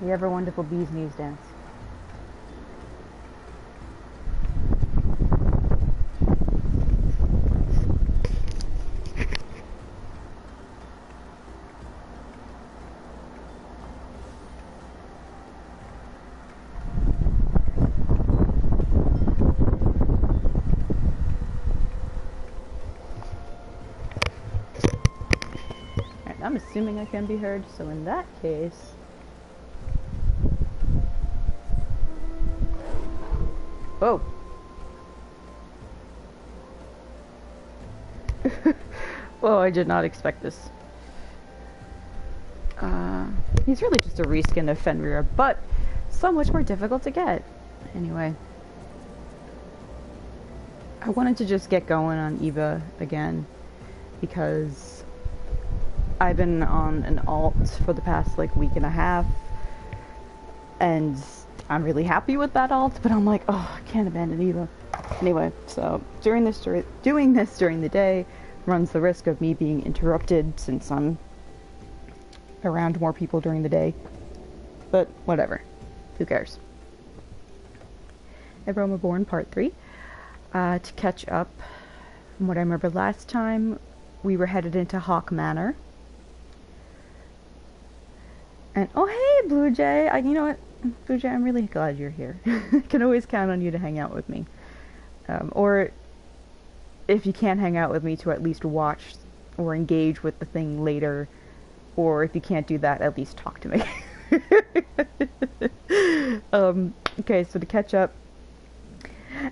The ever wonderful bee's knees dance. I'm assuming I can be heard, so in that case... Whoa! Whoa, I did not expect this. He's really just a reskin of Fenrir, but so much more difficult to get. Anyway. I wanted to just get going on Eva again, because I've been on an alt for the past like week and a half, and I'm really happy with that alt, but I'm like, oh, I can't abandon Eva. Anyway, so doing this during the day runs the risk of me being interrupted since I'm around more people during the day. But whatever. Who cares? Everyone Born Part 3. To catch up from what I remember last time, we were headed into Hawk Manor. And, oh hey, Blue Jay! You know what? Blue Jay, I'm really glad you're here. Can always count on you to hang out with me. Or, if you can't hang out with me, to at least watch or engage with the thing later. Or if you can't do that, at least talk to me. Okay, so to catch up.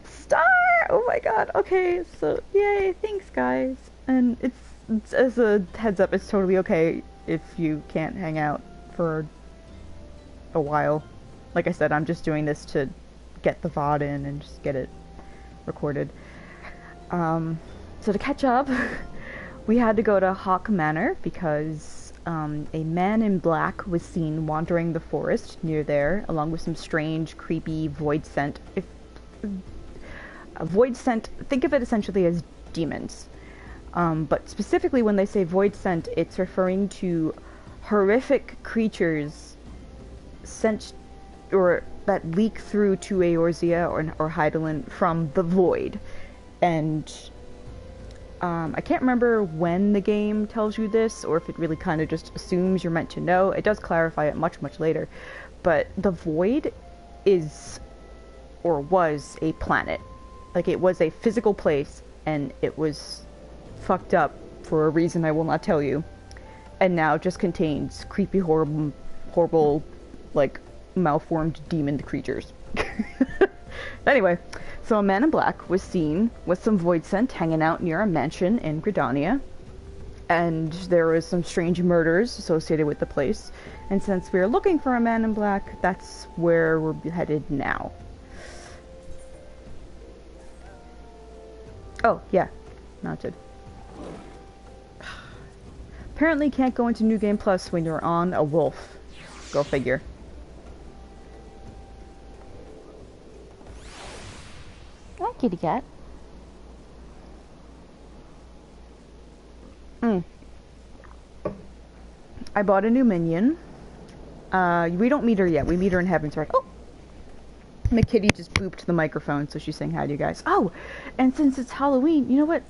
Star! Oh my god, okay, so, yay, thanks guys. And it's as a heads up, it's totally okay if you can't hang out for a while. Like I said, I'm just doing this to get the VOD in and just get it recorded. So to catch up, we had to go to Hawk Manor because a man in black was seen wandering the forest near there, along with some strange, creepy void scent. A void scent, think of it essentially as demons. But specifically when they say void scent, it's referring to horrific creatures sent or that leak through to Eorzea or Hydaelyn from the void. And I can't remember when the game tells you this, or if it really kind of just assumes you're meant to know. It does clarify it much, much later. But the void is, or was, a planet. Like, it was a physical place, and it was fucked up for a reason I will not tell you. And now just contains creepy, horrible, like, malformed demon creatures. Anyway, so a man in black was seen with some void scent hanging out near a mansion in Gridania. And there was some strange murders associated with the place. And since we are looking for a man in black, that's where we're headed now. Oh, yeah. Mounted. Apparently can't go into New Game Plus when you're on a wolf. Go figure. Hi, kitty cat. I bought a new minion. We don't meet her yet. We meet her in Heaven's Heart. Oh! My kitty just booped the microphone, so she's saying hi to you guys. Oh! And since it's Halloween, you know what?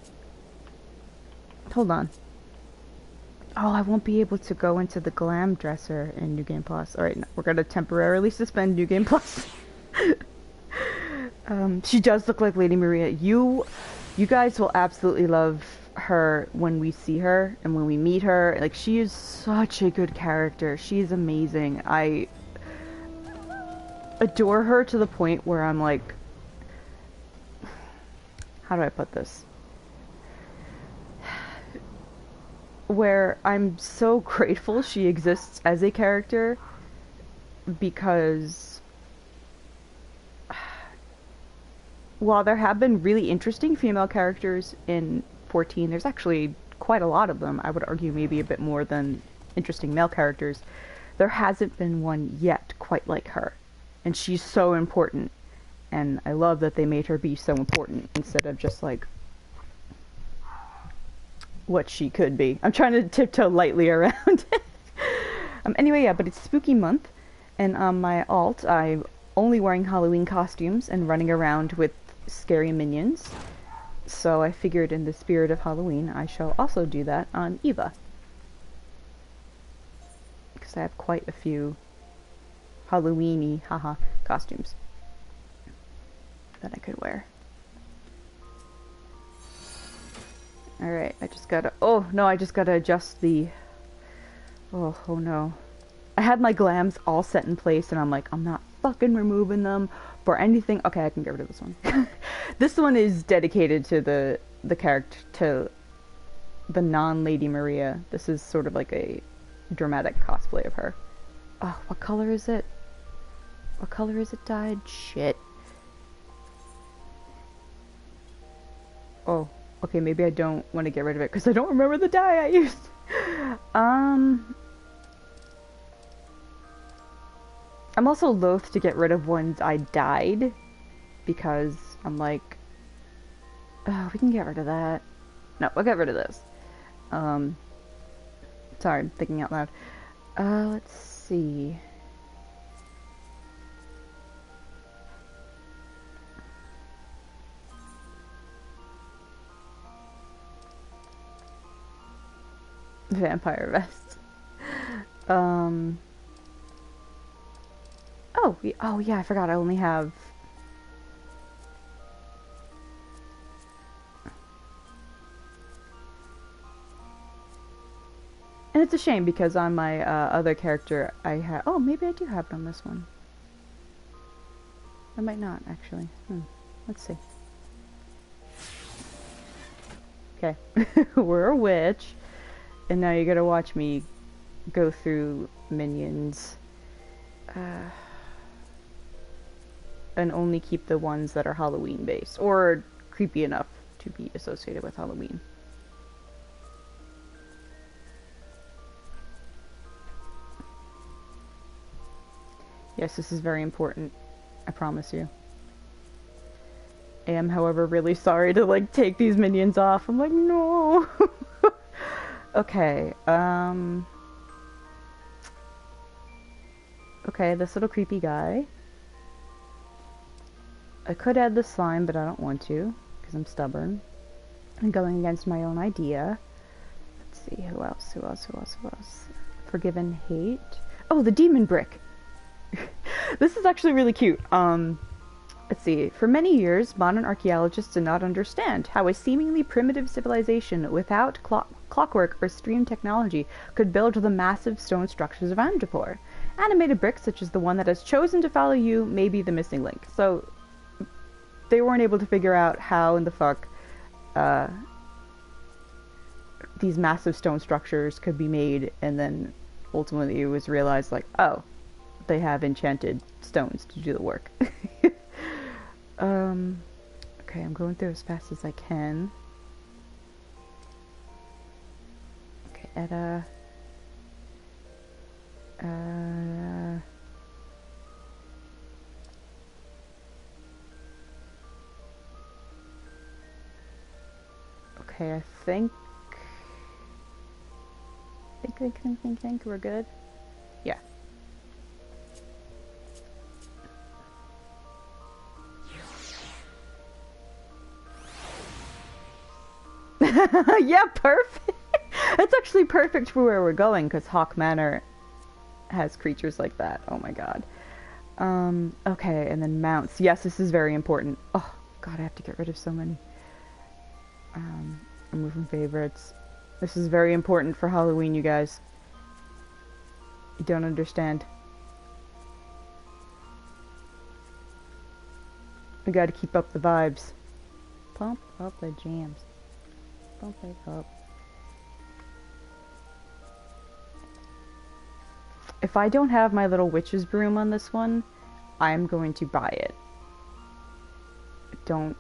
Hold on. Oh, I won't be able to go into the glam dresser in New Game Plus. Alright, no, we're gonna temporarily suspend New Game Plus. She does look like Lady Maria. You guys will absolutely love her when we see her and when we meet her. Like, she is such a good character. She's amazing. I adore her to the point where I'm like, how do I put this? Where I'm so grateful she exists as a character, because while there have been really interesting female characters in 14, there's actually quite a lot of them. I would argue maybe a bit more than interesting male characters. There hasn't been one yet quite like her. And she's so important. And I love that they made her be so important instead of just like what she could be. I'm trying to tiptoe lightly around it. Anyway, yeah, but it's spooky month. And on my alt, I'm only wearing Halloween costumes and running around with scary minions. So I figured in the spirit of Halloween, I shall also do that on Eva. Because I have quite a few Halloween-y, haha, costumes that I could wear. Alright, I just gotta... Oh, no, I just gotta adjust the... Oh no. I had my glams all set in place, and I'm like, I'm not fucking removing them for anything. Okay, I can get rid of this one. This one is dedicated to the character, to the non-Lady Maria. This is sort of like a dramatic cosplay of her. Oh, what color is it? What color is it dyed? Shit. Oh, okay, maybe I don't want to get rid of it because I don't remember the dye I used. I'm also loath to get rid of ones I dyed because I'm like, oh, we can get rid of that. No, we'll get rid of this. Sorry, I'm thinking out loud. Let's see. Vampire vest. Oh yeah, I forgot I only have... And it's a shame because on my other character I have... Oh, maybe I do have it on this one. I might not, actually. Let's see. Okay. We're a witch. And now you're gonna watch me go through minions. And only keep the ones that are Halloween based. Or creepy enough to be associated with Halloween. Yes, this is very important. I promise you. I am, however, really sorry to, like, take these minions off. I'm like, no! Okay, okay, this little creepy guy. I could add the slime, but I don't want to, because I'm stubborn. I'm going against my own idea. Let's see, who else? Forgiven Hate. Oh, the demon brick! This is actually really cute. Let's see. For many years, modern archaeologists did not understand how a seemingly primitive civilization without clockwork or stream technology could build the massive stone structures of Andropor. Animated bricks, such as the one that has chosen to follow you, may be the missing link. So, they weren't able to figure out how in the fuck these massive stone structures could be made, and then ultimately it was realized, like, oh, they have enchanted stones to do the work. Okay, I'm going through as fast as I can. Okay, Etta. Okay, I think we're good. Yeah. Yeah, perfect. It's actually perfect for where we're going because Hawk Manor has creatures like that. Oh my god. Okay, and then mounts. Yes, this is very important. Oh god, I have to get rid of so many. Remove from favorites. This is very important for Halloween, you guys. You don't understand. We gotta keep up the vibes. Pump up the jams. Pump it up. If I don't have my little witch's broom on this one, I'm going to buy it. Don't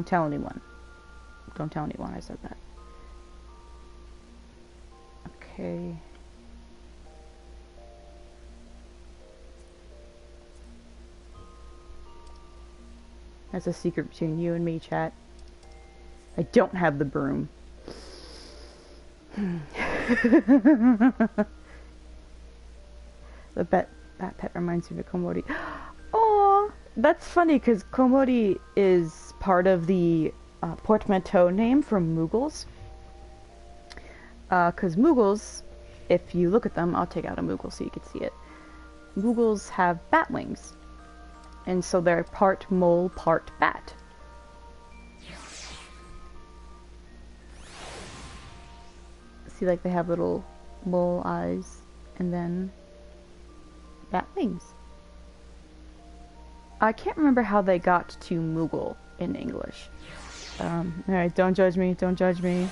tell anyone. Don't tell anyone I said that. Okay. That's a secret between you and me, chat. I don't have the broom. The That pet reminds me of Komori. Oh, that's funny because Komori is part of the portmanteau name for Moogles. Because Moogles, if you look at them, I'll take out a Moogle so you can see it. Moogles have bat wings. And so they're part mole, part bat. See, like they have little mole eyes and then bat wings. I can't remember how they got to Moogle in English. Alright, don't judge me, don't judge me.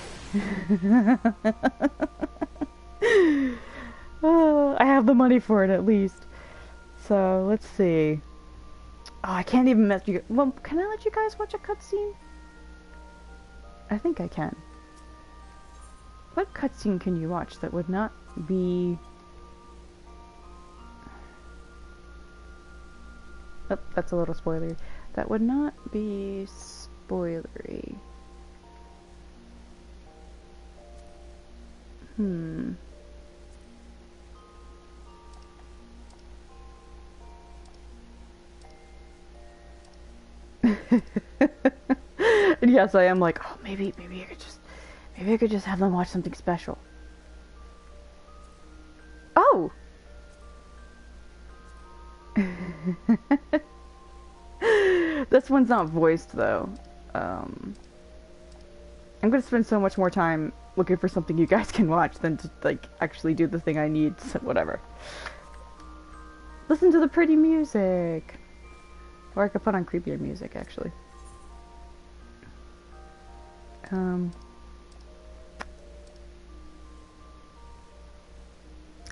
Oh, I have the money for it at least. So, let's see. Oh, I can't even let you... Well, can I let you guys watch a cutscene? I think I can. What cutscene can you watch that would not be... Oh, that's a little spoilery. That would not be spoilery. And yes, I am like, oh, maybe I could just have them watch something special. Oh! This one's not voiced though. I'm gonna spend so much more time looking for something you guys can watch than to like actually do the thing I need, so whatever. Listen to the pretty music. Or I could put on creepier music actually.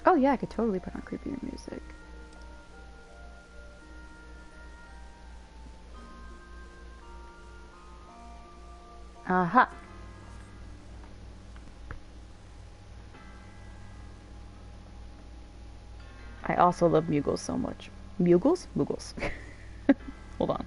Oh yeah, I could totally put on creepier music. Aha! I also love Moogles so much. Moogles? Moogles. Hold on.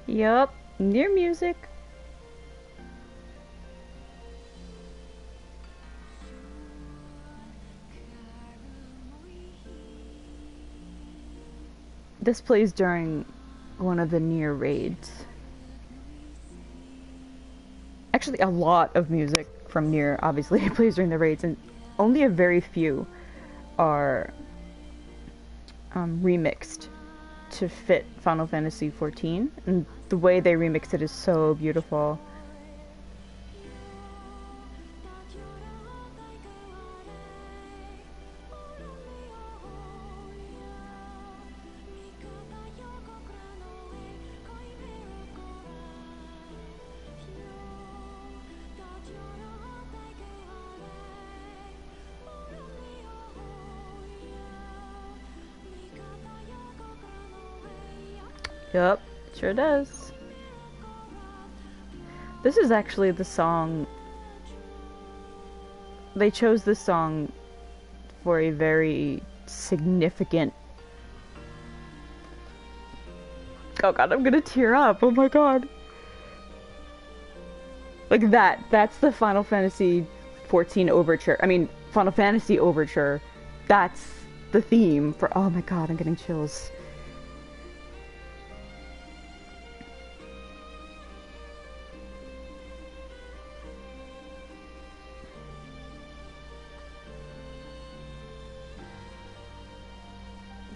Yup, near music. This plays during one of the near raids. Actually, a lot of music from near obviously plays during the raids, and only a very few are remixed to fit Final Fantasy XIV, and the way they remixed it is so beautiful. Yup, sure does. This is actually the song... They chose this song for a very significant... Oh god, I'm gonna tear up, oh my god. Like that's the Final Fantasy XIV overture. I mean, Final Fantasy overture. That's the theme for... Oh my god, I'm getting chills.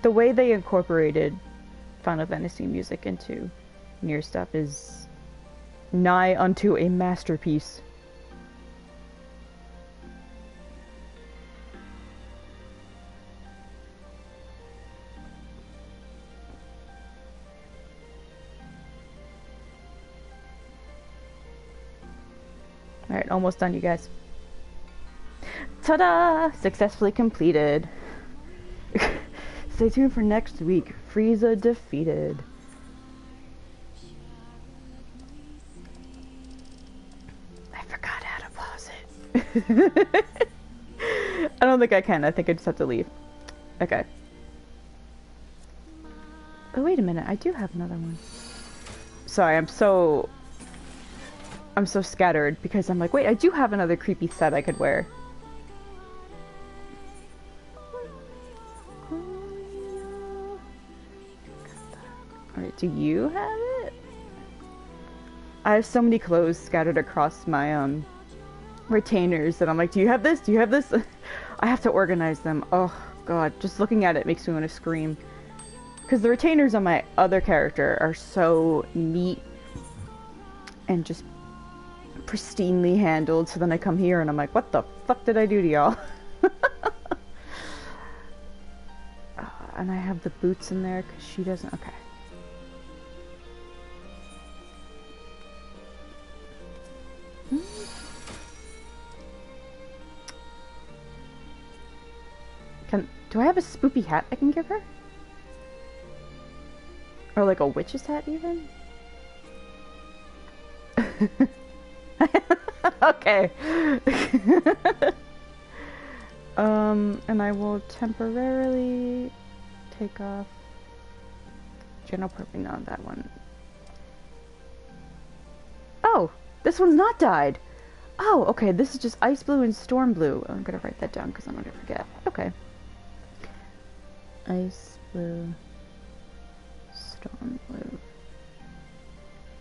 The way they incorporated Final Fantasy music into Nier stuff is nigh unto a masterpiece. Alright, almost done, you guys. Ta-da! Successfully completed. Stay tuned for next week. Frieza defeated. I forgot how to pause it. I don't think I can. I think I just have to leave. Okay. Oh, wait a minute. I do have another one. Sorry, I'm so scattered because I'm like, wait, I do have another creepy set I could wear. Alright, do you have it? I have so many clothes scattered across my retainers that I'm like, do you have this? Do you have this? I have to organize them. Oh god, just looking at it makes me want to scream. Because the retainers on my other character are so neat and just pristinely handled, so then I come here and I'm like, what the fuck did I do to y'all? And I have the boots in there because she doesn't. Okay. Do I have a spoopy hat I can give her? Or like a witch's hat even? Okay. And I will temporarily take off general purpose. No, that one. Oh, this one's not dyed. Oh, okay. This is just ice blue and storm blue. I'm gonna write that down because I'm gonna forget. Okay. Ice blue, storm blue.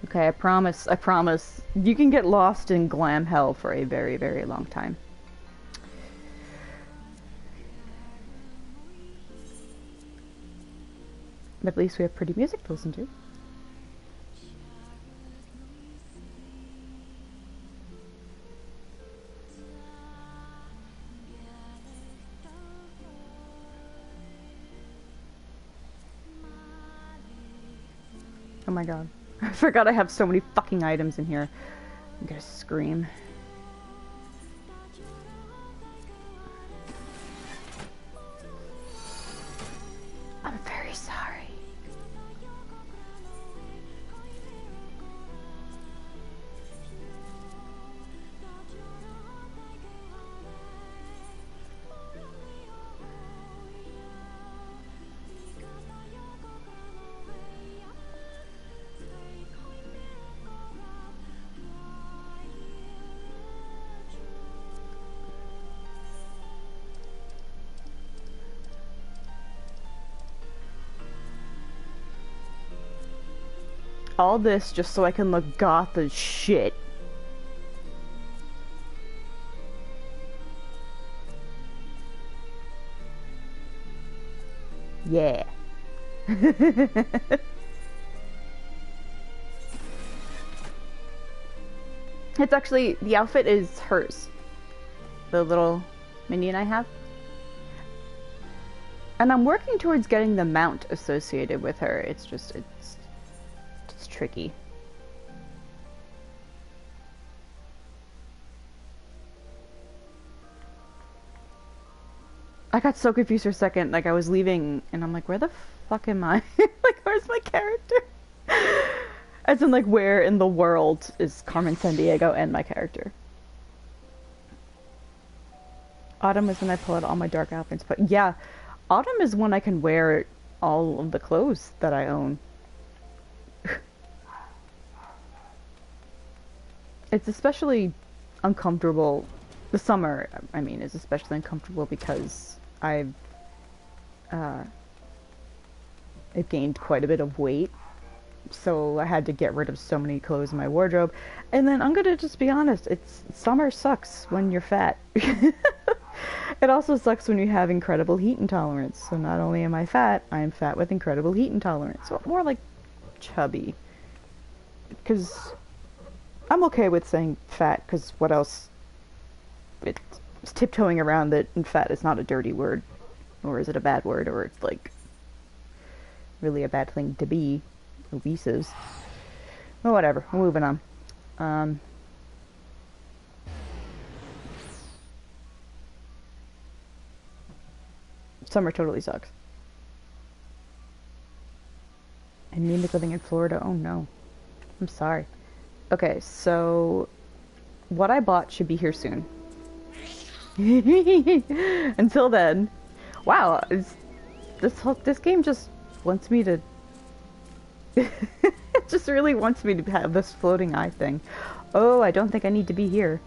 Okay, I promise. I promise. You can get lost in glam hell for a very, very long time. But at least we have pretty music to listen to. Oh my god. I forgot I have so many fucking items in here. I'm gonna scream. I'm very sorry. All this just so I can look goth as shit. Yeah. It's actually, the outfit is hers. The little minion I have. And I'm working towards getting the mount associated with her. It's just, it's tricky. I got so confused for a second, like I was leaving and I'm like, where the fuck am I? Like, where's my character? As in, like, where in the world is Carmen Sandiego and my character? Autumn is when I pull out all my dark outfits, but yeah, autumn is when I can wear all of the clothes that I own. It's especially uncomfortable. The summer, I mean, is especially uncomfortable because I've gained quite a bit of weight. So I had to get rid of so many clothes in my wardrobe. And then I'm gonna just be honest, summer sucks when you're fat. It also sucks when you have incredible heat intolerance. So not only am I fat, I am fat with incredible heat intolerance. So more like chubby. Because I'm okay with saying fat, because what else? It's tiptoeing around that fat is not a dirty word. Or is it a bad word, or it's like really a bad thing to be. Obese is. Well, whatever. We're moving on. Summer totally sucks. Anemic living in Florida. Oh no. I'm sorry. Okay, so what I bought should be here soon. Until then, wow, this game just wants me to. It just really wants me to have this floating eye thing. Oh, I don't think I need to be here.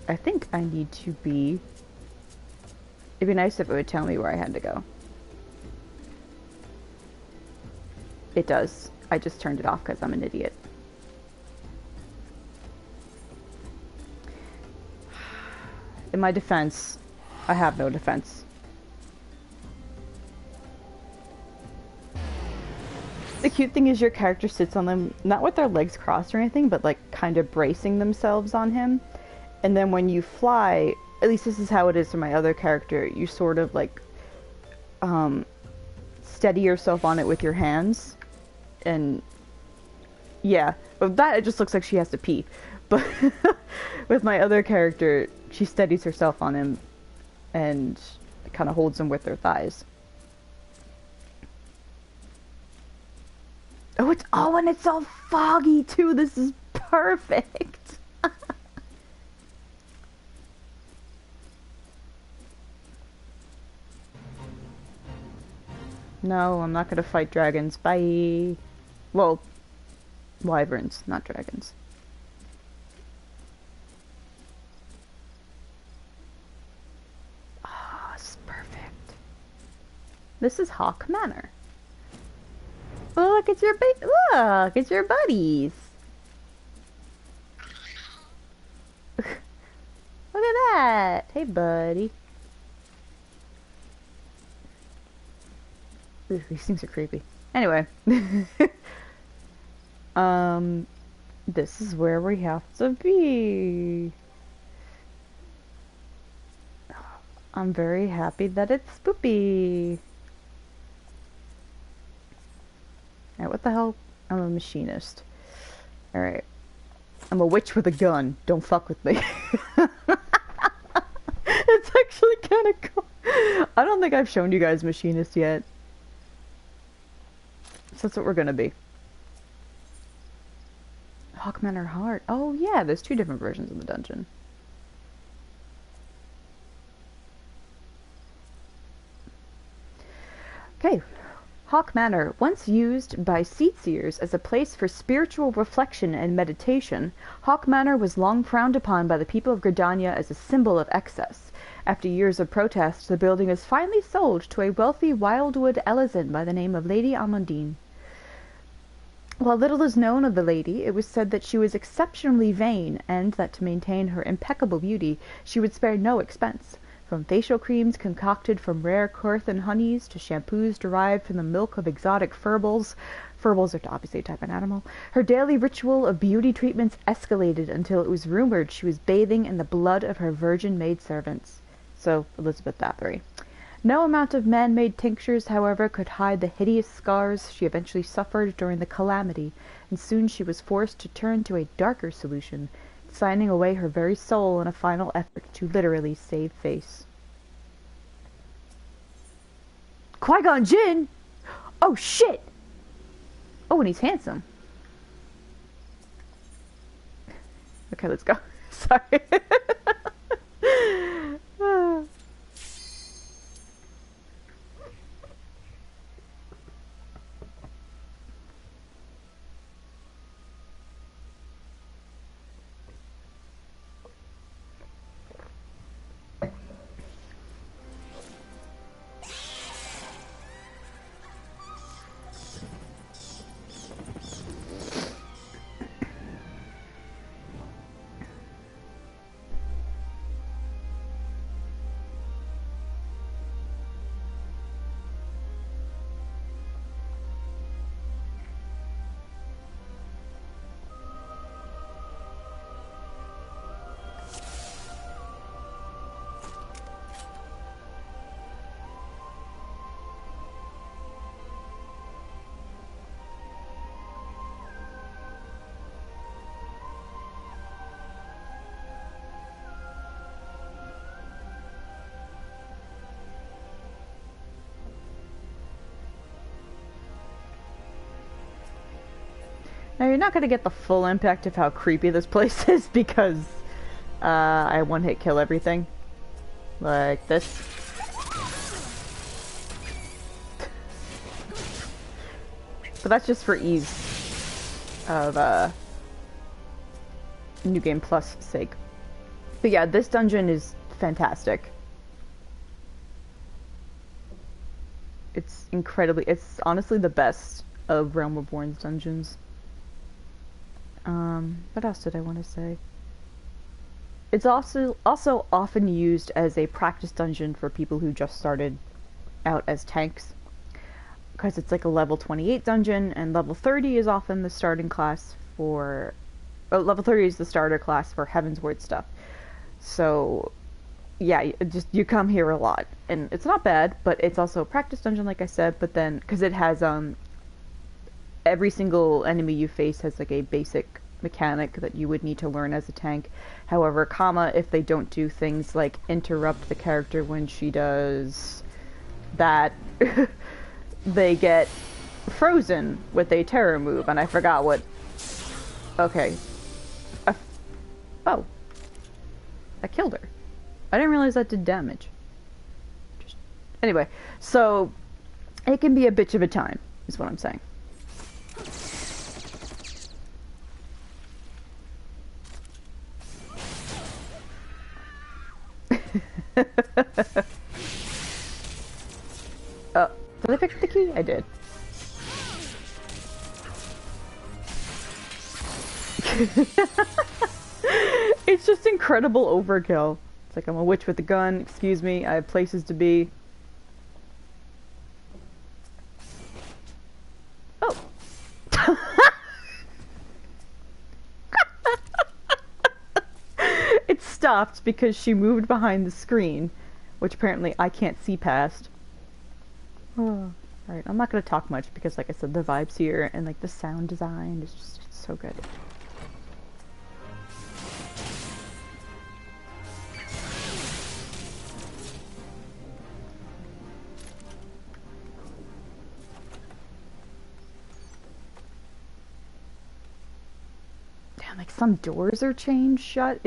I think I need to be. It'd be nice if it would tell me where I had to go. It does. I just turned it off because I'm an idiot. In my defense, I have no defense. The cute thing is your character sits on them, not with their legs crossed or anything, but like kind of bracing themselves on him. And then when you fly, at least this is how it is for my other character, you sort of like steady yourself on it with your hands. And yeah, but that it just looks like she has to pee. But with my other character, she steadies herself on him and kind of holds him with her thighs. Oh, and it's all foggy too. This is perfect. No, I'm not gonna fight dragons. Bye. Well, wyverns, not dragons. Ah, oh, this is perfect. This is Hawk Manor. Oh, look, it's your look, it's your buddies. Look at that. Hey, buddy. Ooh, these things are creepy. Anyway. This is where we have to be. I'm very happy that it's spoopy. Alright, what the hell? I'm a machinist. Alright. I'm a witch with a gun. Don't fuck with me. It's actually kind of cool. I don't think I've shown you guys machinist yet. So that's what we're gonna be. Hawkmanor Heart. Oh yeah, there's two different versions of the dungeon. Okay. Hawk Manor, once used by sightseers as a place for spiritual reflection and meditation, Hawk Manor was long frowned upon by the people of Gridania as a symbol of excess. After years of protest, the building is finally sold to a wealthy Wildwood Ellison by the name of Lady Amandine. While little is known of the lady, it was said that she was exceptionally vain, and that to maintain her impeccable beauty, she would spare no expense. From facial creams concocted from rare Corthan honeys to shampoos derived from the milk of exotic furballs are obviously a type of animal, her daily ritual of beauty treatments escalated until it was rumored she was bathing in the blood of her virgin maidservants. So, Elizabeth Bathory. No amount of man-made tinctures, however, could hide the hideous scars she eventually suffered during the calamity, and soon she was forced to turn to a darker solution, signing away her very soul in a final effort to literally save face. Qui-Gon Jinn? Oh shit! Oh, and he's handsome. Okay, let's go. Sorry. Now you're not gonna get the full impact of how creepy this place is because I one-hit kill everything. Like this. But that's just for ease of New Game Plus sake. But yeah, this dungeon is fantastic. It's incredibly, it's honestly the best of Realm Reborn's dungeons. What else did I want to say? It's also often used as a practice dungeon for people who just started out as tanks. Because it's like a level 28 dungeon, and level 30 is often the starting class for... level 30 is the starter class for Heavensward stuff. So, yeah, you come here a lot. And it's not bad, but it's also a practice dungeon, like I said, but then... Because it has, every single enemy you face has, like, a basic mechanic that you would need to learn as a tank. However, if they don't do things like interrupt the character when she does that... they get frozen with a terror move, and I forgot what... Okay. Oh. I killed her. I didn't realize that did damage. Anyway, so it can be a bitch of a time, is what I'm saying. Oh. Did I pick up the key? I did. It's just incredible overkill. It's like I'm a witch with a gun. Excuse me, I have places to be. Oh. It stopped because she moved behind the screen, which apparently I can't see past. Oh, alright, I'm not gonna talk much because, like I said, the vibes here and, like, the sound design is just so good. Damn, like, some doors are chained shut.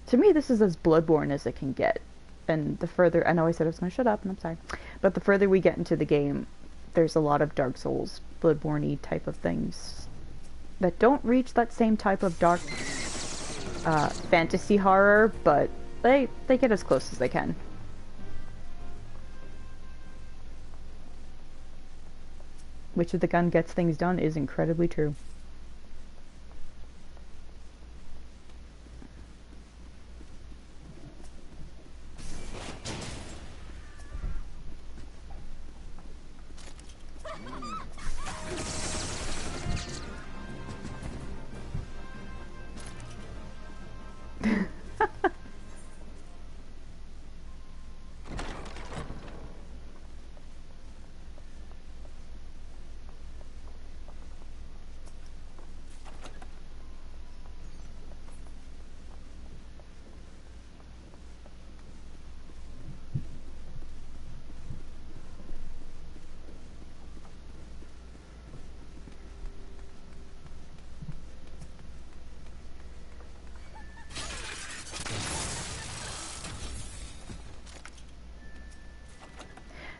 To me, this is as Bloodborne as it can get. And the further, I know I said I was going to shut up, and I'm sorry, but the further we get into the game, there's a lot of Dark Souls, Bloodborne-y type of things that don't reach that same type of dark fantasy horror, but they get as close as they can. Which of the gun gets things done is incredibly true.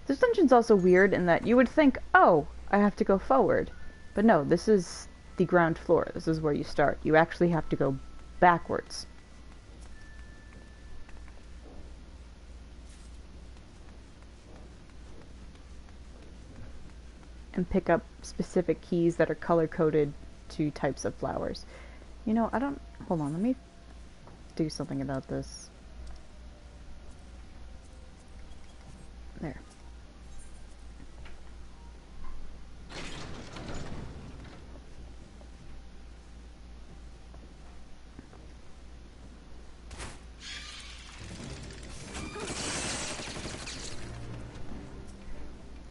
This dungeon's also weird in that you would think, oh, I have to go forward. But no, this is the ground floor. This is where you start. You actually have to go backwards. And pick up specific keys that are color-coded to types of flowers. You know, hold on, let me do something about this. There.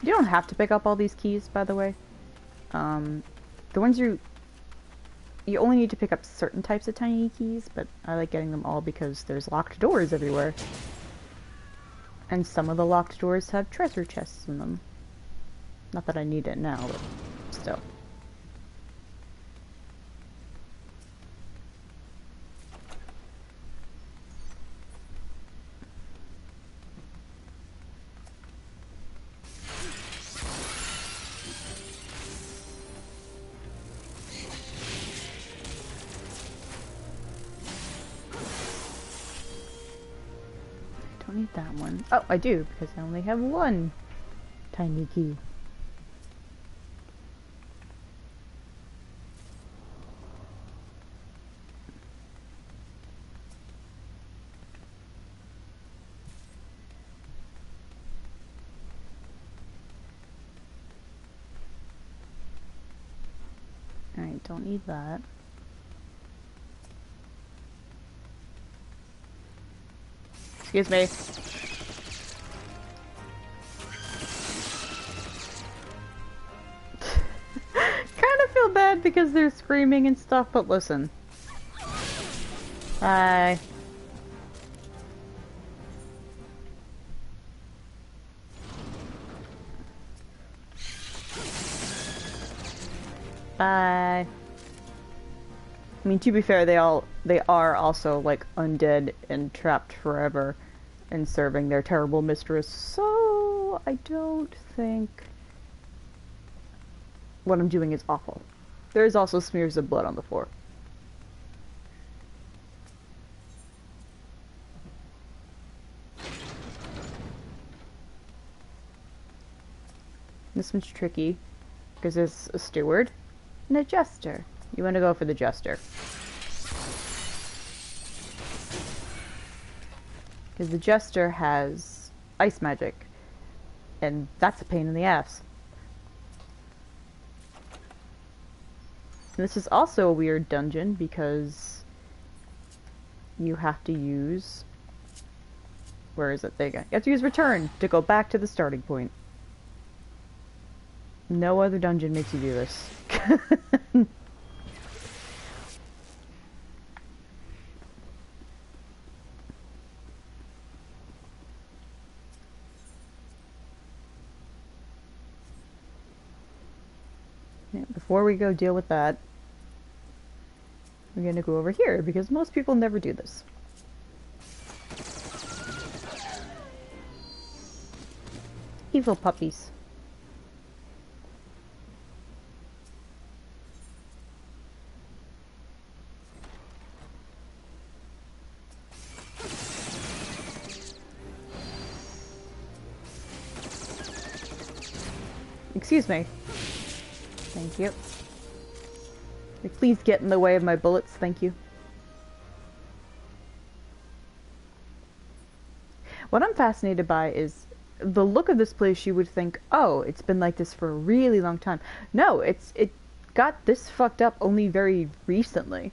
You don't have to pick up all these keys, by the way. The ones you only need to pick up certain types of tiny keys, but I like getting them all because there's locked doors everywhere. And some of the locked doors have treasure chests in them. Not that I need it now, but still. need that one. Oh, I do, because I only have one tiny key. Alright, don't need that. Excuse me. Kind of feel bad because they're screaming and stuff, but listen. Bye. Bye. I mean, to be fair, they are also like undead and trapped forever and serving their terrible mistress. So I don't think what I'm doing is awful. There is also smears of blood on the floor. This one's tricky because there's a steward and a jester. You want to go for the jester. Because the jester has ice magic. And that's a pain in the ass. And this is also a weird dungeon because you have to use... Where is it? There you go. You have to use return to go back to the starting point. No other dungeon makes you do this. Before we go deal with that, we're going to go over here because most people never do this. Evil puppies. Excuse me. Thank you. Please get in the way of my bullets, thank you. What I'm fascinated by is the look of this place. You would think, oh, it's been like this for a really long time. No, it got this fucked up only very recently.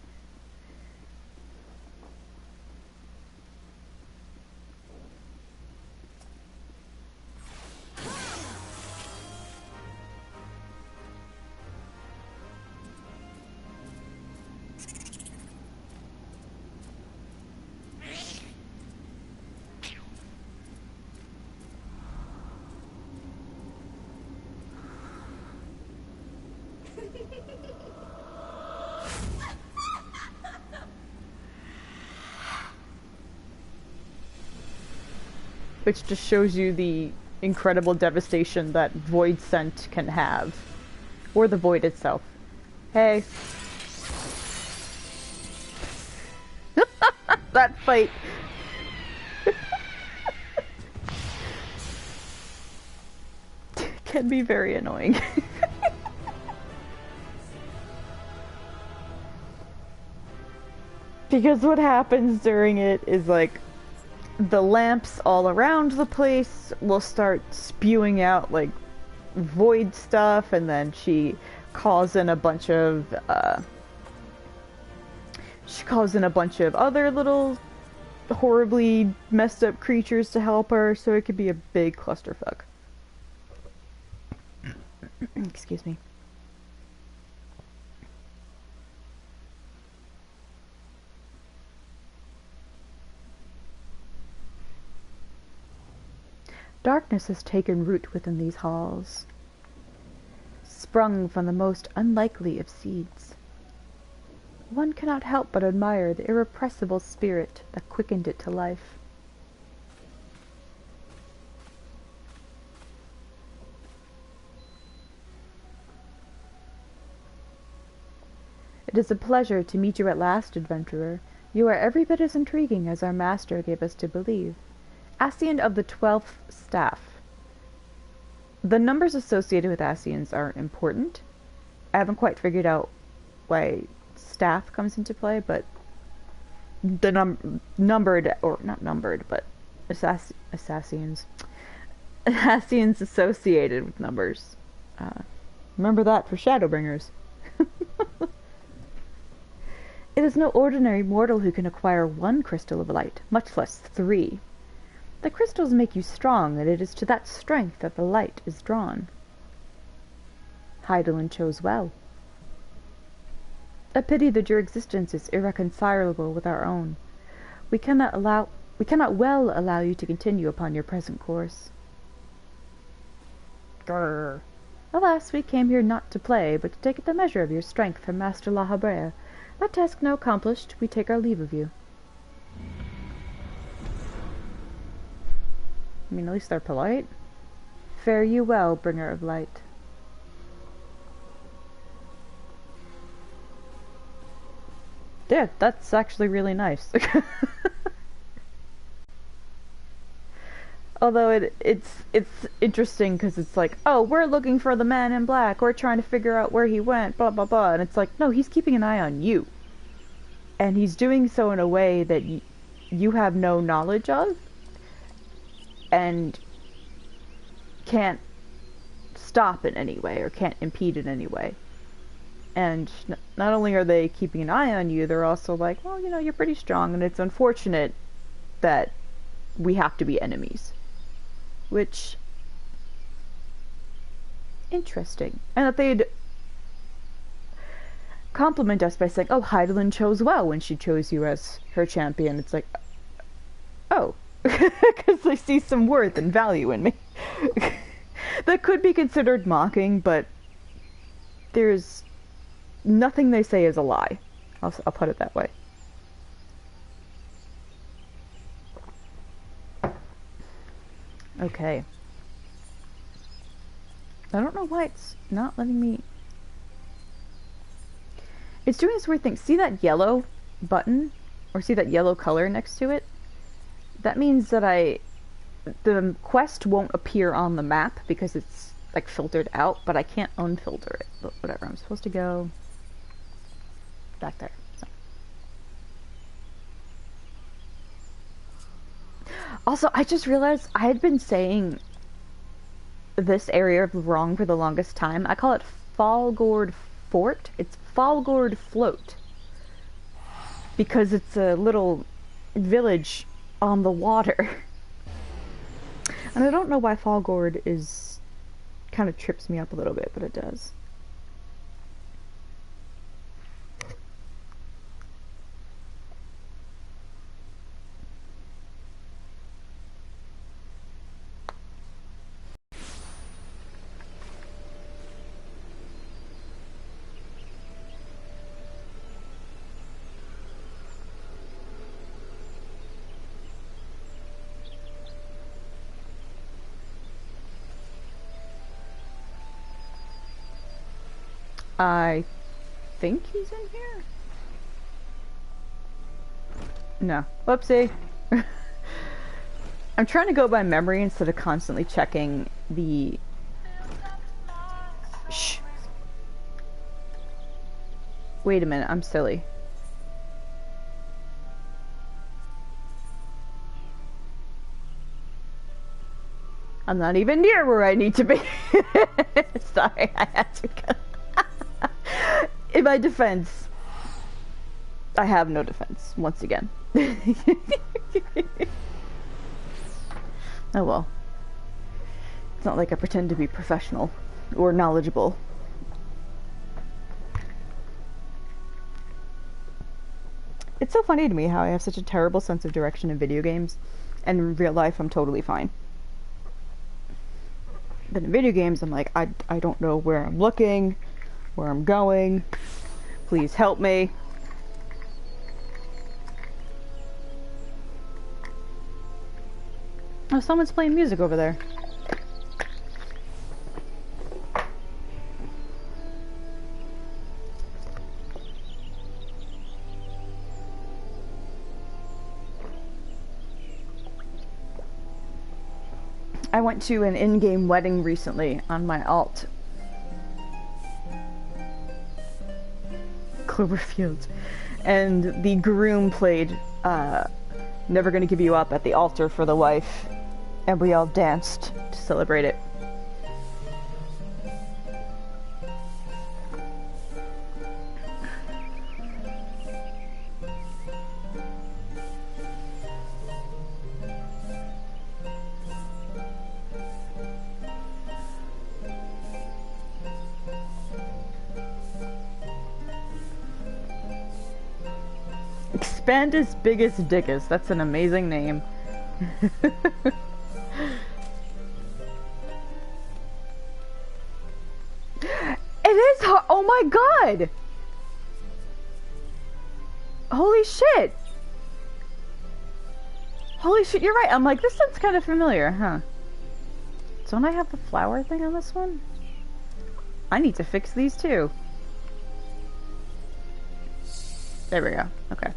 Which just shows you the incredible devastation that void scent can have. Or the void itself. Hey. That fight. Can be very annoying. Because what happens during it is like the lamps all around the place will start spewing out like void stuff, and then she calls in a bunch of other little horribly messed up creatures to help her, so it could be a big clusterfuck. Excuse me. Darkness has taken root within these halls, sprung from the most unlikely of seeds. One cannot help but admire the irrepressible spirit that quickened it to life. It is a pleasure to meet you at last, adventurer. You are every bit as intriguing as our master gave us to believe. Ascian of the 12th staff. The numbers associated with Ascians are important. I haven't quite figured out why staff comes into play, but the numbered, or not numbered, but Assassins associated with numbers. Remember that for Shadowbringers. It is no ordinary mortal who can acquire 1 crystal of light, much less 3. The crystals make you strong, and it is to that strength that the light is drawn. Hydaelyn chose well. A pity that your existence is irreconcilable with our own. We cannot well allow you to continue upon your present course. Grrr. Alas, we came here not to play, but to take the measure of your strength from Master La Habrea. That task now accomplished, we take our leave of you. I mean, at least they're polite. Fare you well, bringer of light. Yeah, that's actually really nice. Although it's interesting because it's like, oh, we're looking for the man in black. We're trying to figure out where he went, blah, blah, blah. And it's like, no, he's keeping an eye on you. And he's doing so in a way that you have no knowledge of. And can't stop in any way or can't impede in any way. And not only are they keeping an eye on you, they're also like, well, you know, you're pretty strong, and it's unfortunate that we have to be enemies. Which, interesting. And that they'd compliment us by saying, oh, Hydaelyn chose well when she chose you as her champion. It's like, oh, because they see some worth and value in me. That could be considered mocking, but there's nothing they say is a lie. I'll put it that way. Okay. I don't know why it's not letting me... It's doing this weird thing. See that yellow button? Or see that yellow color next to it? That means that the quest won't appear on the map because it's like filtered out, but I can't unfilter it. But whatever, I'm supposed to go back there. So. Also, I just realized I had been saying this area wrong for the longest time. I call it Falgord Fort. It's Falgord Float. Because it's a little village on the water. And I don't know why Falgord is... kind of trips me up a little bit, but it does. I think he's in here? No. Whoopsie. I'm trying to go by memory instead of constantly checking the... Shh. Wait a minute, I'm silly. I'm not even near where I need to be. Sorry, I had to go. In my defense, I have no defense, once again. Oh well. It's not like I pretend to be professional or knowledgeable. It's so funny to me how I have such a terrible sense of direction in video games, and in real life I'm totally fine. But in video games I'm like, I don't know where I'm looking, where I'm going. Please help me. Oh, someone's playing music over there. I went to an in-game wedding recently on my alt. Cloverfield. And the groom played Never Gonna Give You Up at the altar for the wife. And we all danced to celebrate it. Expand as big as Dickus. That's an amazing name. It is hard. Oh my god! Holy shit! Holy shit, you're right. I'm like, this sounds kind of familiar, huh? Don't I have the flower thing on this one? I need to fix these too. There we go. Okay.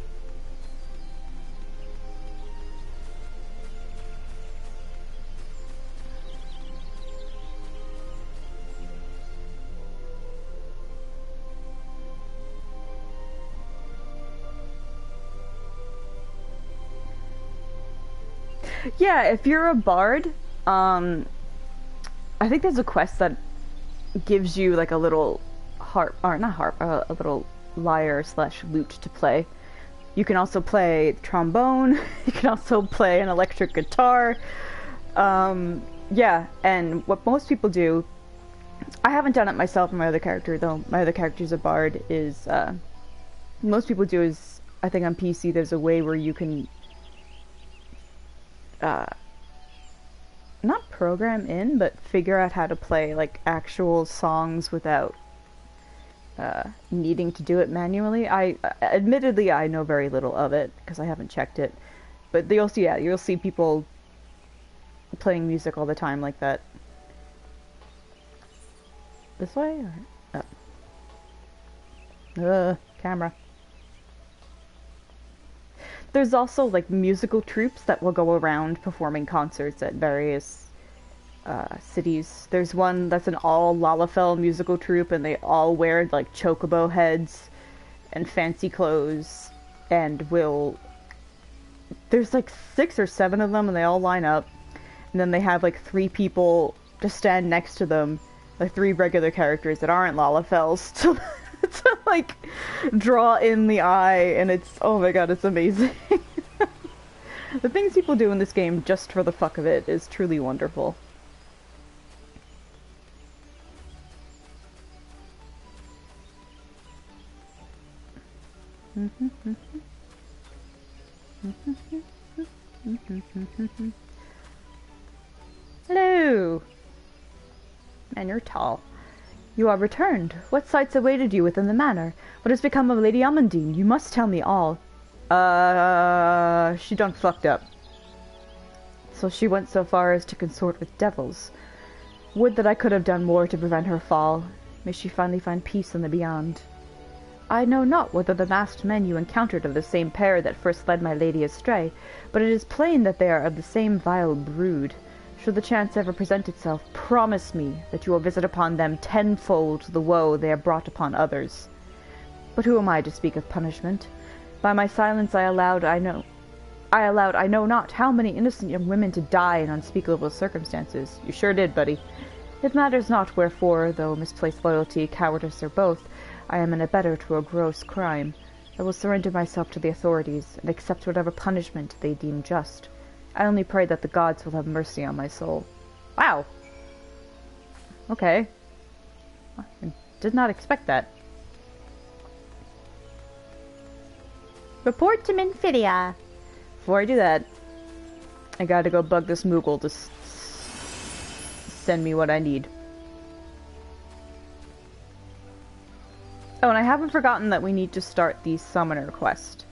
Yeah, if you're a bard, I think there's a quest that gives you like a little harp, or not harp, a little lyre slash lute to play. You can also play trombone. You can also play an electric guitar. Yeah, and what most people do, I haven't done it myself in my other character, though my other character's a bard, is, most people do is, I think on PC there's a way where you can, not program in, but figure out how to play, like, actual songs without, needing to do it manually. Admittedly, I know very little of it, because I haven't checked it, but you'll see people playing music all the time like that. This way? Or up? Camera. There's also, like, musical troops that will go around performing concerts at various cities. There's one that's an all Lalafell musical troupe, and they all wear, like, chocobo heads and fancy clothes, and there's, like, 6 or 7 of them, and they all line up, and then they have, like, 3 people to stand next to them, like 3 regular characters that aren't Lalafells, to like draw in the eye, and it's, oh my god, it's amazing. The things people do in this game just for the fuck of it is truly wonderful. Hello! Man, you're tall. You are returned. What sights awaited you within the manor? What has become of Lady Amandine? You must tell me all. She done fucked up. So she went so far as to consort with devils. Would that I could have done more to prevent her fall. May she finally find peace in the beyond. I know not whether the masked men you encountered are the same pair that first led my lady astray, but it is plain that they are of the same vile brood. Should the chance ever present itself, promise me that you will visit upon them tenfold the woe they have brought upon others. But who am I to speak of punishment? By my silence I allowed I know not how many innocent young women to die in unspeakable circumstances. You sure did, buddy. It matters not wherefore, though misplaced loyalty, cowardice, or both, I am an abettor to a gross crime. I will surrender myself to the authorities, and accept whatever punishment they deem just. I only pray that the gods will have mercy on my soul. Wow! Okay. I did not expect that. Report to Minfidia! Before I do that, I gotta go bug this Moogle to send me what I need. Oh, and I haven't forgotten that we need to start the Summoner quest.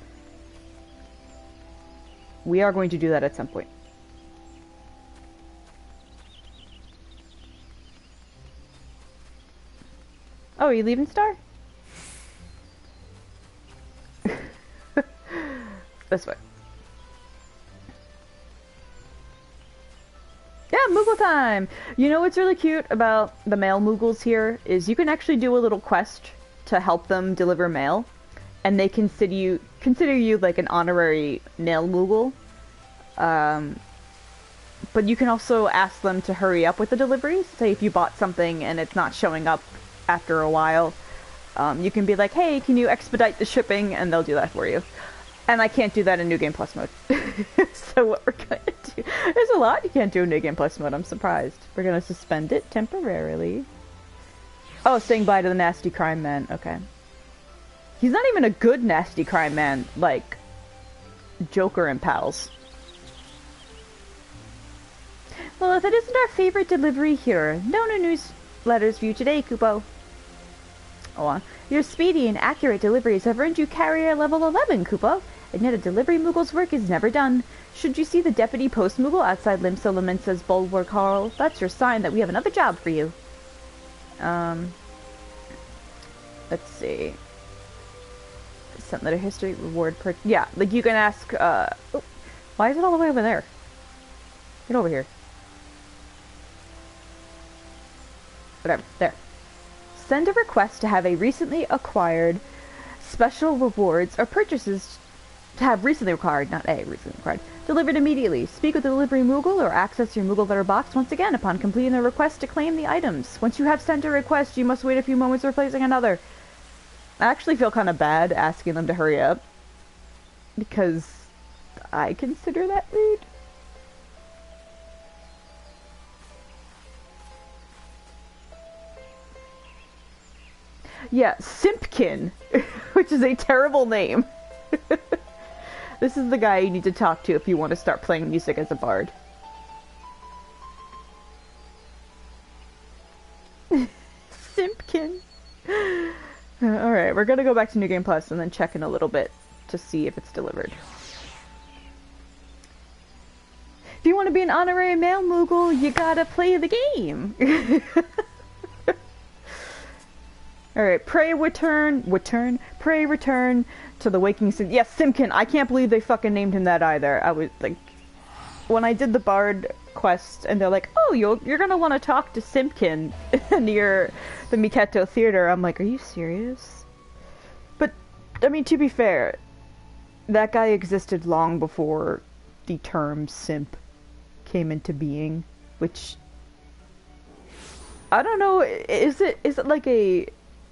We are going to do that at some point. Oh, are you leaving, Star? This way. Yeah, Moogle Moogle time! You know what's really cute about the mail Moogles here is you can actually do a little quest to help them deliver mail, and they consider you like an honorary mail Moogle. But you can also ask them to hurry up with the deliveries. Say if you bought something and it's not showing up after a while, you can be like, hey, can you expedite the shipping? And they'll do that for you. And I can't do that in New Game Plus mode. So what we're going to do... There's a lot you can't do in New Game Plus mode, I'm surprised. We're going to suspend it temporarily. Oh, saying bye to the nasty crime man. Okay. He's not even a good nasty crime man, like Joker and pals. Well, if it isn't our favorite delivery hero, no newsletters for you today, Kupo. Go on. Your speedy and accurate deliveries have earned you carrier level 11, Kupo. And yet a delivery Moogle's work is never done. Should you see the deputy post Moogle outside Limsa Laminsa's bulwark hall, that's your sign that we have another job for you. Let's see. Sent letter history, reward per... Yeah, like you can ask, oh, why is it all the way over there? Get over here. Whatever, there. Send a request to have a recently acquired special rewards or purchases to have recently acquired, not a recently acquired, delivered immediately. Speak with the delivery Moogle or access your Moogle letter box once again upon completing the request to claim the items. Once you have sent a request, you must wait a few moments for placing another. I actually feel kind of bad asking them to hurry up because I consider that rude. Yeah, Simpkin, which is a terrible name. This is the guy you need to talk to if you want to start playing music as a bard. Simpkin. Alright, we're gonna go back to New Game Plus and then check in a little bit to see if it's delivered. If you want to be an honorary male Moogle, you gotta play the game. Alright, pray return to the Waking Sim. Yes, Simkin. I can't believe they fucking named him that either. I was like, when I did the Bard quest, and they're like, oh, you're gonna want to talk to Simpkin near the Miketo Theater. I'm like, are you serious? But, I mean, to be fair, that guy existed long before the term simp came into being, which, I don't know, is it like a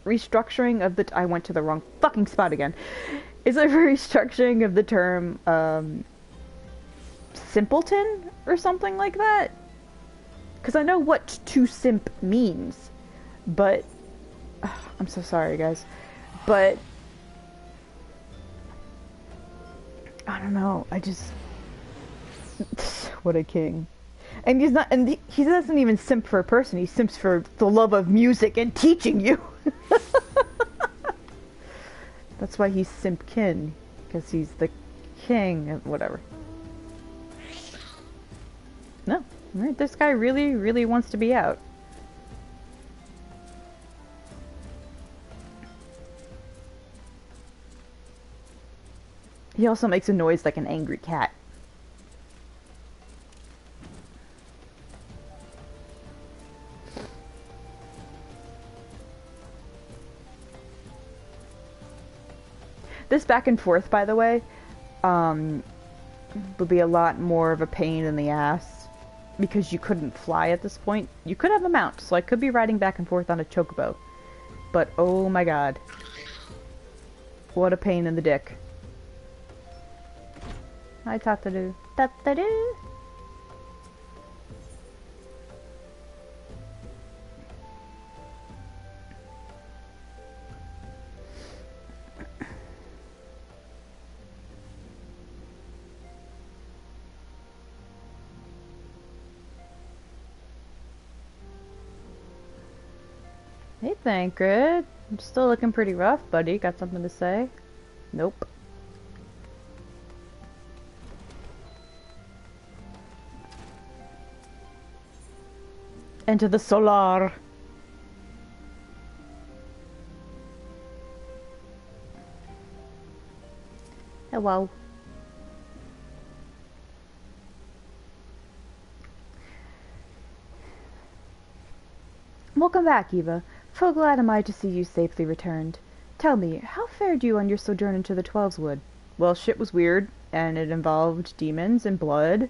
restructuring of the... I went to the wrong fucking spot again. Is it a restructuring of the term, simpleton or something like that? Because I know what to simp means, but... I'm so sorry, guys. But... I don't know, I just... What a king. And he's not... And he doesn't even simp for a person, he simps for the love of music and teaching you! That's why he's Simpkin, because he's the king and whatever. No, right, this guy really, really wants to be out. He also makes a noise like an angry cat. This back and forth, by the way, would be a lot more of a pain in the ass because you couldn't fly at this point. You could have a mount, so I could be riding back and forth on a chocobo. But oh my god. What a pain in the dick. Hi, Tatadoo. Tatadoo! Hey, Thancred. I'm still looking pretty rough, buddy. Got something to say? Nope. Into the solar. Hello. Welcome back, Eva. Full glad am I to see you safely returned. Tell me, how fared you on your sojourn into the Twelves Wood? Well, shit was weird, and it involved demons and blood,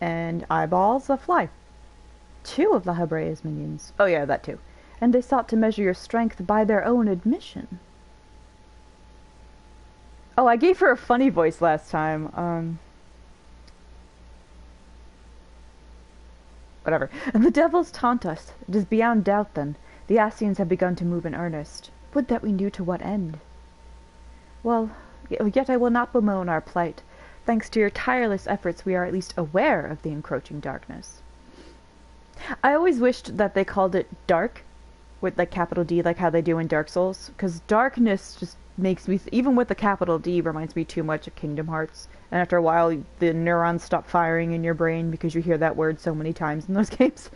and eyeballs that fly. 2 of La Hebrea's minions. Oh yeah, that too. And they sought to measure your strength by their own admission. Oh, I gave her a funny voice last time. Whatever. And the devils taunt us. It is beyond doubt, then. The Ascians have begun to move in earnest. Would that we knew to what end. Well, yet I will not bemoan our plight. Thanks to your tireless efforts, we are at least aware of the encroaching darkness. I always wished that they called it dark, with like capital D, like how they do in Dark Souls, because darkness just makes me, even with the capital D, reminds me too much of Kingdom Hearts. And after a while, the neurons stop firing in your brain because you hear that word so many times in those games.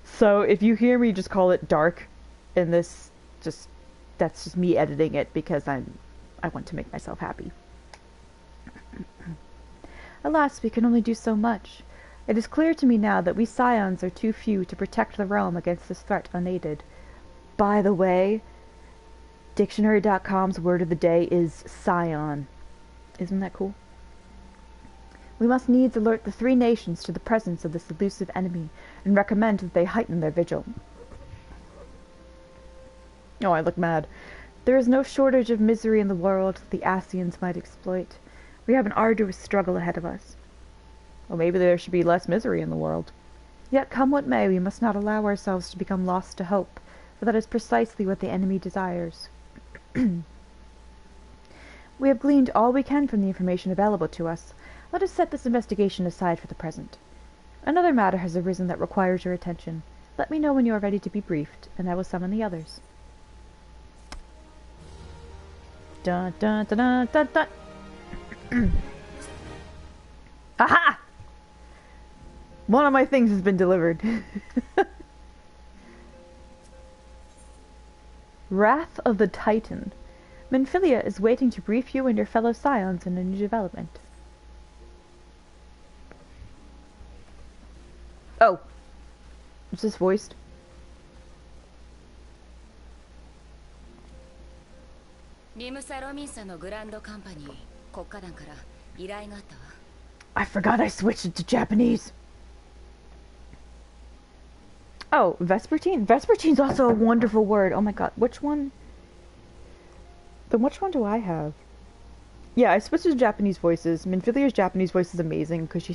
So if you hear me just call it dark in this, that's just me editing it because I want to make myself happy. Alas, we can only do so much. It is clear to me now that we Scions are too few to protect the realm against this threat unaided. By the way, Dictionary.com's word of the day is Scion. Isn't that cool? We must needs alert the 3 nations to the presence of this elusive enemy, and recommend that they heighten their vigil. Oh, I look mad. There is no shortage of misery in the world that the Ascians might exploit. We have an arduous struggle ahead of us. Well, maybe there should be less misery in the world. Yet, come what may, we must not allow ourselves to become lost to hope, for that is precisely what the enemy desires. We have gleaned all we can from the information available to us. Let us set this investigation aside for the present. Another matter has arisen that requires your attention. Let me know when you are ready to be briefed, and I will summon the others. Dun dun dun dun dun dun. Aha! One of my things has been delivered. Wrath of the Titan. Minfilia is waiting to brief you and your fellow Scions in a new development. Oh. Is this voiced? I forgot I switched it to Japanese. Oh, Vespertine? Vespertine's also a wonderful word. Oh my god, which one? Then which one do I have? Yeah, I switched to Japanese voices. Minfilia's Japanese voice is amazing because she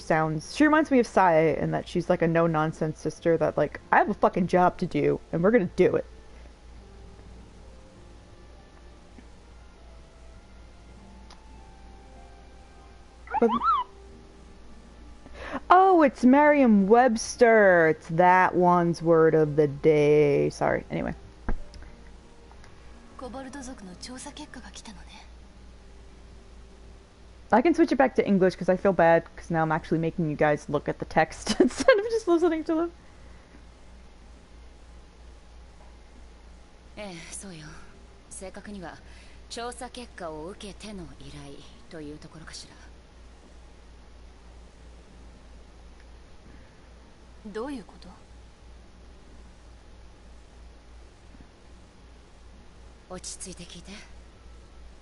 reminds me of Sae in that she's like a no-nonsense sister that like, I have a fucking job to do and we're gonna do it. But... oh, it's Merriam-Webster. It's that one's word of the day. Sorry. Anyway. I can switch it back to English because I feel bad because now I'm actually making you guys look at the text instead of just listening to them. そうよ。正確には調査結果を受けての依頼というところかしら。どういうこと？落ち着いて聞いて。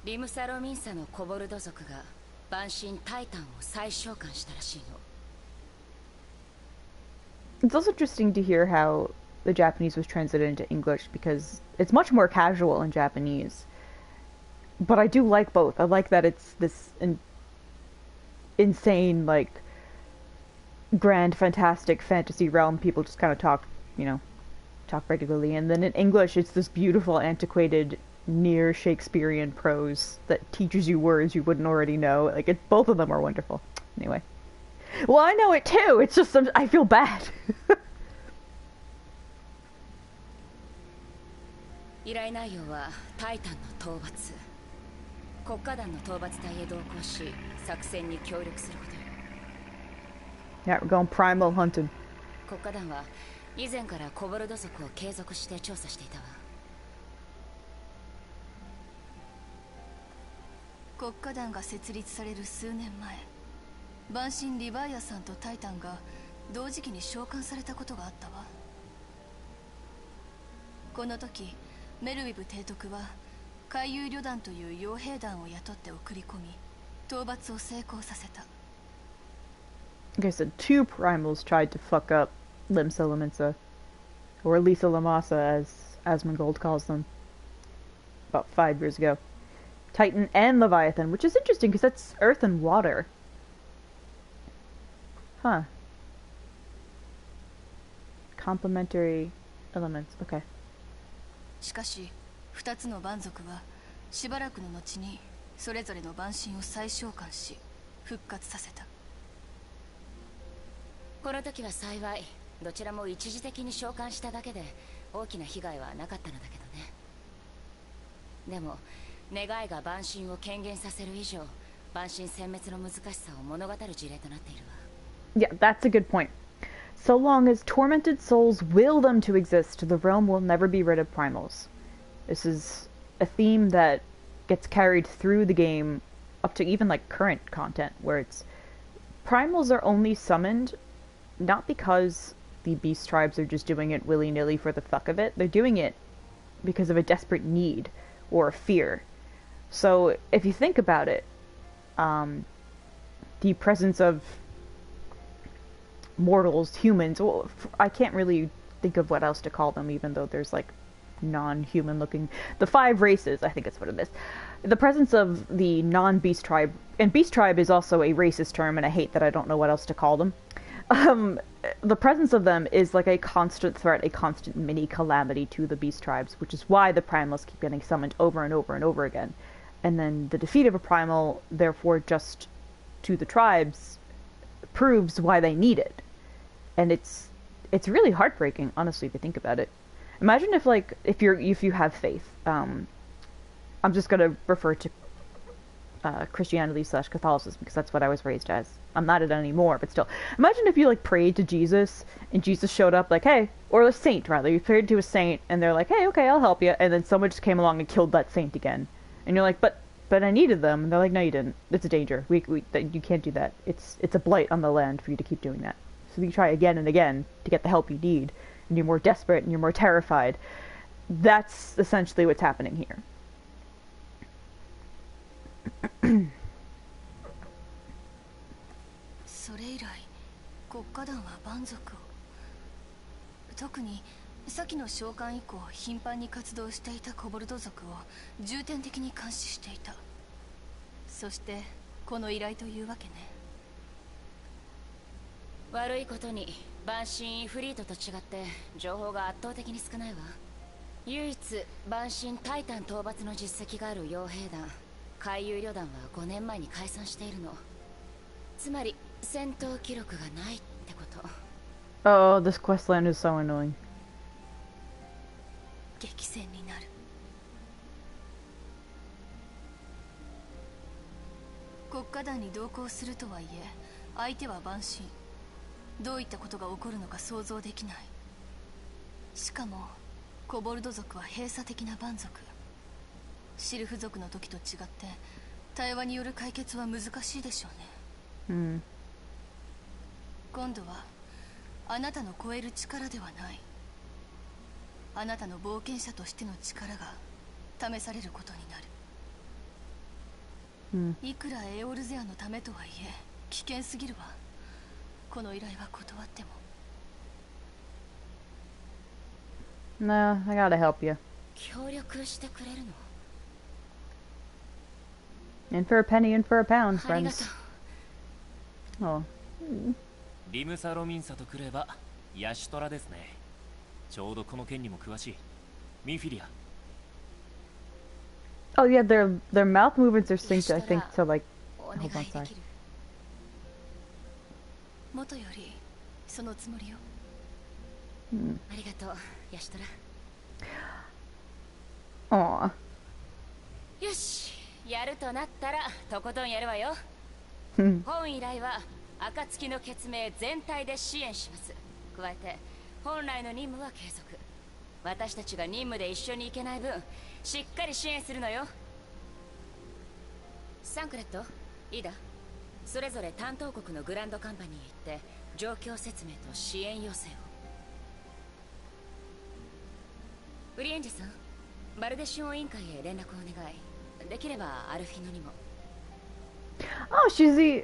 リムサロミンサのコボルド族が万神タイタンを再召喚したらしいの。It's also interesting to hear how the Japanese was translated into English because it's much more casual in Japanese. But I do like both. I like that it's this insane, like, grand, fantastic fantasy realm. People just kind of talk, you know, talk regularly. And then in English, it's this beautiful, antiquated, near Shakespearean prose that teaches you words you wouldn't already know. Like, both of them are wonderful. Anyway. Well, I know it too. It's just, I feel bad. 依頼内容はタイタンの討伐。国家団の討伐隊へ同行し、作戦に協力することよ。Yeah, we're going primal hunting. 国家団は以前からコボルド族を継続して調査していたわ。国家団が設立される数年前、万神リヴァイアさんとタイタンが同時期に召喚されたことがあったわ。この時メルウィブ提督は海遊旅団という傭兵団を雇って送り込み討伐を成功させた。 Okay, so two primals tried to fuck up Limsa Lominsa, or Lisa Lamasa as Asmongold calls them, about 5 years ago. Titan and Leviathan, which is interesting because that's earth and water. Huh. Complementary elements. Okay. しかし2つの蛮族はしばらくの後にそれぞれの蛮神を再召喚し復活させた。この時は幸いどちらも一時的に召喚しただけで大きな被害はなかったのだけどね。でも願いが蛮神を権限させる以上、蛮神殲滅の難しさを物語る事例となっているわ。Yeah, that's a good point. So long as tormented souls will them to exist, the realm will never be rid of primals. This is a theme that gets carried through the game up to even like current content, where it's primals are only summoned not because the beast tribes are just doing it willy-nilly for the fuck of it. They're doing it because of a desperate need or a fear. So if you think about it, the presence of mortals, humans, well, I can't really think of what else to call them, even though there's like non-human looking, the 5 races, I think that's what it is. The presence of the non-beast tribe, and beast tribe is also a racist term, and I hate that I don't know what else to call them. The presence of them is like a constant threat, a constant mini calamity to the beast tribes, which is why the primals keep getting summoned over and over and over again. And then the defeat of a primal, therefore, just to the tribes, proves why they need it. And it's really heartbreaking, honestly, if you think about it. Imagine if you have faith. I'm just gonna refer to Christianity/Catholicism because that's what I was raised as. I'm not it anymore, but still. Imagine if you like prayed to Jesus and Jesus showed up like, hey, or a saint rather. You prayed to a saint and they're like, hey, okay, I'll help you, and then someone just came along and killed that saint again, and you're like, but I needed them, and they're like, no, you didn't. It's a danger. You can't do that. It's a blight on the land for you to keep doing that. So you try again and again to get the help you need, and you're more desperate and you're more terrified. That's essentially what's happening here. それ以来国家団は蛮族を、特に先の召喚以降頻繁に活動していたコボルト族を重点的に監視していた。そしてこの依頼というわけね。悪いことに蛮神イフリートと違って情報が圧倒的に少ないわ。唯一蛮神タイタン討伐の実績がある傭兵団海遊旅団は5年前に解散しているの。つまり戦闘記録がないってこと。Oh, this questline is so annoying. 激戦になる。国家団に同行するとはいえ相手は蛮神。どういったことが起こるのか想像できない。しかもコボルド族は閉鎖的な蛮族。シルフ族の時と違って対話による解決は難しいでしょうね。今度はあなたの超える力ではない、あなたの冒険者としての力が試されることになる。いくらエオルゼアのためとはいえ危険すぎるわ。この依頼は断っても。 No, I gotta help you. 協力してくれるの？ In for a penny, in for a pound, ありが friends. とう。Oh. リムサロミンサとくればヤシトラですね。ちょうどこの件にも詳しい。ミンフィリア。 Oh yeah, their mouth movements are synced, I think, to like. お Hold 願 on, いで sorry. きる？元よりそのつもりよ。ありがとう、ヤシトラ。 Aw. よし、やるとなったらとことんやるわよ。本依頼は暁の決命全体で支援します。加えて本来の任務は継続。私たちが任務で一緒に行けない分しっかり支援するのよ。サンクレット、イダ、それぞれ担当国のグランドカンパニーへ行って状況説明と支援要請を。ウリエンジェさん、バルデシオン委員会へ連絡をお願い。できればアルフィノにも。Oh, she's the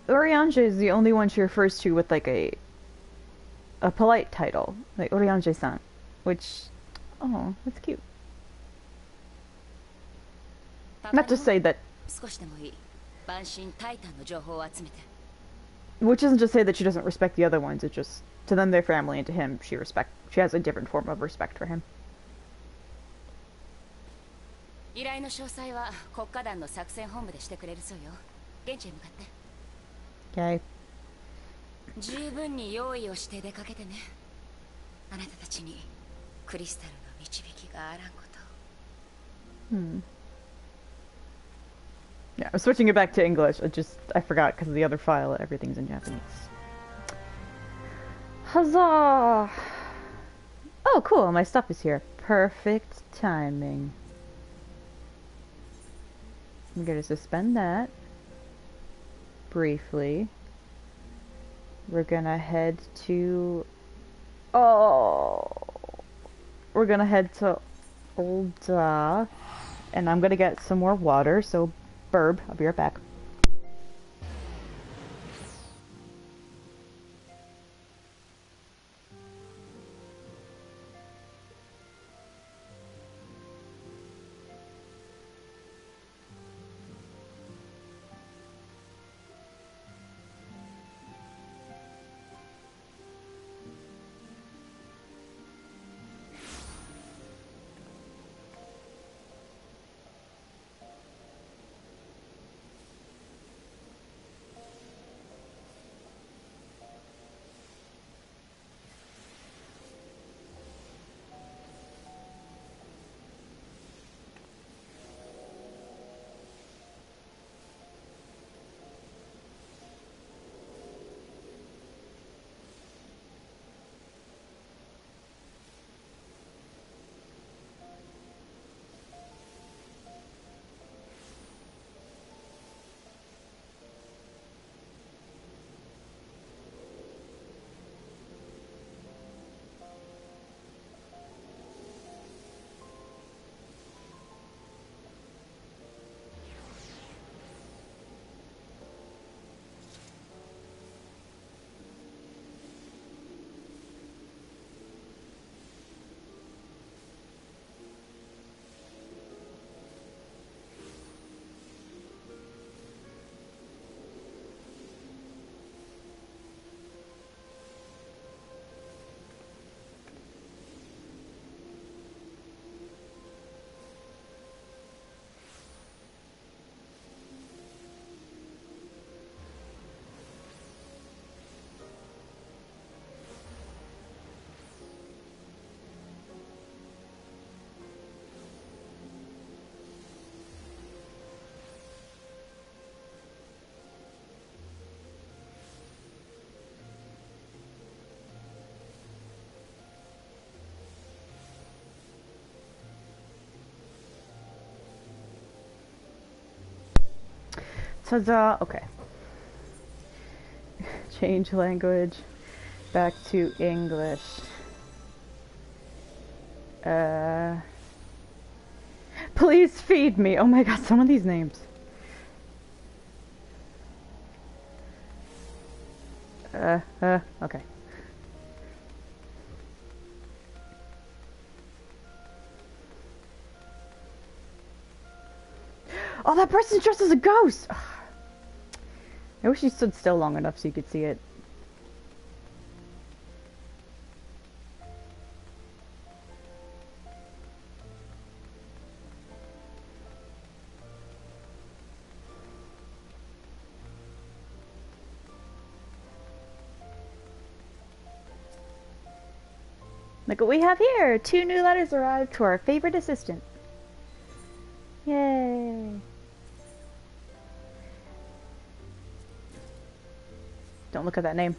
Oriange is the only one she refers to with like a polite title, like Oriange-san, which, oh, that's cute. Not to say that, 少しでもいい。万神タイタンの情報を集めて。 which isn't to say that she doesn't respect the other ones. It's just to them, their family, and to him, she has a different form of respect for him. 依頼の詳細は国家団の作戦本部でしてくれるそうよ。現地へ向かって。 Okay. 十分に用意をして出かけてね。あなたたちにクリスタルの導きがあらんこと。 Yeah, I'm switching it back to English. I forgot because of the other file. Everything's in Japanese. Huzzah! Oh, cool. My stuff is here. Perfect timing. I'm gonna suspend that. Briefly. We're gonna head to... Oh! We're gonna head to Olda. And I'm gonna get some more water, so... Burb, I'll be right back. Ta-da! Okay. Change language. Back to English. Please feed me! Oh my god, some of these names. Okay. Oh, that person's dressed as a ghost! I wish he stood still long enough so you could see it. Look what we have here! 2 new letters arrived to our favorite assistant. Yay! Don't look at that name.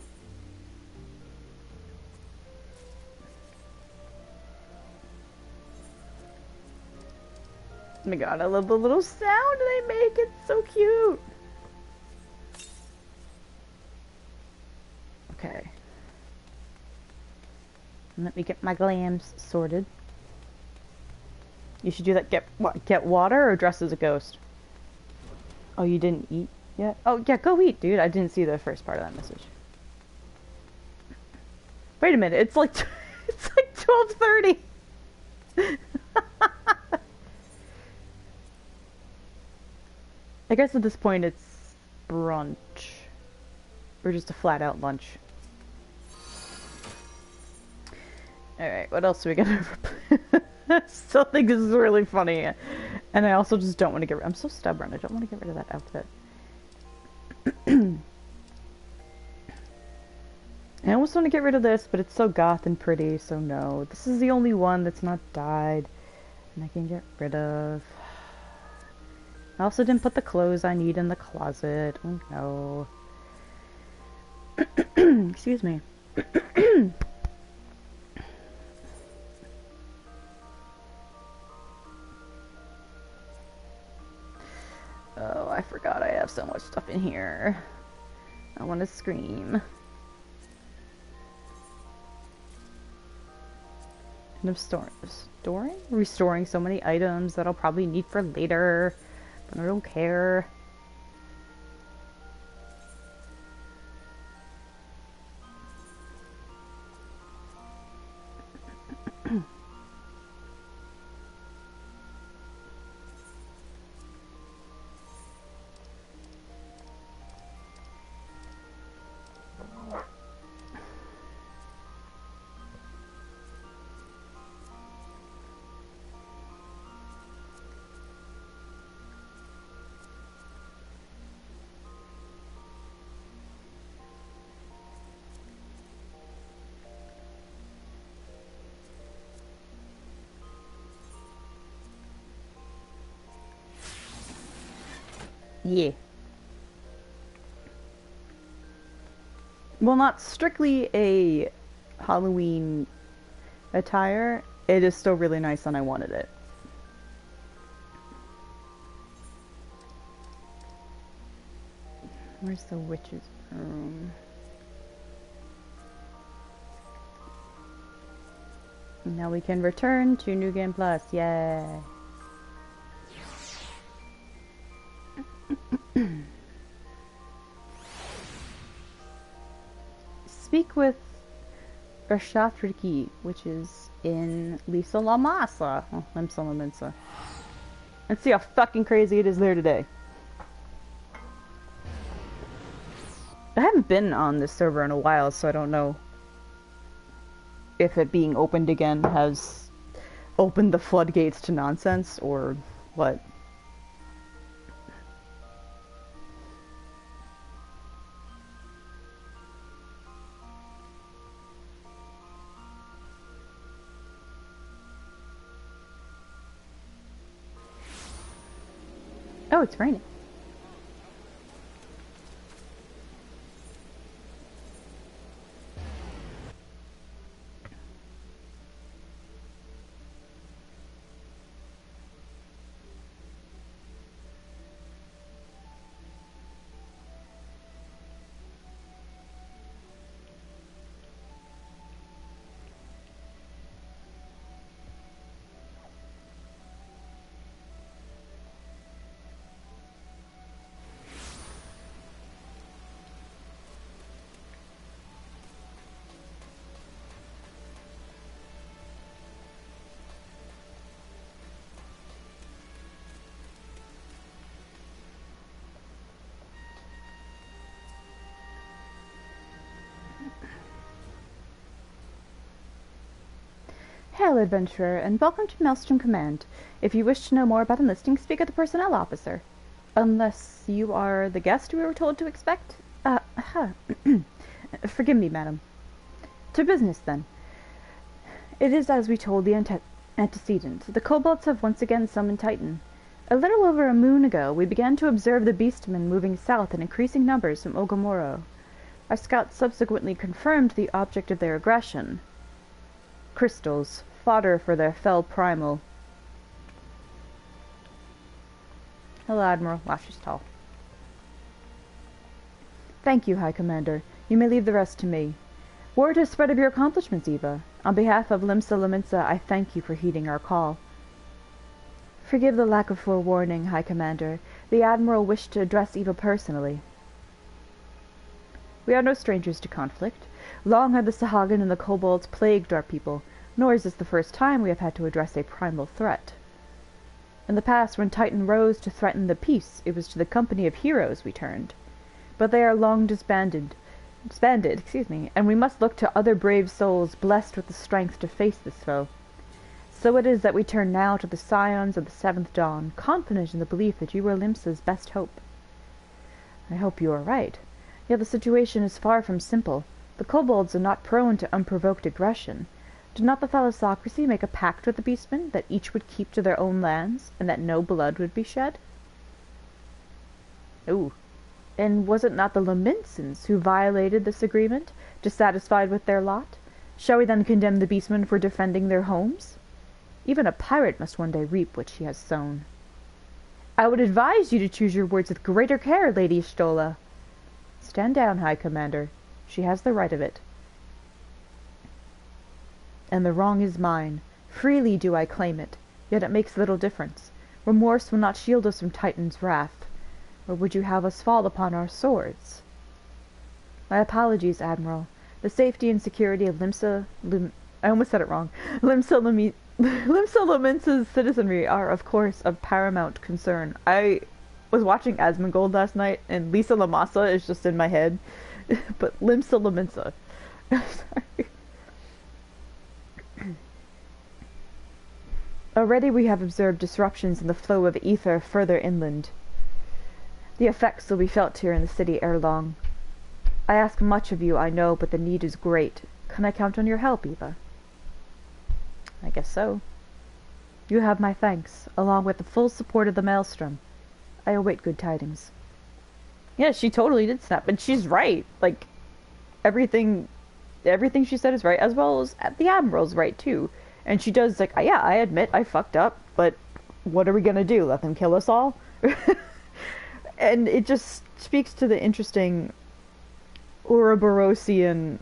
Oh my god, I love the little sound they make. It's so cute. Okay. Let me get my glams sorted. You should do that. Get what? Get water or dress as a ghost? Oh, you didn't eat yet? Oh, yeah, go eat, dude. I didn't see the first part of that message. Wait a minute. It's like it's like 12:30. I guess at this point it's brunch. Or just a flat out lunch. Alright, what else are we gonna I still think this is really funny. And I also just don't want to get rid. I'm so stubborn. I don't want to get rid of that outfit. I almost want to get rid of this, but it's so goth and pretty, so no. This is the only one that's not dyed. And I can get rid of. I also didn't put the clothes I need in the closet. Oh no. Excuse me. Oh, I forgot I have so much stuff in here. I want to scream. And I'm restoring so many items that I'll probably need for later, but I don't care. Yeah. Well, not strictly a Halloween attire. It is still really nice and I wanted it. Where's the witch's room? Now we can return to New Game Plus. Yay. Speak with Rashatriki, which is in Lisa La Masa. Oh, Limsa La Minsa. And see how fucking crazy it is there today. I haven't been on this server in a while, so I don't know if it being opened again has opened the floodgates to nonsense or what. Oh, it's raining. Hail, adventurer, and welcome to Maelstrom Command. If you wish to know more about enlisting, speak with the personnel officer. Unless you are the guest we were told to expect? Forgive me, madam. To business, then. It is as we told the antecedent. The kobolds have once again summoned Titan. A little over a moon ago, we began to observe the beastmen moving south in increasing numbers from Ogomoro. Our scouts subsequently confirmed the object of their aggression. Crystals, fodder for their fell primal. Hello, Admiral. Wow, she's tall. Thank you, High Commander. You may leave the rest to me. Word has spread of your accomplishments, Eva. On behalf of Limsa Laminsa, I thank you for heeding our call. Forgive the lack of forewarning, High Commander. The Admiral wished to address Eva personally. We are no strangers to conflict. Long have the Sahagin and the kobolds plagued our people, nor is this the first time we have had to address a primal threat. In the past, when Titan rose to threaten the peace, it was to the company of heroes we turned. But they are long disbanded, and we must look to other brave souls blessed with the strength to face this foe. So it is that we turn now to the scions of the Seventh Dawn, confident in the belief that you are Limsa's best hope. I hope you are right. Yet the situation is far from simple. The kobolds are not prone to unprovoked aggression. Did not the thalassocracy make a pact with the beastmen that each would keep to their own lands, and that no blood would be shed? Ooh. And was it not the Laminsons who violated this agreement, dissatisfied with their lot? Shall we then condemn the beastmen for defending their homes? Even a pirate must one day reap what she has sown. I would advise you to choose your words with greater care, Lady Stola. Stand down, High Commander. She has the right of it. And the wrong is mine. Freely do I claim it, yet it makes little difference. Remorse will not shield us from Titan's wrath. Or would you have us fall upon our swords? My apologies, Admiral. The safety and security of I almost said it wrong. Limsa Laminsa's citizenry are, of course, of paramount concern. I was watching Asmongold last night, and Lisa Lamasa is just in my head. But Limsa Laminsa. Sorry. Already we have observed disruptions in the flow of ether further inland. The effects will be felt here in the city ere long. I ask much of you, I know, but the need is great. Can I count on your help, Eva? I guess so. You have my thanks, along with the full support of the Maelstrom. I await good tidings. Yeah, she totally did snap, and she's right. Like, everything she said is right, as well as the Admiral's right, too. And she does, like, yeah, I admit I fucked up, but what are we gonna do? Let them kill us all? And it just speaks to the interesting Ouroborosian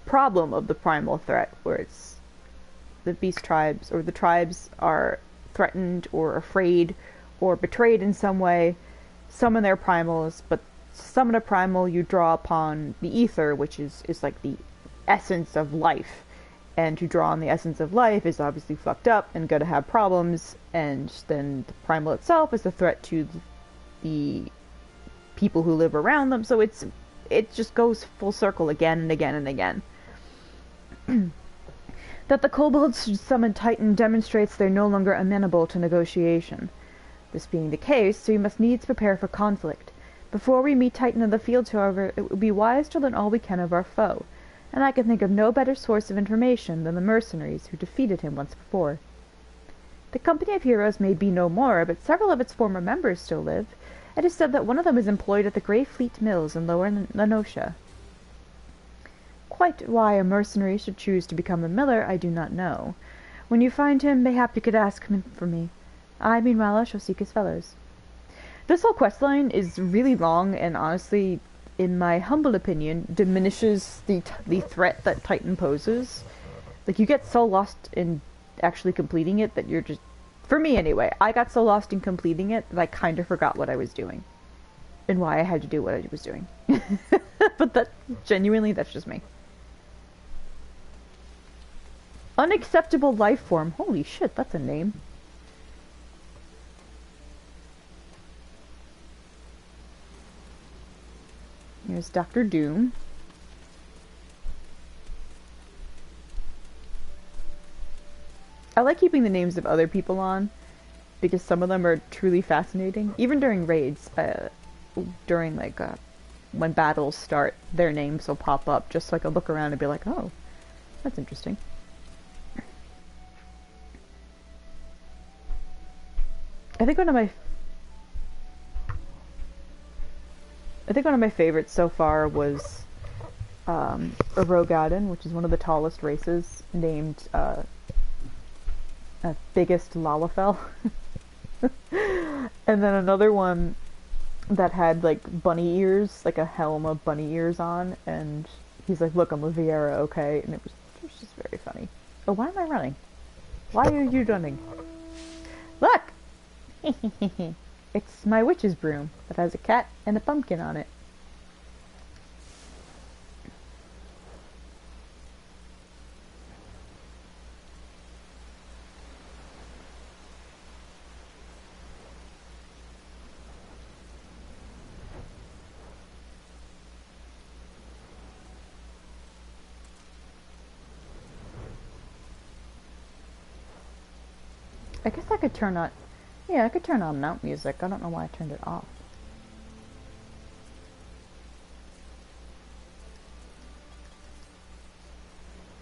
problem of the primal threat, where it's the beast tribes, or the tribes are threatened or afraid or betrayed in some way, summon their primals, but to summon a primal you draw upon the ether, which is like the essence of life. And to draw on the essence of life is obviously fucked up and gonna have problems, and then the primal itself is a threat to the people who live around them, so it just goes full circle again and again and again. That the kobolds should summon Titan demonstrates they're no longer amenable to negotiation. This being the case, we must needs prepare for conflict. Before we meet Titan in the field, however, it would be wise to learn all we can of our foe, and I can think of no better source of information than the mercenaries who defeated him once before. The company of heroes may be no more, but several of its former members still live. It is said that one of them is employed at the Grey Fleet Mills in Lower Lenosha. Quite why a mercenary should choose to become a miller, I do not know. When you find him, mayhap you could ask him for me. I, meanwhile, shall seek his fellows. This whole questline is really long, and honestly, in my humble opinion, diminishes the threat that Titan poses. Like, you get so lost in actually completing it that you're just... For me, anyway, I got so lost in completing it that I kind of forgot what I was doing. And why I had to do what I was doing. But that's just me. Unacceptable life form. Holy shit, that's a name. Here's Dr. Doom. I like keeping the names of other people on, because some of them are truly fascinating. Even during raids, during like, when battles start, their names will pop up, just so I can look around and be like, oh, that's interesting. I think one of my favorites so far was Rogaden, which is one of the tallest races, named Biggest Lalafell. And then another one that had like bunny ears, like a helm of bunny ears on, and he's like, look, I'm a Vieira, okay? And it was just very funny. Oh, why am I running? Why are you running? Look! It's my witch's broom that has a cat and a pumpkin on it. I guess I could turn on... Yeah, I could turn on mount music. I don't know why I turned it off.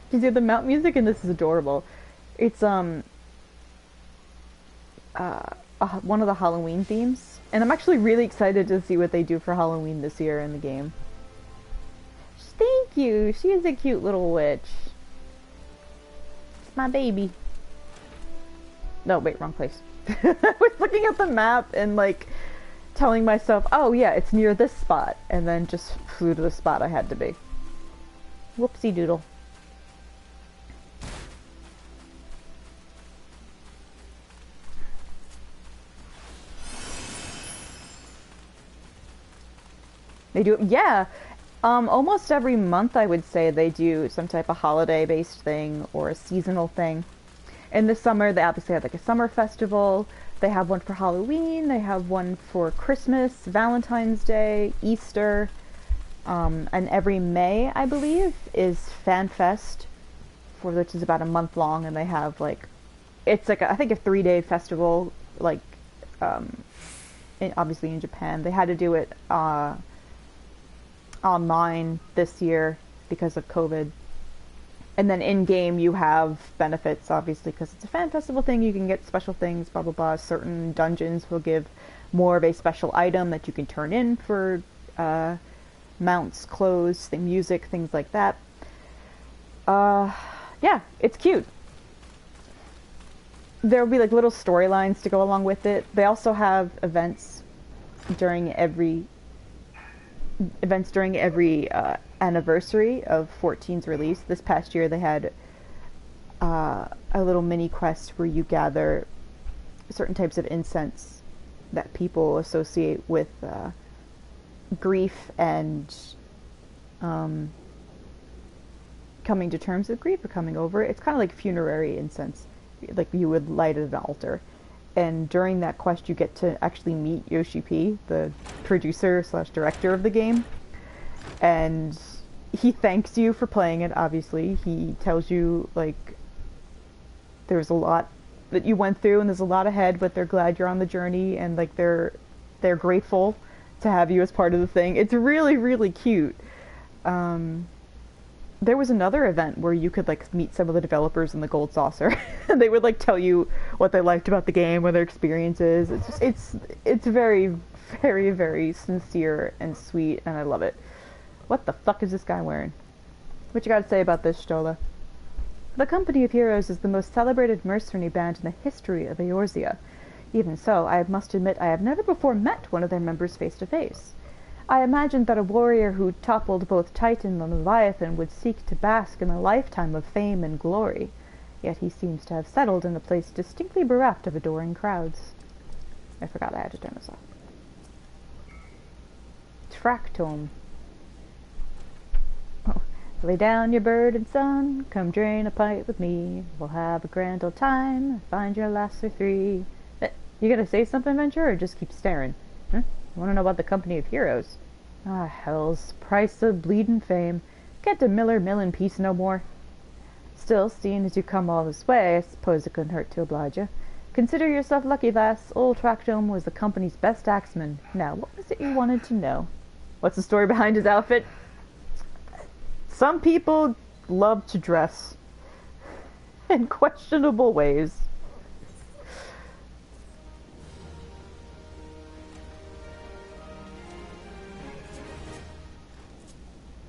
Because the mount music in this is adorable. It's one of the Halloween themes. And I'm actually really excited to see what they do for Halloween this year in the game. Thank you! She is a cute little witch. It's my baby. No, wait, wrong place. I was looking at the map and like telling myself, oh yeah, it's near this spot, and then just flew to the spot I had to be. Whoopsie doodle. They do, yeah. Almost every month I would say they do some type of holiday-based thing or a seasonal thing. In the summer, they obviously have like a summer festival. They have one for Halloween. They have one for Christmas, Valentine's Day, Easter. And every May, I believe, is FanFest, which is about a month long. And they have like, it's like I think a 3-day festival, like, obviously in Japan. They had to do it online this year because of COVID. And then in-game you have benefits, obviously, because it's a fan festival thing. You can get special things, blah, blah, blah. Certain dungeons will give more of a special item that you can turn in for mounts, clothes, music, things like that. Yeah, it's cute. There'll be like little storylines to go along with it. They also have events during every anniversary of 14's release. This past year they had a little mini quest where you gather certain types of incense that people associate with grief and coming to terms with grief or coming over it. It's kind of like funerary incense, like you would light at an altar. And during that quest you get to actually meet Yoshi P, the producer slash director of the game. And he thanks you for playing it, obviously. He tells you, like, there's a lot that you went through and there's a lot ahead, but they're glad you're on the journey, and, like, they're grateful to have you as part of the thing. It's really, really cute. There was another event where you could, like, meet some of the developers in the Gold Saucer. And they would, like, tell you what they liked about the game, what their experiences. It's very, very, very sincere and sweet, and I love it. What the fuck is this guy wearing? What you gotta say about this, Stola? The Company of Heroes is the most celebrated mercenary band in the history of Eorzea. Even so, I must admit I have never before met one of their members face to face. I imagined that a warrior who toppled both Titan and Leviathan would seek to bask in a lifetime of fame and glory. Yet he seems to have settled in a place distinctly bereft of adoring crowds. I forgot I had to turn this off. Tractome. Oh. Lay down your bird and son, come drain a pipe with me. We'll have a grand old time, find your lass or 3. You gonna say something, Venture, or just keep staring? Huh? You wanna know about the Company of Heroes? Ah, hell's price of bleedin' fame. Get to Miller Mill in peace no more. Still, seeing as you come all this way, I suppose it couldn't hurt to oblige you. Consider yourself lucky, lass. Old Tractome was the company's best axeman. Now, what was it you wanted to know? What's the story behind his outfit? Some people love to dress in questionable ways.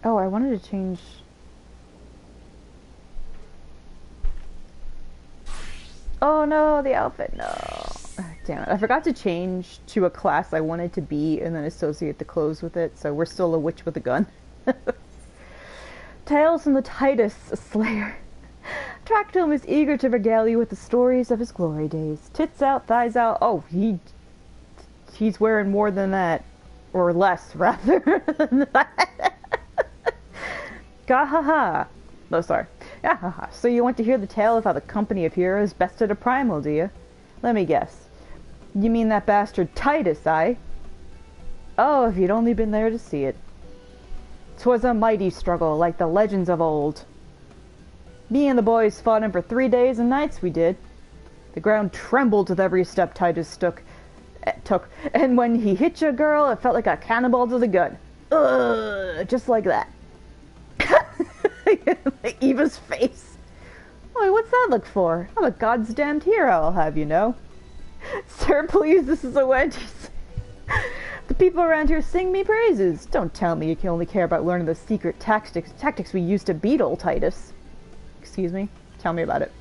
Oh, I wanted to change... Oh no, the outfit, no. Damn it, I forgot to change to a class I wanted to be and then associate the clothes with it, so we're still a witch with a gun. Tales from the Titus, a slayer. Tractome is eager to regale you with the stories of his glory days. Tits out, thighs out. Oh, he's wearing more than that. Or less, rather. Than that. Gahaha. No, sorry. Gahaha. So you want to hear the tale of how the company of heroes bested a primal, do you? Let me guess. You mean that bastard Titus, aye? Oh, if you'd only been there to see it. 'Twas a mighty struggle, like the legends of old. Me and the boys fought him for 3 days and nights, we did. The ground trembled with every step Titus took, and when he hit your girl, it felt like a cannonball to the gut. Ugh, just like that. Eva's face. Why, what's that look for? I'm a goddamned hero, I'll have you know. Sir, please, this is a Wendy's. The people around here sing me praises. Don't tell me you can only care about learning the secret tactics we used to beat old Titus. Excuse me? Tell me about it.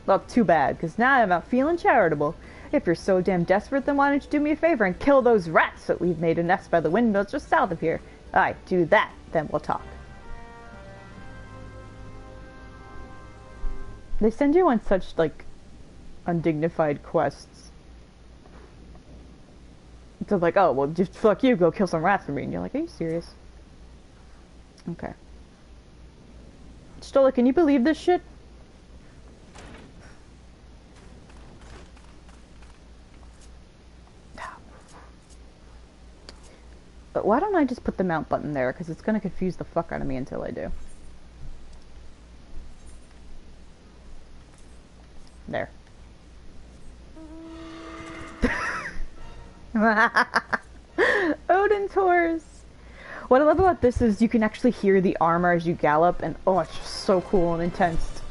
Well, too bad, because now I'm out feeling charitable. If you're so damn desperate, then why don't you do me a favor and kill those rats that we've made a nest by the windmills just south of here? Aye, do that, then we'll talk. They send you on such, like, undignified quests. It's like, oh, well, just fuck you, go kill some rats for me. And you're like, are you serious? Okay. Stola, can you believe this shit? But why don't I just put the mount button there? Because it's going to confuse the fuck out of me until I do. There. Odin's horse. What I love about this is you can actually hear the armor as you gallop, and oh, it's just so cool and intense.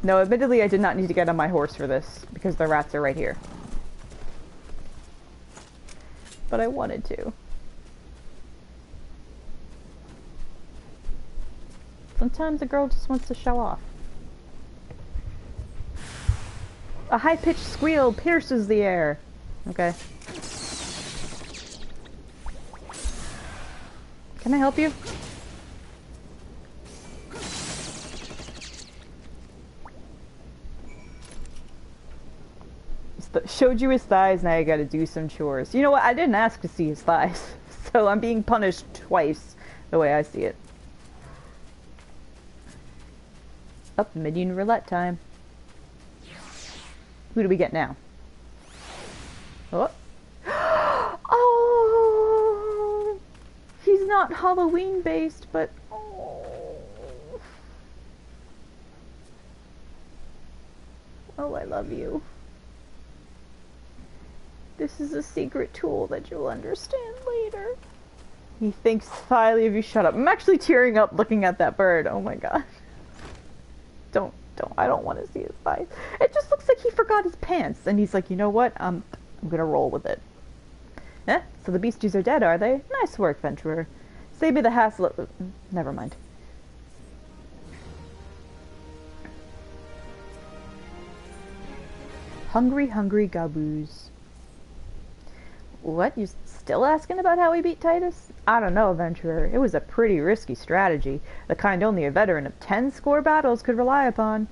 No, admittedly, I did not need to get on my horse for this, because the rats are right here. But I wanted to. Sometimes a girl just wants to show off. A high-pitched squeal pierces the air. Okay. Can I help you? Showed you his thighs, now you gotta do some chores. You know what? I didn't ask to see his thighs. So I'm being punished twice, the way I see it. Up, minion roulette time. Who do we get now? Oh. Oh! He's not Halloween based, but oh. Oh, I love you. This is a secret tool that you'll understand later. He thinks highly of you. Shut up. I'm actually tearing up looking at that bird. Oh my god. I don't want to see his thighs. It just looks like he forgot his pants. And he's like, you know what? I'm gonna roll with it. Eh? So the beasties are dead, are they? Nice work, Venturer. Save me the hassle. Never mind. Hungry, hungry gaboos. What? You still asking about how we beat Titus? I don't know, Venturer. It was a pretty risky strategy, the kind only a veteran of 10 score battles could rely upon.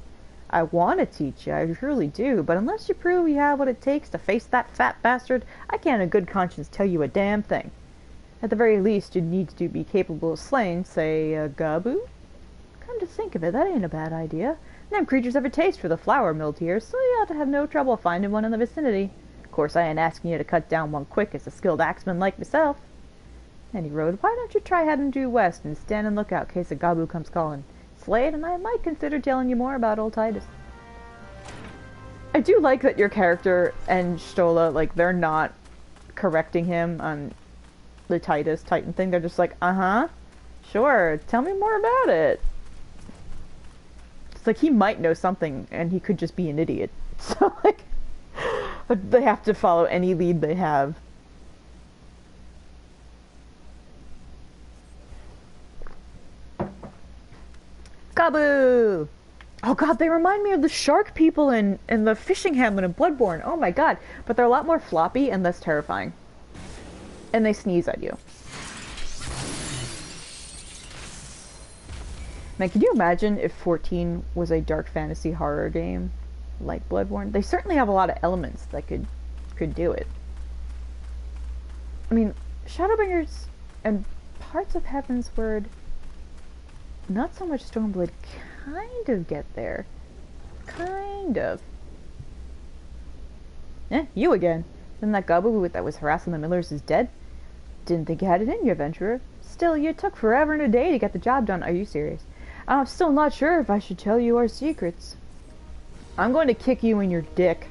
I want to teach you, I really do, but unless you prove you have what it takes to face that fat bastard, I can't in good conscience tell you a damn thing. At the very least, you'd need to be capable of slaying, say, a Gabu? Come to think of it, that ain't a bad idea. Them creatures have a taste for the flour milled here, so you ought to have no trouble finding one in the vicinity. Of course, I ain't asking you to cut down one quick as a skilled axeman like myself. Any road, why don't you try heading due west and stand and look out in case a Gabu comes calling? Slay it, and I might consider telling you more about old Titus. I do like that your character and Stola, like, they're not correcting him on the Titan thing. They're just like, uh-huh, sure, tell me more about it. It's like he might know something, and he could just be an idiot. So, like, but they have to follow any lead they have. Gabu! Oh god, they remind me of the shark people in the fishing hamlet in Bloodborne. Oh my god. But they're a lot more floppy and less terrifying. And they sneeze at you. Man, can you imagine if 14 was a dark fantasy horror game like Bloodborne? They certainly have a lot of elements that could do it. I mean, Shadowbringers and parts of Heaven's Word, not so much Stormblood, kind of get there. Kind of. You again. Then that Gabu that was harassing the Millers is dead? Didn't think you had it in you, adventurer. Still, you took forever and a day to get the job done. Are you serious? I'm still not sure if I should tell you our secrets. I'm going to kick you in your dick.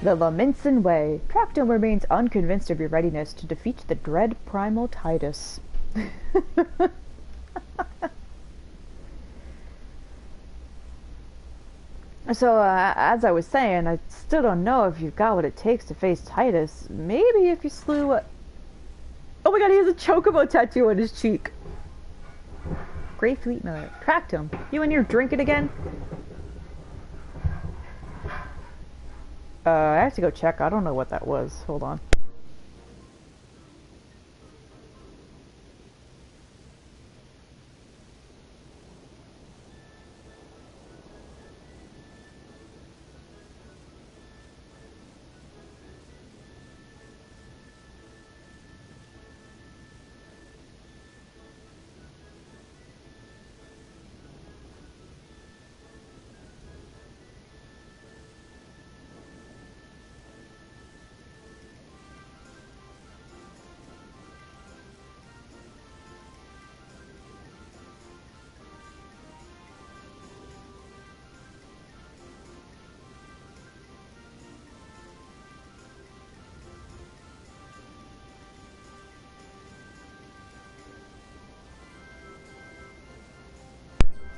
The Laminson Way. Tractome remains unconvinced of your readiness to defeat the dread Primal Titus. So, as I was saying, I still don't know if you've got what it takes to face Titus. Maybe if you slew a... Oh my god, he has a chocobo tattoo on his cheek. Grey Fleet Miller. Tractome. You in here drinking again? I have to go check. I don't know what that was. Hold on.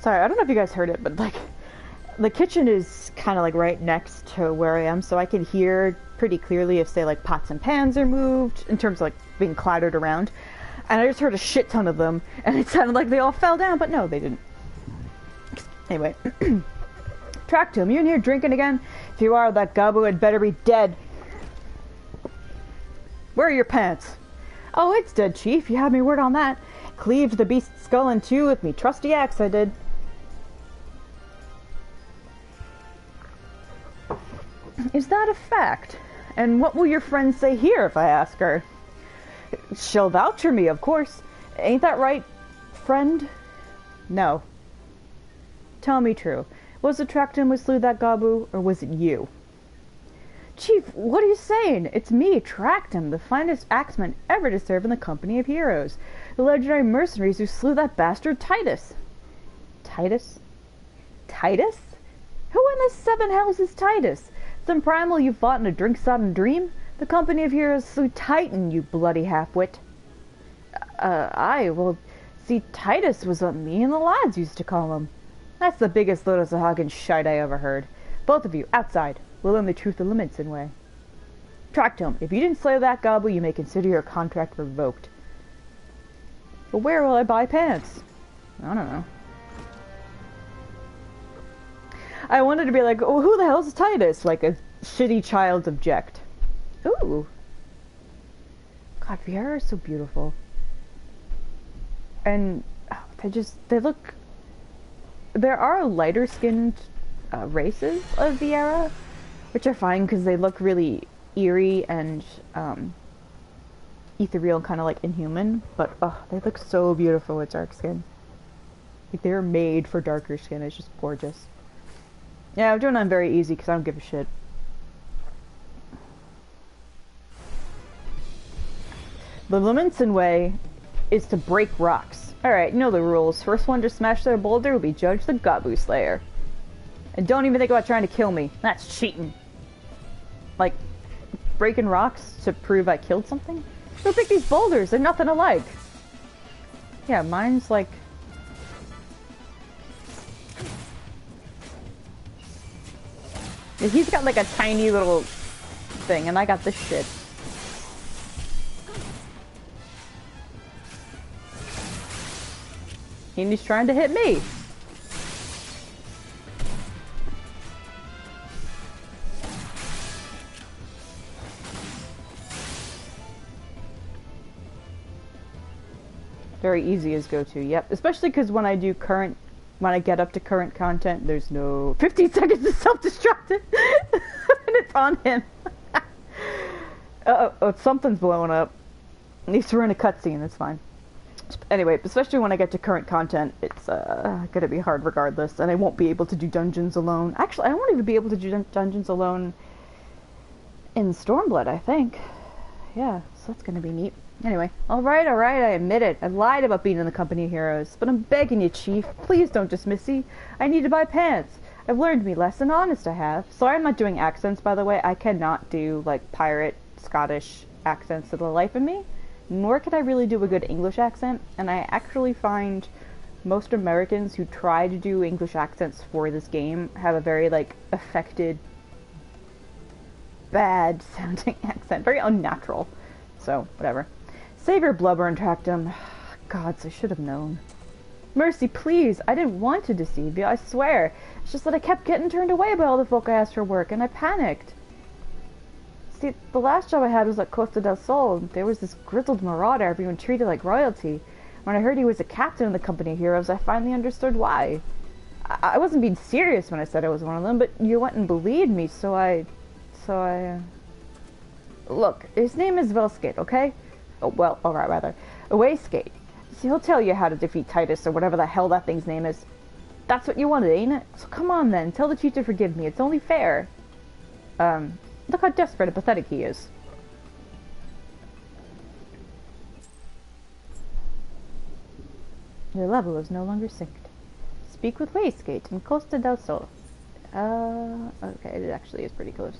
Sorry, I don't know if you guys heard it, but like, the kitchen is kind of like right next to where I am, so I can hear pretty clearly if, say, like pots and pans are moved, in terms of like being clattered around. And I just heard a shit ton of them, and it sounded like they all fell down, but no, they didn't. Anyway. Tractome, you in here drinking again? If you are, that Gabu had better be dead. Where are your pants? Oh, it's dead, Chief. You had me word on that. Cleaved the beast's skull in two with me trusty axe, I did. Is that a fact? And what will your friend say here if I ask her? She'll vouch for me, of course. Ain't that right, friend? No. Tell me true. Was it Tractome who slew that Gabu, or was it you? Chief, what are you saying? It's me, Tractome, the finest axeman ever to serve in the company of heroes. The legendary mercenaries who slew that bastard Titus. Titus? Titus? Who in the seven hells is Titus? Some primal you fought in a drink-sodden dream? The company of heroes slew Titan, you bloody half-wit. Well, see, Titus was what me and the lads used to call him. That's the biggest load of Sahagin shite I ever heard. Both of you, outside. We'll learn the truth of Laminson Way. Tractome, if you didn't slay that Gabu, you may consider your contract revoked. But where will I buy pants? I don't know. I wanted to be like, oh, who the hell is Titus? Like a shitty child's object. Ooh. God, Viera is so beautiful. And they look... There are lighter skinned races of Viera, which are fine because they look really eerie and ethereal, kind of like inhuman, but they look so beautiful with dark skin. Like they're made for darker skin. It's just gorgeous. Yeah, I'm doing it on very easy because I don't give a shit. The Laminson Way is to break rocks. Alright, you know the rules. First one to smash their boulder will be judged the Gabu Slayer. And don't even think about trying to kill me. That's cheating. Like, breaking rocks to prove I killed something? Go pick these boulders, they're nothing alike. Yeah, mine's like... Yeah, he's got like a tiny little thing, and I got this shit. And he's trying to hit me. Very easy as go-to, yep. Especially because when I get up to current content, there's no 15 seconds to self-destruct. And it's on him. Oh, something's blowing up. At least we're in a cutscene, that's fine. Anyway, especially when I get to current content, it's gonna be hard regardless, and I won't be able to do dungeons alone. Actually, I won't even be able to do dungeons alone in Stormblood, I think. Yeah, so that's gonna be neat. Anyway, alright, I admit it. I lied about being in the company of heroes, but I'm begging you, Chief, please don't dismiss me. I need to buy pants. I've learned me lesson, honest I have. Sorry I'm not doing accents, by the way. I cannot do, like, pirate Scottish accents to the life of me. Nor could I really do a good English accent, and I actually find most Americans who try to do English accents for this game have a very, like, affected, bad sounding accent. Very unnatural. So, whatever. Save your blubber and tracked him. Gods, I should have known. Mercy, please, I didn't want to deceive you, I swear. It's just that I kept getting turned away by all the folk I asked for work, and I panicked. See, the last job I had was at Costa del Sol, and there was this grizzled marauder everyone treated like royalty. When I heard he was a captain in the company of heroes, I finally understood why. I wasn't being serious when I said I was one of them, but you went and believed me, so I... Look, his name is Velskate, okay? Oh, well, alright, rather. Awayskate. See, he'll tell you how to defeat Titus, or whatever the hell that thing's name is. That's what you wanted, ain't it? So come on then, tell the chief to forgive me, it's only fair. Look how desperate and pathetic he is. Your level is no longer synced. Speak with Waystgate in Costa del Sol. Okay, it actually is pretty close.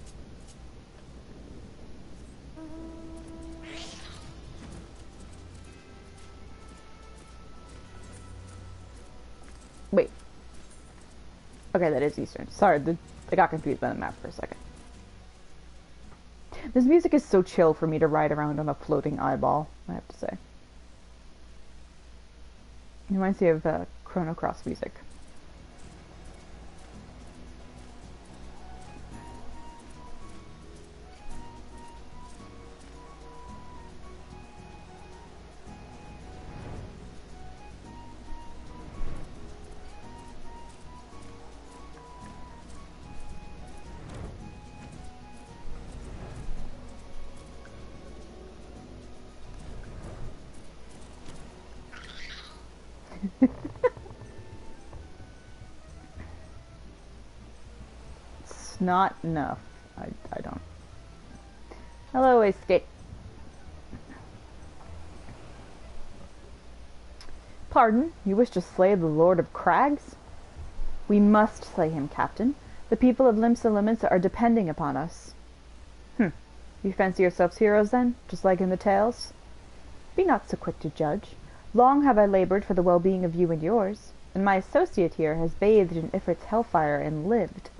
Wait. Okay, that is Eastern. Sorry, I got confused by the map for a second. This music is so chill for me to ride around on a floating eyeball, I have to say. It reminds me of Chrono Cross music. It's not enough. I don't. Hello, Escape. Pardon, you wish to slay the Lord of Crags? We must slay him, Captain. The people of Limsa Limitsa are depending upon us. You fancy yourselves heroes, then, just like in the tales? Be not so quick to judge. Long have I labored for the well-being of you and yours, and my associate here has bathed in Ifrit's hellfire and lived.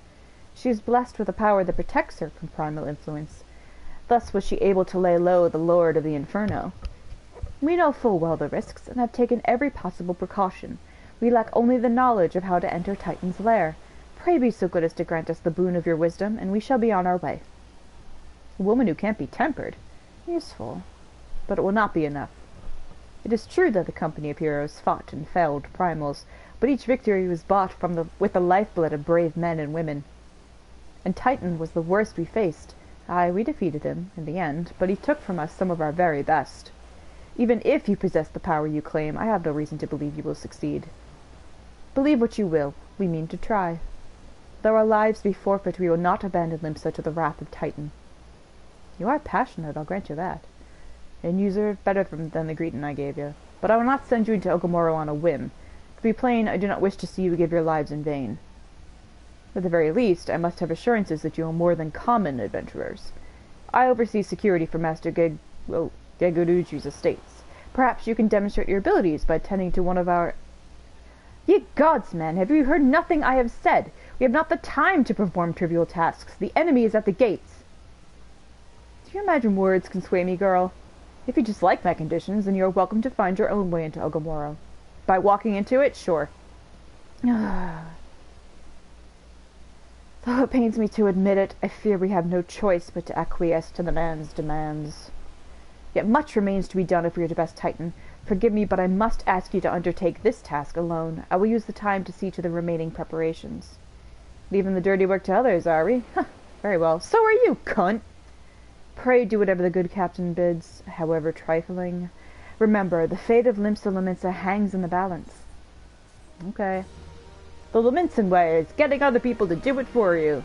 She is blessed with a power that protects her from primal influence. Thus was she able to lay low the Lord of the Inferno. We know full well the risks, and have taken every possible precaution. We lack only the knowledge of how to enter Titan's lair. Pray be so good as to grant us the boon of your wisdom, and we shall be on our way. A woman who can't be tempered. Useful. But it will not be enough. It is true that the company of heroes fought and felled primals, but each victory was bought with the lifeblood of brave men and women. And Titan was the worst we faced. Aye, we defeated him, in the end, but he took from us some of our very best. Even if you possess the power you claim, I have no reason to believe you will succeed. Believe what you will, we mean to try. Though our lives be forfeit, we will not abandon Limsa to the wrath of Titan. You are passionate, I'll grant you that. And you deserve better than the greeting I gave you. But I will not send you into Ogomoro on a whim. To be plain, I do not wish to see you give your lives in vain. At the very least, I must have assurances that you are more than common adventurers. I oversee security for Master Geguruji's estates. Perhaps you can demonstrate your abilities by attending to one of our... Ye gods, man, have you heard nothing I have said? We have not the time to perform trivial tasks. The enemy is at the gates. Do you imagine words can sway me, girl? If you dislike my conditions, then you are welcome to find your own way into Ogomoro. By walking into it, sure. Though it pains me to admit it, I fear we have no choice but to acquiesce to the man's demands. Yet much remains to be done if we are to best Titan. Forgive me, but I must ask you to undertake this task alone. I will use the time to see to the remaining preparations. Leaving the dirty work to others, are we? Huh, very well. So are you, cunt! Pray do whatever the good captain bids, however trifling. Remember, the fate of Limsa Lominsa hangs in the balance. Okay. The Lominsan way is getting other people to do it for you.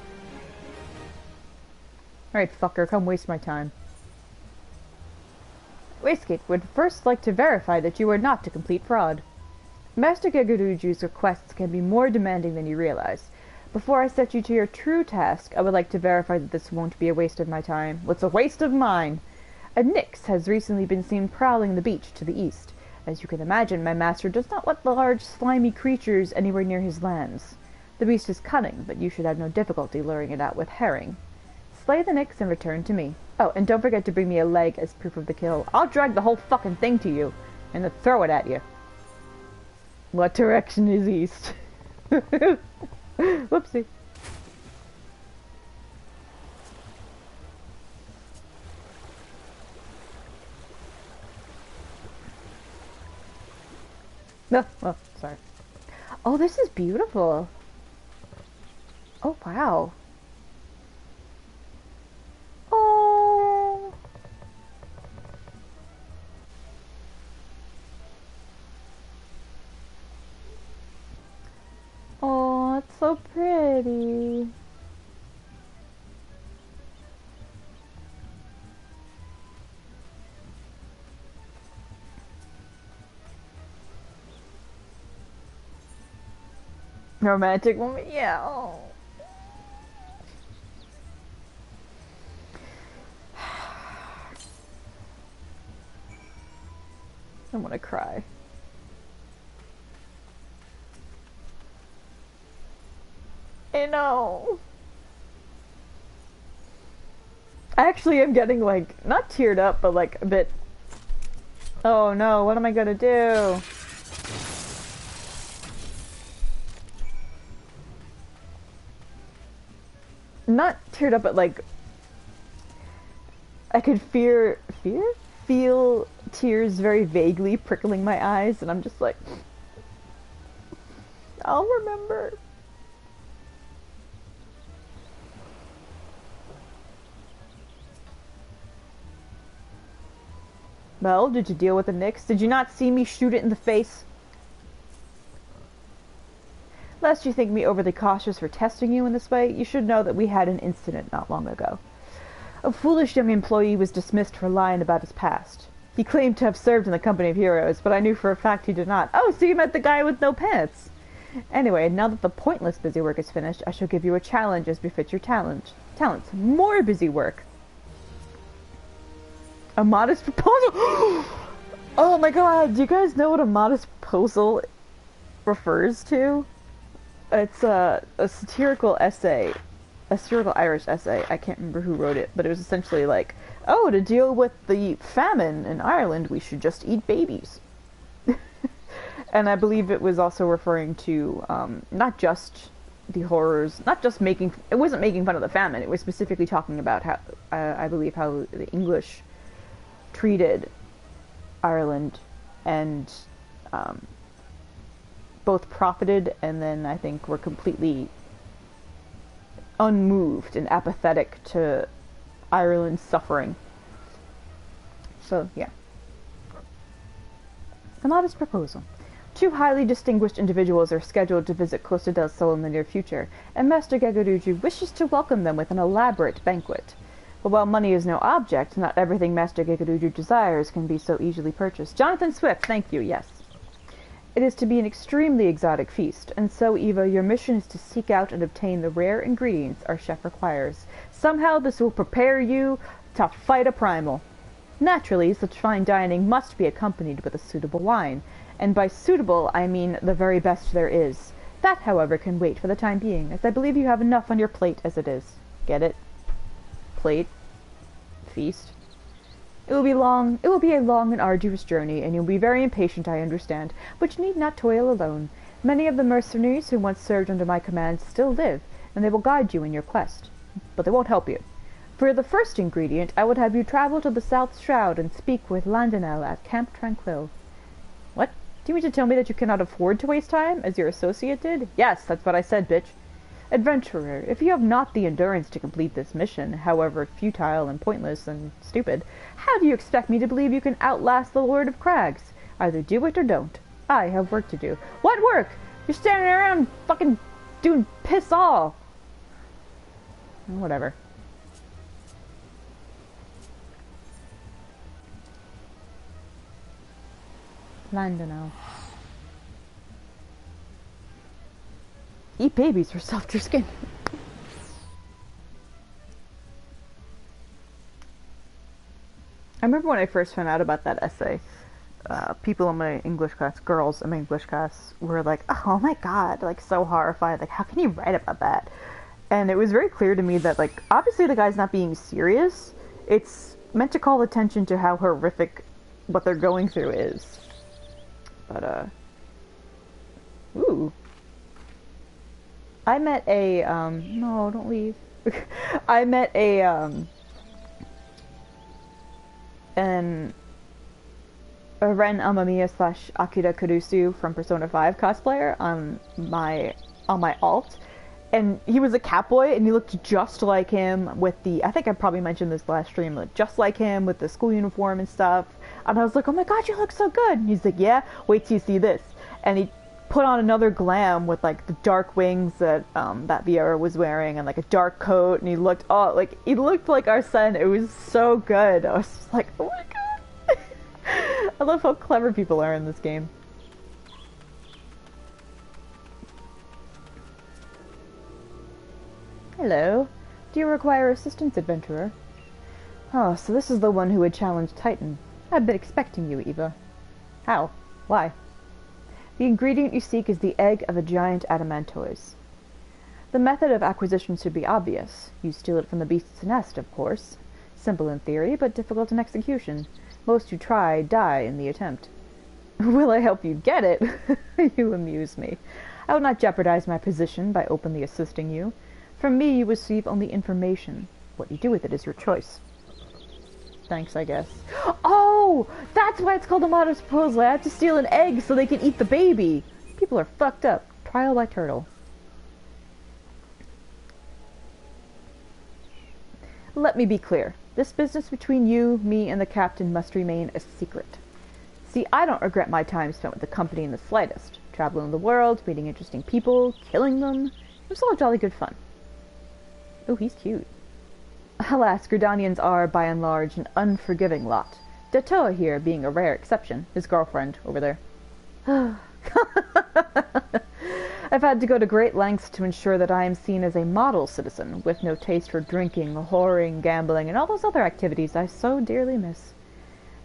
Alright, fucker, come waste my time. Wastegate would first like to verify that you are not a complete fraud. Master Gegaruju's requests can be more demanding than you realize. Before I set you to your true task, I would like to verify that this won't be a waste of my time. What's a waste of mine? A Nyx has recently been seen prowling the beach to the east. As you can imagine, my master does not want the large, slimy creatures anywhere near his lands. The beast is cunning, but you should have no difficulty luring it out with herring. Slay the Nyx and return to me. Oh, and don't forget to bring me a leg as proof of the kill. I'll drag the whole fucking thing to you, and then throw it at you. What direction is east? Whoopsie. No, oh, sorry. Oh, this is beautiful. Oh, wow. Oh. Oh, it's so pretty. Romantic woman, yeah. Oh. I want to cry. I know. I actually am getting like, not teared up, but like a bit, oh no, what am I gonna do? Not teared up, but like, I could feel tears very vaguely prickling my eyes, and I'm just like, I'll remember. Well, did you deal with the Nyx? Did you not see me shoot it in the face? Lest you think me overly cautious for testing you in this way, you should know that we had an incident not long ago. A foolish young employee was dismissed for lying about his past. He claimed to have served in the company of heroes, but I knew for a fact he did not. Oh, so you met the guy with no pants! Anyway, now that the pointless busy work is finished, I shall give you a challenge as befits your talents. More busy work. A modest proposal? Oh my god, do you guys know what a modest proposal refers to? It's a satirical essay, a satirical Irish essay. I can't remember who wrote it, but it was essentially like, oh, to deal with the famine in Ireland, we should just eat babies. And I believe it was also referring to not just the horrors, not just making, it wasn't making fun of the famine, it was specifically talking about how, I believe how the English treated Ireland and both profited and then I think were completely unmoved and apathetic to Ireland's suffering. So, yeah. A modest proposal. 2 highly distinguished individuals are scheduled to visit Costa del Sol in the near future, and Master Gegaruju wishes to welcome them with an elaborate banquet. But while money is no object, not everything Master Gegaruju desires can be so easily purchased. Jonathan Swift, thank you, yes. It is to be an extremely exotic feast, and so, Eva, your mission is to seek out and obtain the rare ingredients our chef requires. Somehow this will prepare you to fight a primal. Naturally, such fine dining must be accompanied with a suitable wine, and by suitable I mean the very best there is. That, however, can wait for the time being, as I believe you have enough on your plate as it is. Get it? Plate. Feast. It will be a long and arduous journey, and you'll be very impatient, I understand, but you need not toil alone. Many of the mercenaries who once served under my command still live, and they will guide you in your quest. But they won't help you. For the first ingredient, I would have you travel to the South Shroud and speak with Landinel at Camp Tranquil. Do you mean to tell me that you cannot afford to waste time, as your associate did? Yes, that's what I said, bitch. Adventurer, if you have not the endurance to complete this mission, however futile and pointless and stupid, how do you expect me to believe you can outlast the Lord of Crags? Either do it or don't. I have work to do. What work? You're standing around fucking doing piss all. Whatever. Landano. Eat babies for softer skin. I remember when I first found out about that essay, people in my English class, girls in my English class, were like, oh my god, like so horrified, like how can you write about that? And it was very clear to me that, like, obviously the guy's not being serious. It's meant to call attention to how horrific what they're going through is. But, ooh. I met a, no, don't leave. I met a, Ren Amamiya / Akira Kurusu from Persona 5 cosplayer on my alt. And he was a Catboy, and he looked just like him with the, I think I probably mentioned this last stream, like, just like him with the school uniform and stuff. And I was like, oh my god, you look so good. And he's like, yeah, wait till you see this. And he put on another glam with, like, the dark wings that that Vieira was wearing and, like, a dark coat. And he looked, oh, like, he looked like Arsene. It was so good. I was just like, oh my god. I love how clever people are in this game. Hello. Do you require assistance, adventurer? Oh, so this is the one who would challenge Titan. I've been expecting you, Eva. How? Why? The ingredient you seek is the egg of a giant adamantoise. The method of acquisition should be obvious. You steal it from the beast's nest, of course. Simple in theory, but difficult in execution. Most who try die in the attempt. Will I help you get it? You amuse me. I will not jeopardize my position by openly assisting you. From me you receive only information. What you do with it is your choice. Thanks, I guess. Oh! That's why it's called a modern proposal. I have to steal an egg so they can eat the baby. People are fucked up. Trial by turtle. Let me be clear. This business between you, me, and the captain must remain a secret. See, I don't regret my time spent with the company in the slightest. Traveling the world, meeting interesting people, killing them. It was all jolly good fun. Oh, he's cute. Alas, Gridanians are, by and large, an unforgiving lot. Datoa here being a rare exception, his girlfriend over there. I've had to go to great lengths to ensure that I am seen as a model citizen, with no taste for drinking, whoring, gambling, and all those other activities I so dearly miss.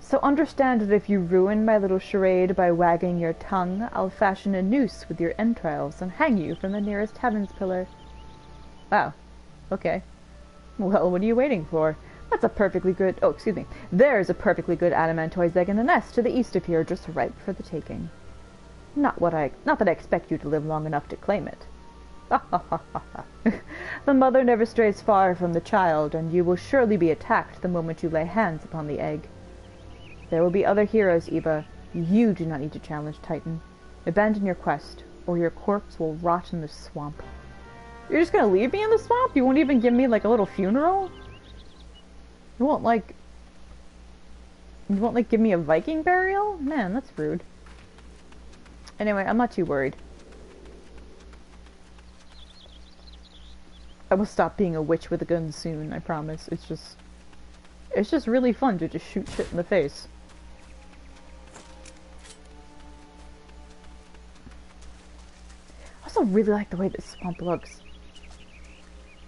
So understand that if you ruin my little charade by wagging your tongue, I'll fashion a noose with your entrails and hang you from the nearest heavens pillar. Wow. Okay. Well, what are you waiting for? That's a perfectly good... Oh, excuse me. There's a perfectly good adamantoise egg in the nest to the east of here, just ripe for the taking. Not that I expect you to live long enough to claim it. The mother never strays far from the child, and you will surely be attacked the moment you lay hands upon the egg. There will be other heroes, Eva. You do not need to challenge Titan. Abandon your quest, or your corpse will rot in the swamp. You're just gonna leave me in the swamp? You won't even give me, like, a little funeral? You won't, like, give me a Viking burial? Man, that's rude. Anyway, I'm not too worried. I will stop being a witch with a gun soon, I promise. It's just really fun to just shoot shit in the face. I also really like the way this swamp looks.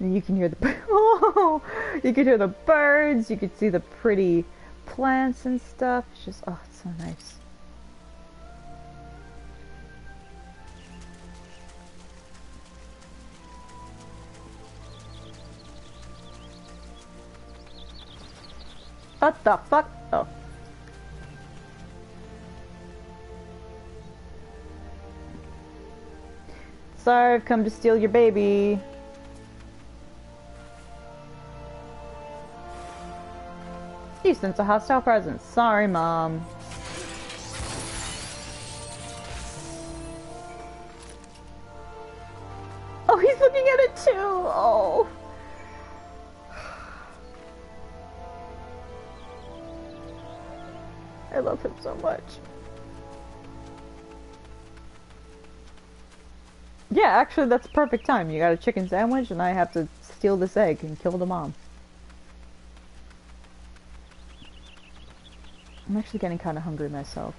And you can hear the oh, you can hear the birds, you can see the pretty plants and stuff. It's just, oh, it's so nice. What the fuck? Oh. Sorry, I've come to steal your baby. You sense a hostile presence. Sorry, Mom. he's looking at it too! Oh. I love him so much. Yeah, actually that's perfect time. You got a chicken sandwich and I have to steal this egg and kill the mom. I'm actually getting kind of hungry myself.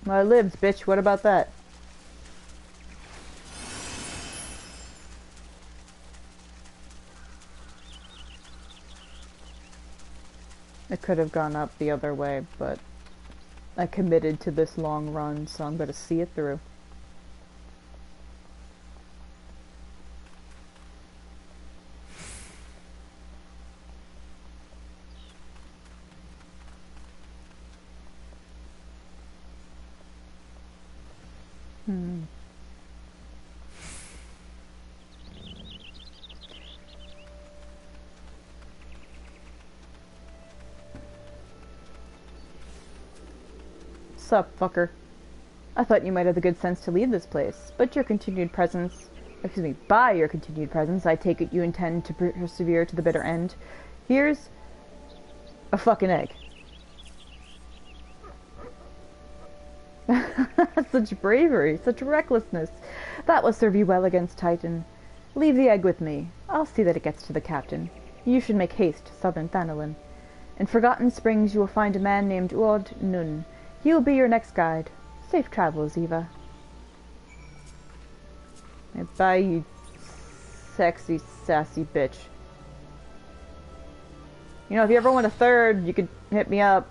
Well, I lived, bitch. What about that? I could have gone up the other way, but I committed to this long run, so I'm going to see it through. Sup, fucker. I thought you might have the good sense to leave this place, but by your continued presence, I take it you intend to persevere to the bitter end. Here's a fucking egg. Such bravery, such recklessness. That will serve you well against Titan. Leave the egg with me. I'll see that it gets to the captain. You should make haste to southern Thanolin. In Forgotten Springs you will find a man named Uod Nun. He will be your next guide. Safe travels, Eva. Bye, you sexy, sassy bitch. You know, if you ever want a third, you could hit me up.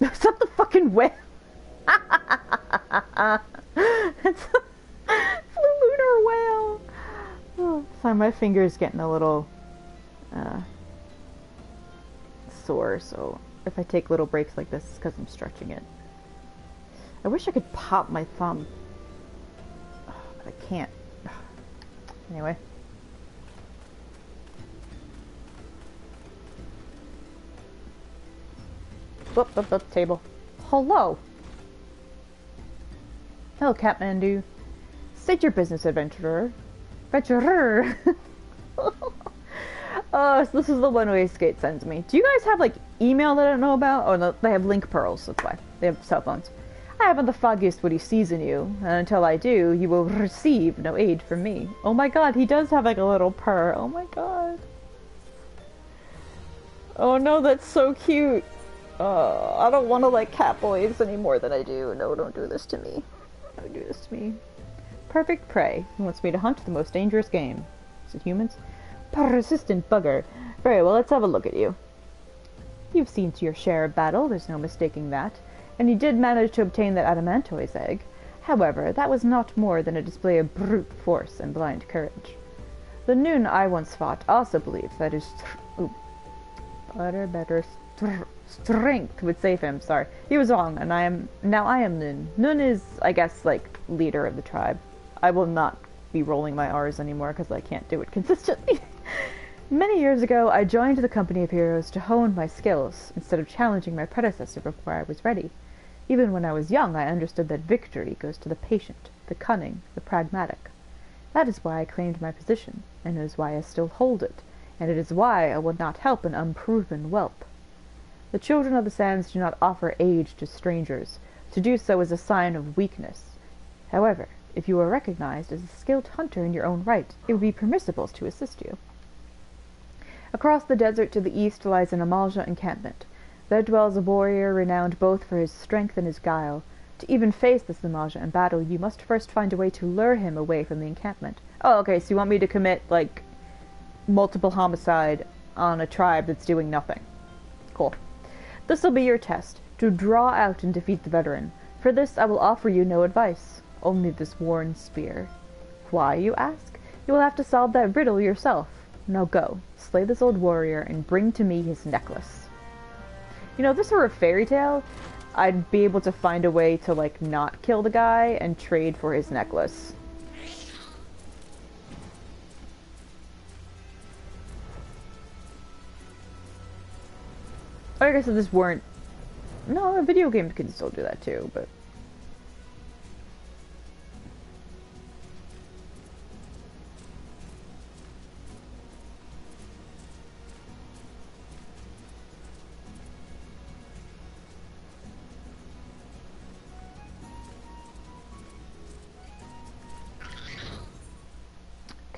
Is that the fucking whale? It's a lunar whale. Oh, sorry, my finger's getting a little sore, so if I take little breaks like this, it's because I'm stretching it. I wish I could pop my thumb, but I can't. Anyway. Whoop, table. Hello. Hello, Kathmandu. State your business, adventurer. Adventurer! So this is the one-way skate sends me. Do you guys have, like, email that I don't know about? Oh, no, they have link pearls, that's why. They have cell phones. I haven't the foggiest what he sees in you, and until I do, you will receive no aid from me. Oh my god, he does have, like, a little purr. Oh my god. Oh no, that's so cute. I don't want to like cat boys any more than I do. No, don't do this to me. Don't do this to me. Perfect prey. He wants me to hunt the most dangerous game. Is it humans? Persistent bugger. Very well, let's have a look at you. You've seen to your share of battle, there's no mistaking that. And you did manage to obtain that adamantoise egg. However, that was not more than a display of brute force and blind courage. The Noon I once fought also believes that his strength would save him. Sorry, he was wrong, and I am Nun. Nun is, I guess, like leader of the tribe. I will not be rolling my R's anymore because I can't do it consistently. Many years ago, I joined the company of heroes to hone my skills instead of challenging my predecessor before I was ready. Even when I was young, I understood that victory goes to the patient, the cunning, the pragmatic. That is why I claimed my position, and it is why I still hold it, and it is why I would not help an unproven whelp. The children of the sands do not offer aid to strangers. To do so is a sign of weakness. However, if you are recognized as a skilled hunter in your own right, it would be permissible to assist you. Across the desert to the east lies an Amalja encampment. There dwells a warrior renowned both for his strength and his guile. To even face this Amalja in battle, you must first find a way to lure him away from the encampment. Oh, okay, so you want me to commit, like, multiple homicide on a tribe that's doing nothing. Cool. This will be your test, to draw out and defeat the veteran. For this I will offer you no advice, only this worn spear. Why, you ask? You will have to solve that riddle yourself. Now go, slay this old warrior, and bring to me his necklace. You know, if this were a fairy tale, I'd be able to find a way to, like, not kill the guy and trade for his necklace. I guess if this weren't... No, a video game can still do that too, but...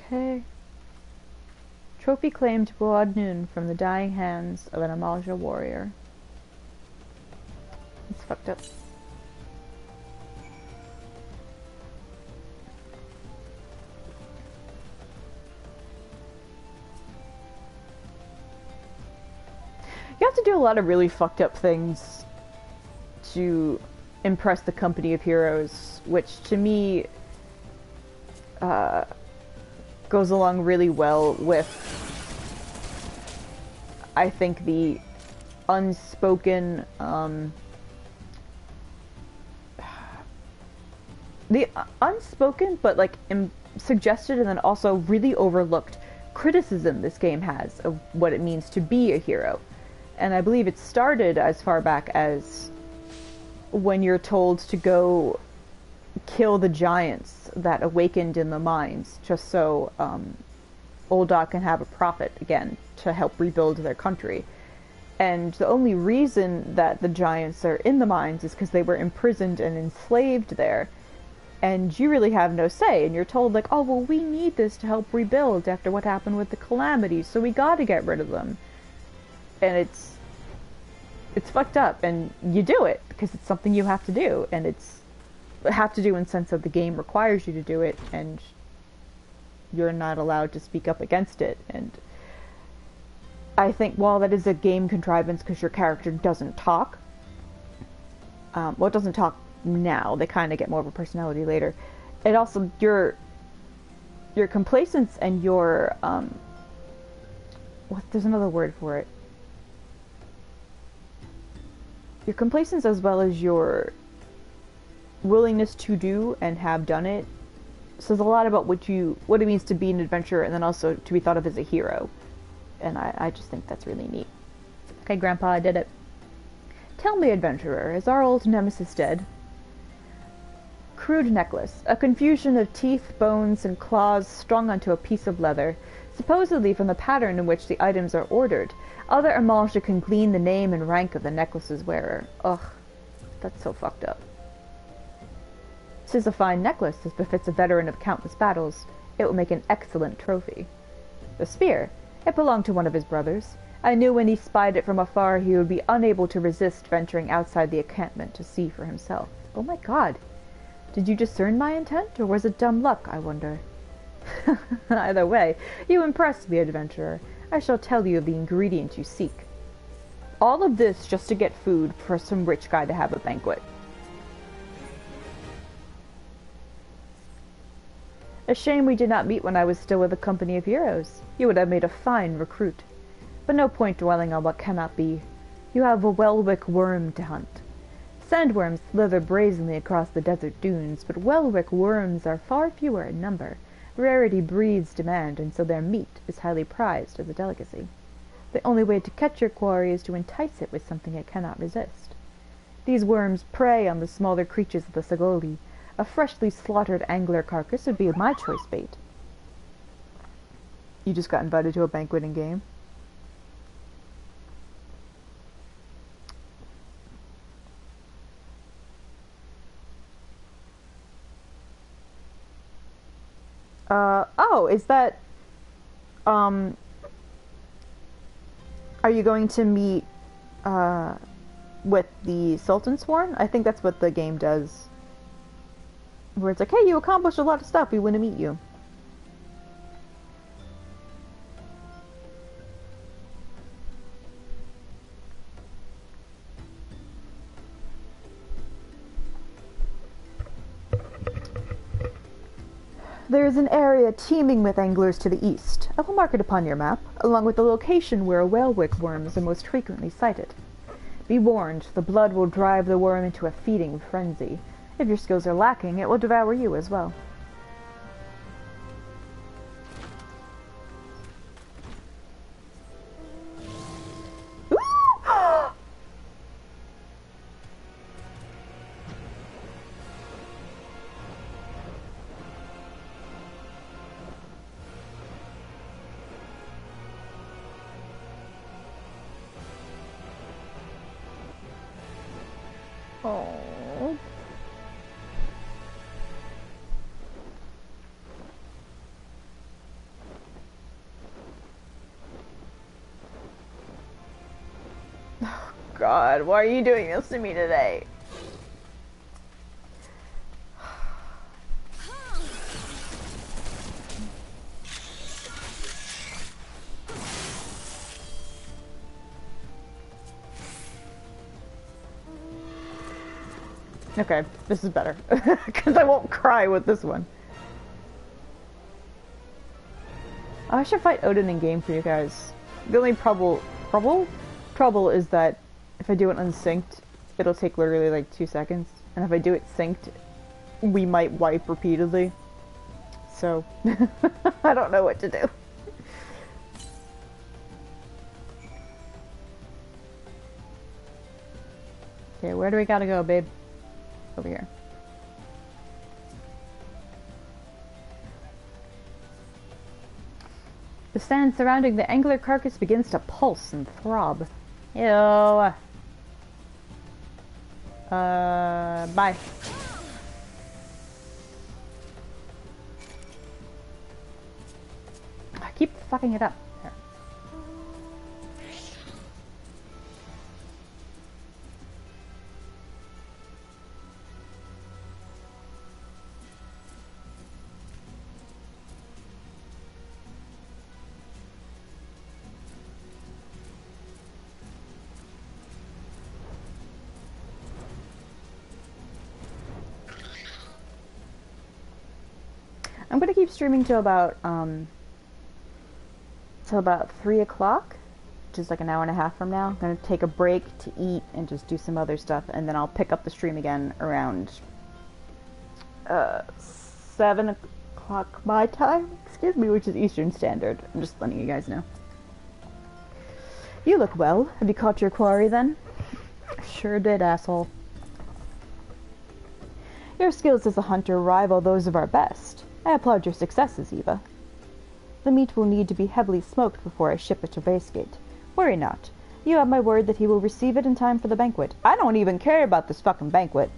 Okay. Trophy claimed Broad Noon from the dying hands of an Amalja warrior. It's fucked up. You have to do a lot of really fucked up things to impress the company of heroes, which to me goes along really well with, I think, the unspoken but like suggested and then also really overlooked criticism this game has of what it means to be a hero. And I believe it started as far back as when you're told to go kill the giants that awakened in the mines, just so Ul'dah can have a prophet again to help rebuild their country. And the only reason that the giants are in the mines is because they were imprisoned and enslaved there. And you really have no say, and you're told, like, oh, well, we need this to help rebuild after what happened with the calamities, so we gotta get rid of them. And it's fucked up, and you do it, because it's something you have to do, and it's have to do in the sense that the game requires you to do it, and you're not allowed to speak up against it. And I think while that is a game contrivance because your character doesn't talk, well, it doesn't talk now, they kind of get more of a personality later, it also, your complacence and your, there's another word for it. Your complacence as well as your willingness to do and have done it says a lot about what it means to be an adventurer and then also to be thought of as a hero. And I just think that's really neat. Okay, Grandpa, I did it. Tell me, adventurer, is our old nemesis dead? Crude necklace, a confusion of teeth, bones, and claws strung onto a piece of leather, supposedly from the pattern in which the items are ordered. Other Amalja can glean the name and rank of the necklace's wearer. Ugh, that's so fucked up. 'Tis a fine necklace, as befits a veteran of countless battles. It will make an excellent trophy. The spear. It belonged to one of his brothers. I knew when he spied it from afar he would be unable to resist venturing outside the encampment to see for himself. Oh my god. Did you discern my intent, or was it dumb luck, I wonder? Either way, you impress me, adventurer. I shall tell you of the ingredient you seek. All of this just to get food for some rich guy to have a banquet. A shame we did not meet when I was still with the company of heroes. You would have made a fine recruit. But no point dwelling on what cannot be. You have a Welwick worm to hunt. Sandworms slither brazenly across the desert dunes, but Welwick worms are far fewer in number. Rarity breeds demand, and so their meat is highly prized as a delicacy. The only way to catch your quarry is to entice it with something it cannot resist. These worms prey on the smaller creatures of the Sagoli. A freshly slaughtered angler carcass would be my choice bait. You just got invited to a banqueting game. Oh, is that, are you going to meet, with the Sultan Sworn? I think that's what the game does. Where it's like, hey, you accomplished a lot of stuff, we want to meet you. There is an area teeming with anglers to the east. I will mark it upon your map, along with the location where whalewick worms are most frequently sighted. Be warned, the blood will drive the worm into a feeding frenzy. If your skills are lacking, it will devour you as well. Oh. God, why are you doing this to me today? Okay, this is better. Because I won't cry with this one. Oh, I should fight Odin in game for you guys. The only trouble is that if I do it unsynced, it'll take literally like 2 seconds. And if I do it synced, we might wipe repeatedly. So, I don't know what to do. Okay, where do we gotta go, babe? Over here. The sand surrounding the angler carcass begins to pulse and throb. Ew. Bye. I keep fucking it up. There. I'm gonna keep streaming till about 3 o'clock, which is like an hour and a half from now. I'm gonna take a break to eat and just do some other stuff, and then I'll pick up the stream again around 7 o'clock my time, excuse me, which is Eastern Standard. I'm just letting you guys know. You look well. Have you caught your quarry then? Sure did, asshole. Your skills as a hunter rival those of our best. I applaud your successes, Eva. The meat will need to be heavily smoked before I ship it to Basegate. Worry not. You have my word that he will receive it in time for the banquet. I don't even care about this fucking banquet.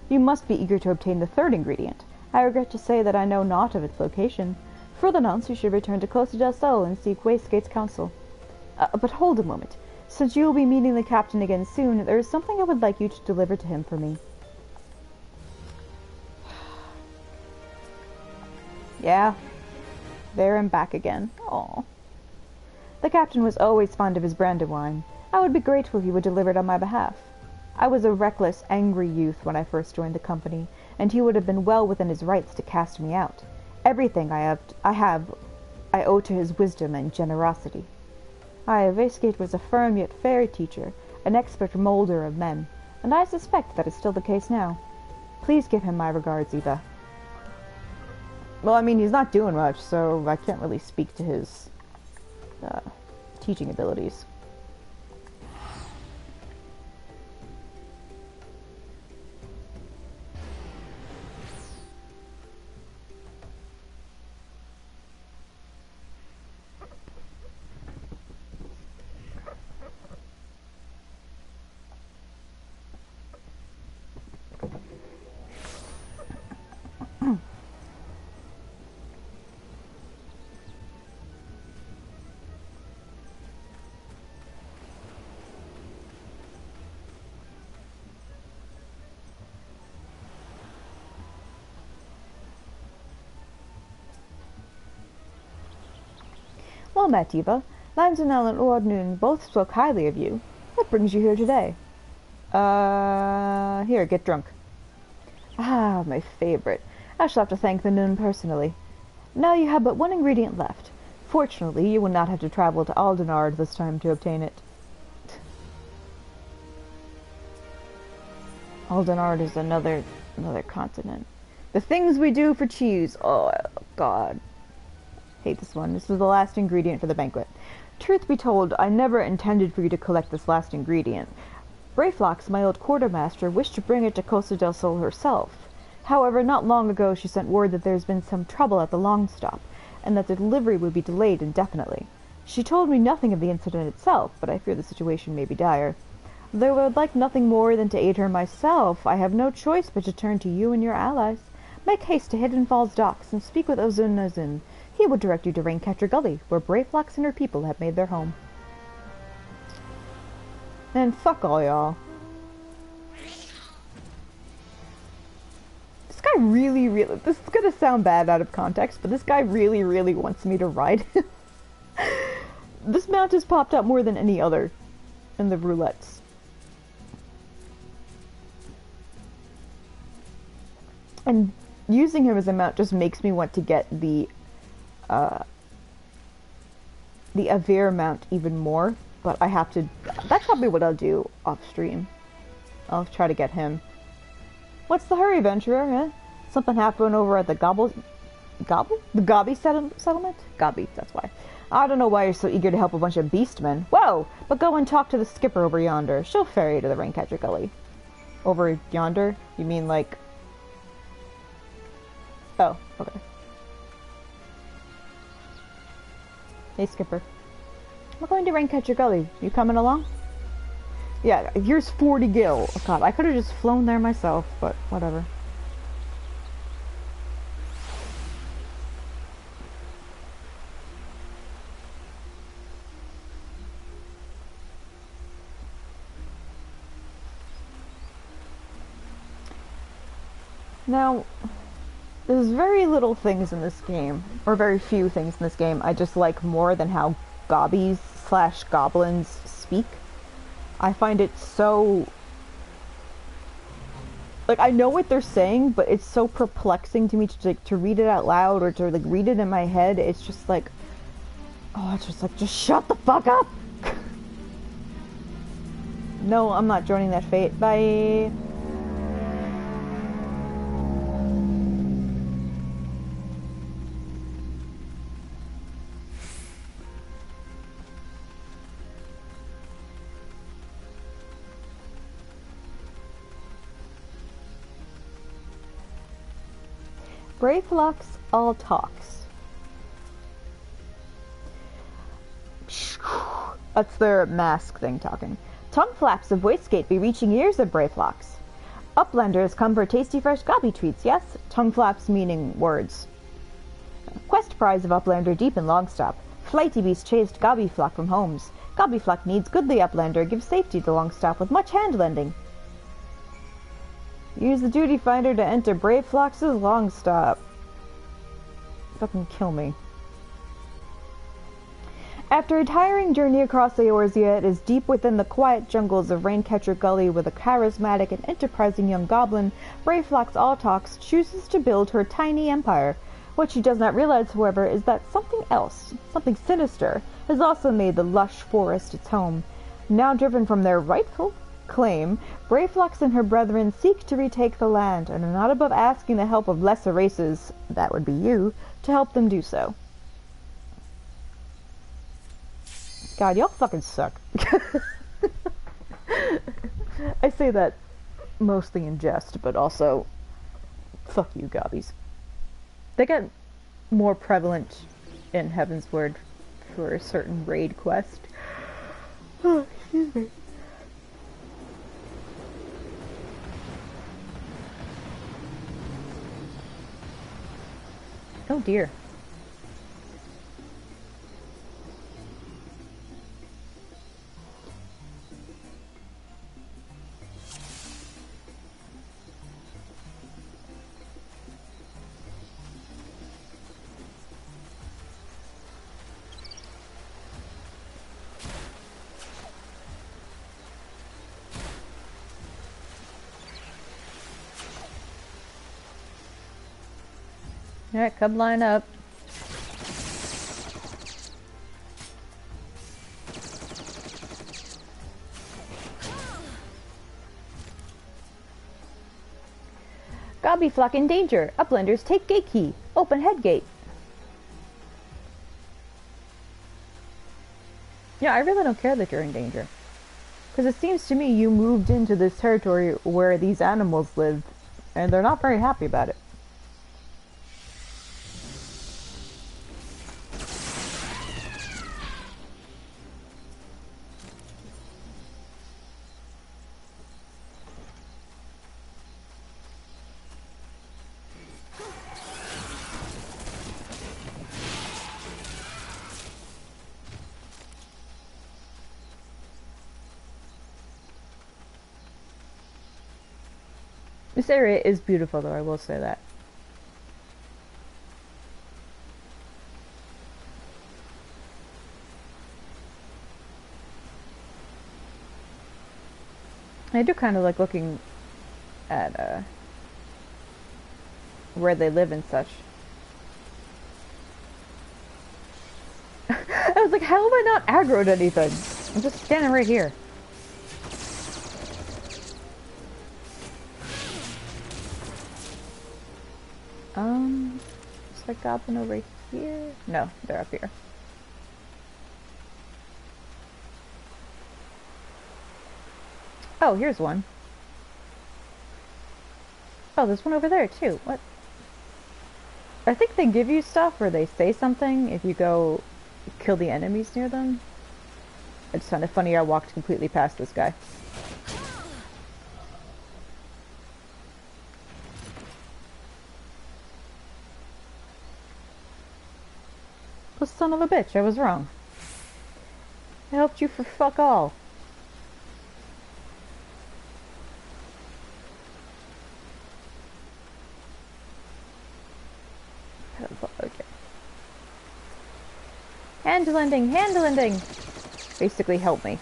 You must be eager to obtain the third ingredient. I regret to say that I know not of its location. Further nonce, you should return to Costa del Sol and seek Wastegate's counsel. But hold a moment. Since you will be meeting the captain again soon, there is something I would like you to deliver to him for me. Yeah. There and back again. Aww. The captain was always fond of his brandywine. I would be grateful if he would deliver it on my behalf. I was a reckless, angry youth when I first joined the company, and he would have been well within his rights to cast me out. Everything I owe to his wisdom and generosity. Waistgate was a firm yet fair teacher, an expert moulder of men, and I suspect that is still the case now. Please give him my regards, Eva. Well, I mean, he's not doing much, so I can't really speak to his teaching abilities. Well met, Eva. Lanzanelle and Ordnung both spoke highly of you. What brings you here today? Here, get drunk. Ah, my favorite. I shall have to thank the Nun personally. Now you have but one ingredient left. Fortunately, you will not have to travel to Aldenard this time to obtain it. Aldenard is another continent. The things we do for cheese. Oh, God. Hate this one. This is the last ingredient for the banquet. Truth be told, I never intended for you to collect this last ingredient. Brayflox, my old quartermaster, wished to bring it to Costa del Sol herself. However, not long ago she sent word that there has been some trouble at the long stop, and that the delivery would be delayed indefinitely. She told me nothing of the incident itself, but I fear the situation may be dire. Though I would like nothing more than to aid her myself, I have no choice but to turn to you and your allies. Make haste to Hidden Falls docks and speak with Ozunazun. He will direct you to Raincatcher Gully, where Brayflox and her people have made their home. And fuck all y'all. This guy really, this is gonna sound bad out of context, but this guy really, really wants me to ride him. This mount has popped up more than any other in the roulettes. And using him as a mount just makes me want to get the Avir mount even more, but I have to, that's probably what I'll do off stream. I'll try to get him. What's the hurry, venturer, eh? Something happened over at the The Gobby settlement? Gobby, that's why. I don't know why you're so eager to help a bunch of beastmen. Whoa! But go and talk to the skipper over yonder. She'll ferry you to the Raincatcher Gully. Over yonder? You mean like... Oh, okay. Hey, skipper. We're going to Raincatcher Gully. You coming along? Yeah, here's 40 gil. Oh god, I could have just flown there myself, but whatever. Now, there's very little things in this game, or very few things in this game, I just like more than how gobbies / goblins speak. I find it so... like, I know what they're saying, but it's so perplexing to me to read it out loud, or to, like, read it in my head. It's just like... oh, it's just like, just shut the fuck up! No, I'm not joining that fate. Bye! Brayflox all talks. That's their mask thing talking. Tongue flaps of Wastegate be reaching ears of Brayflox. Uplanders come for tasty fresh gobby treats, yes? Tongue flaps meaning words. Quest prize of Uplander deep in Longstop. Flighty beast chased Gobbyflock from homes. Gobbyflock needs goodly Uplander, gives safety to Longstop with much hand lending. Use the duty finder to enter Brayflox's Longstop. Fucking kill me. After a tiring journey across Eorzea, it is deep within the quiet jungles of Raincatcher Gully where the charismatic and enterprising young goblin, Brayflox Alltalks, chooses to build her tiny empire. What she does not realize, however, is that something else, something sinister, has also made the lush forest its home. Now driven from their rightful claim, Brayflox and her brethren seek to retake the land, and are not above asking the help of lesser races, that would be you, to help them do so. God, y'all fucking suck. I say that mostly in jest, but also, fuck you, gobbies. They get more prevalent in Heavensward for a certain raid quest. Oh, excuse me. Oh dear. Alright, come line up. Gobby flock in danger. Uplanders take gate key. Open head gate. Yeah, I really don't care that you're in danger. Because it seems to me you moved into this territory where these animals live, and they're not very happy about it. This area is beautiful, though, I will say that. I do kind of like looking at where they live and such. I was like, how am I not aggroed anything? I'm just standing right here. Is that goblin over here? No, they're up here. Oh, here's one. Oh, there's one over there too. What? I think they give you stuff or they say something if you go kill the enemies near them. It's kind of funny I walked completely past this guy. Well, son of a bitch, I was wrong. I helped you for fuck all. Okay. Hand lending, hand lending! Basically, help me.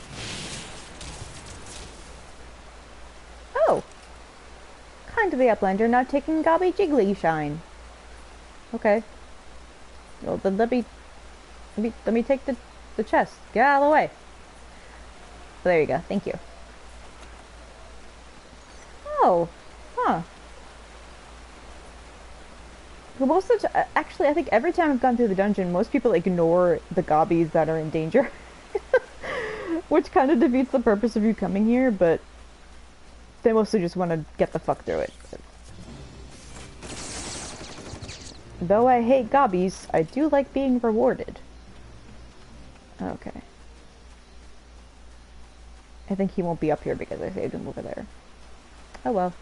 Oh! Kind of the Uplander not taking Gobby Jiggly Shine. Okay. Well, then let me take the chest. Get out of the way. There you go. Thank you. Oh. Huh. Well, most of the actually, I think every time I've gone through the dungeon, most people ignore the gobbies that are in danger. Which kind of defeats the purpose of you coming here, but they mostly just want to get the fuck through it. Though I hate gobbies, I do like being rewarded. Okay. I think he won't be up here because I saved him over there. Oh well.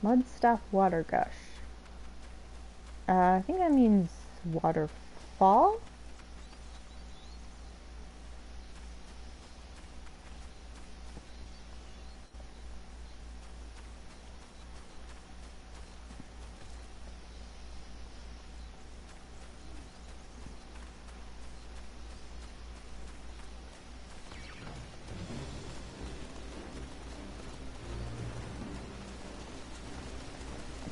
Mudstaff water gush. I think that means waterfall?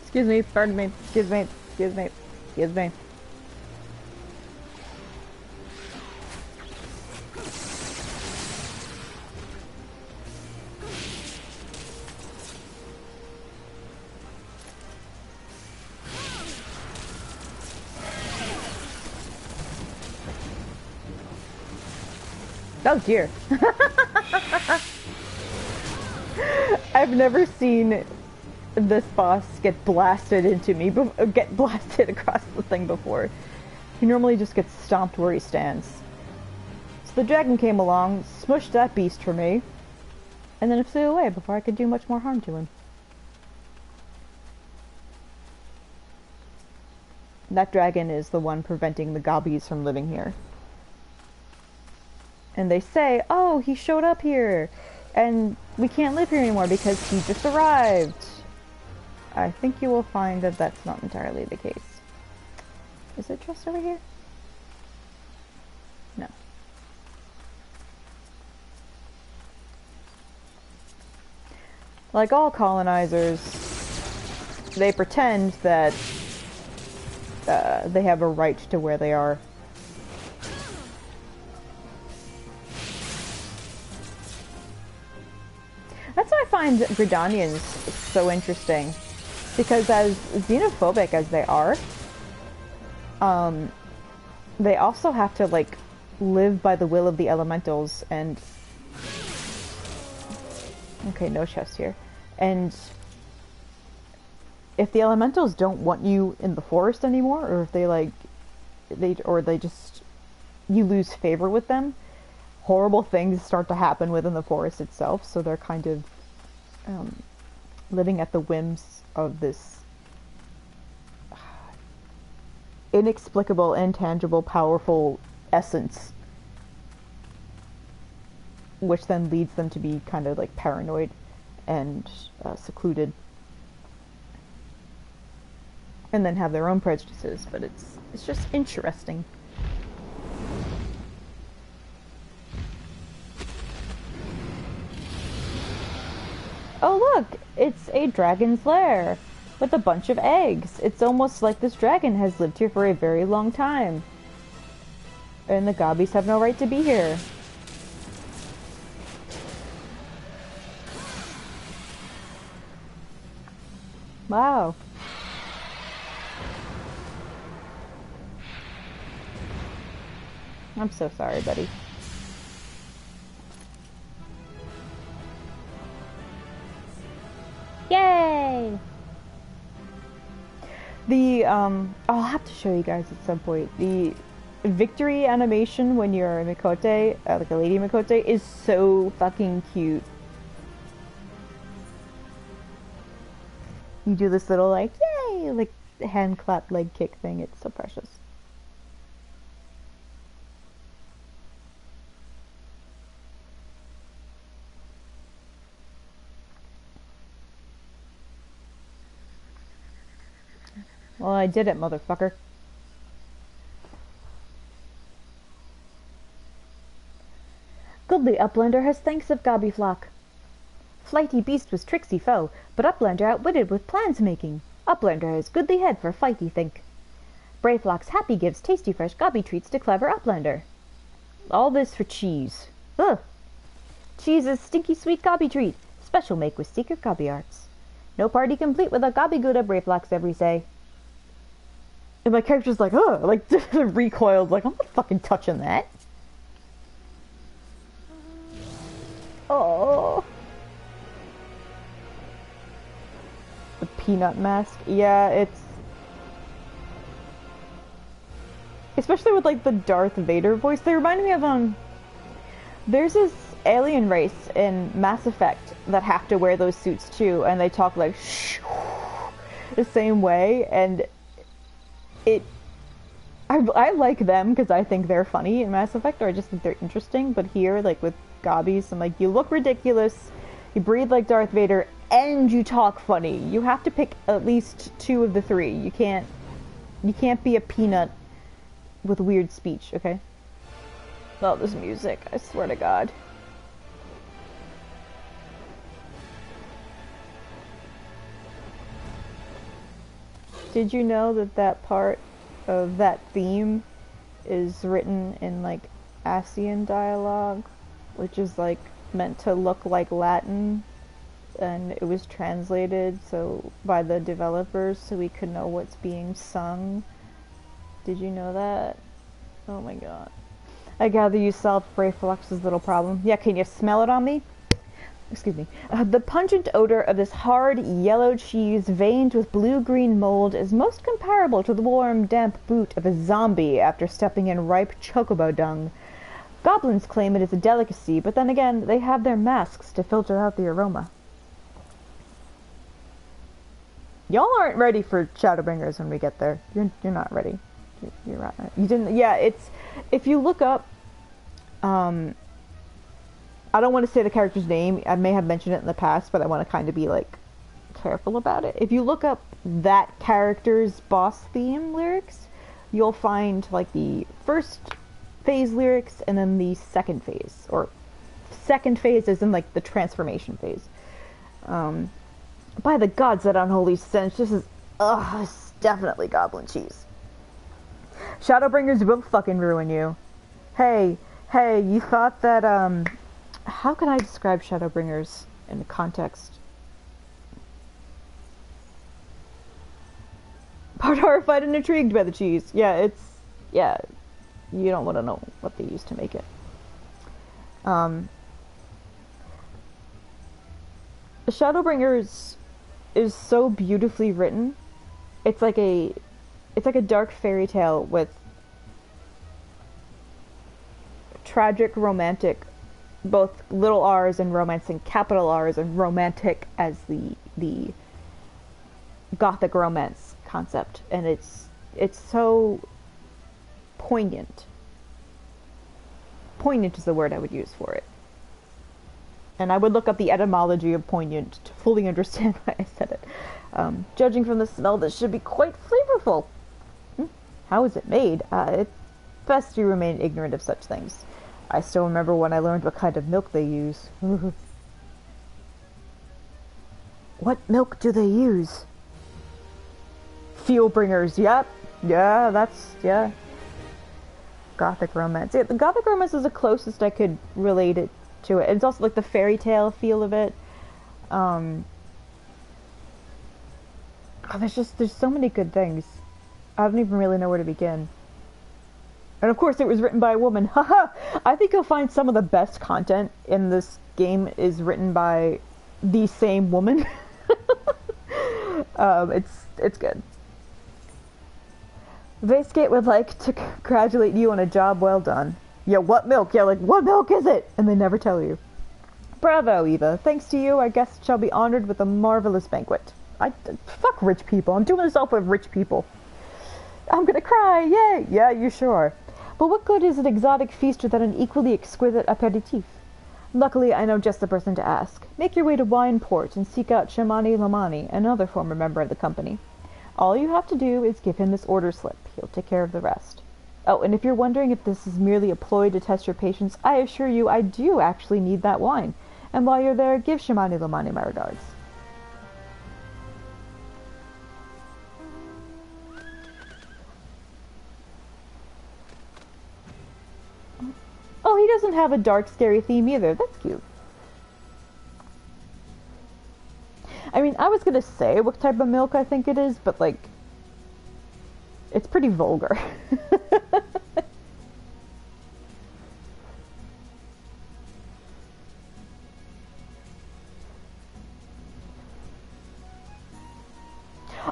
Excuse me, pardon me, excuse me, excuse me, excuse me. Oh dear. I've never seen this boss get blasted into me, get blasted across the thing before. He normally just gets stomped where he stands. So the dragon came along, smushed that beast for me, and then it flew away before I could do much more harm to him. That dragon is the one preventing the gobbies from living here. And they say, oh, he showed up here, and we can't live here anymore because he just arrived. I think you will find that that's not entirely the case. Is there chest over here? No. Like all colonizers, they pretend that they have a right to where they are. That's why I find Gridanians so interesting, because as xenophobic as they are, they also have to like live by the will of the elementals, and okay, no chest here. And if the elementals don't want you in the forest anymore, or if they just you lose favor with them, horrible things start to happen within the forest itself. So they're kind of living at the whims of this inexplicable, intangible, powerful essence, which then leads them to be kind of like paranoid and secluded, and then have their own prejudices. But it's just interesting. Oh look, it's a dragon's lair with a bunch of eggs. It's almost like this dragon has lived here for a very long time, and the gobbies have no right to be here. Wow. I'm so sorry, buddy. Yay! I'll have to show you guys at some point. The victory animation when you're a Mikote, like a lady Mikote, is so fucking cute. You do this little like, yay, like hand clap leg kick thing. It's so precious. Well, I did it, motherfucker. Goodly Uplander has thanks of Gobby flock. Flighty beast was tricksy foe, but Uplander outwitted with plans making. Uplander has goodly head for fighty think. Brayflock's happy gives tasty fresh gobby treats to clever Uplander. All this for cheese. Ugh! Cheese is stinky sweet gobby treat, special make with secret gobby arts. No party complete without gobby gouda, Brayflock's every say. And my character's like, oh, like recoiled, like I'm not fucking touching that. Oh. The peanut mask. Yeah, it's... especially with like the Darth Vader voice. They remind me of, there's this alien race in Mass Effect that have to wear those suits too, and they talk like shh, the same way, and I like them because I think they're funny in Mass Effect, or I just think they're interesting. But here, like with gobbies, I'm like, you look ridiculous, you breathe like Darth Vader, and you talk funny. You have to pick at least two of the three. You can't be a peanut with weird speech, okay? Love this music, I swear to God. Did you know that that part of that theme is written in like Asian dialogue, which is like meant to look like Latin, and it was translated so by the developers so we could know what's being sung? Did you know that? Oh my god. I gather you solved Brayflox's little problem. Yeah, can you smell it on me? Excuse me. The pungent odor of this hard, yellow cheese veined with blue-green mold is most comparable to the warm, damp boot of a zombie after stepping in ripe chocobo dung. Goblins claim it is a delicacy, but then again, they have their masks to filter out the aroma. Y'all aren't ready for Shadowbringers when we get there. You're not ready. You're right. You didn't. Yeah, it's... if you look up... I don't want to say the character's name. I may have mentioned it in the past, but I want to kind of be, like, careful about it. If you look up that character's boss theme lyrics, you'll find, like, the first phase lyrics and then the second phase. Or second phase is in, like, the transformation phase. By the gods, that unholy stench. This is, it's definitely goblin cheese. Shadowbringers will fucking ruin you. Hey, you thought that, how can I describe Shadowbringers in the context? Part horrified and intrigued by the cheese. Yeah, you don't want to know what they used to make it. Shadowbringers is so beautifully written. It's like a dark fairy tale with tragic, romantic, both little R's and romance and capital R's, and romantic as the gothic romance concept, and it's so poignant. Poignant is the word I would use for it. And I would look up the etymology of poignant to fully understand why I said it. Judging from the smell, this should be quite flavorful. How is it made? It's best you remain ignorant of such things. I still remember when I learned what kind of milk they use. What milk do they use? Fuel bringers, yep. Yeah. Gothic romance. Yeah, the Gothic romance is the closest I could relate it to it. It's also like the fairy tale feel of it. There's so many good things. I don't even really know where to begin. And of course it was written by a woman. Haha! I think you'll find some of the best content in this game is written by the same woman. It's good. Vasegate would like to congratulate you on a job well done. Yeah, what milk? Yeah, like, what milk is it? And they never tell you. Bravo, Eva. Thanks to you, our guests shall be honored with a marvelous banquet. Fuck rich people. I'm doing this all for rich people. I'm gonna cry, yay! Yeah, you sure. But what good is an exotic feast without an equally exquisite aperitif? Luckily, I know just the person to ask. Make your way to Wineport and seek out Shamani Lamani, another former member of the company. All you have to do is give him this order slip. He'll take care of the rest. Oh, and if you're wondering if this is merely a ploy to test your patience, I assure you I do actually need that wine. And while you're there, give Shamani Lamani my regards. Oh, he doesn't have a dark, scary theme either. That's cute. I mean, I was gonna say what type of milk I think it is, but, like, it's pretty vulgar.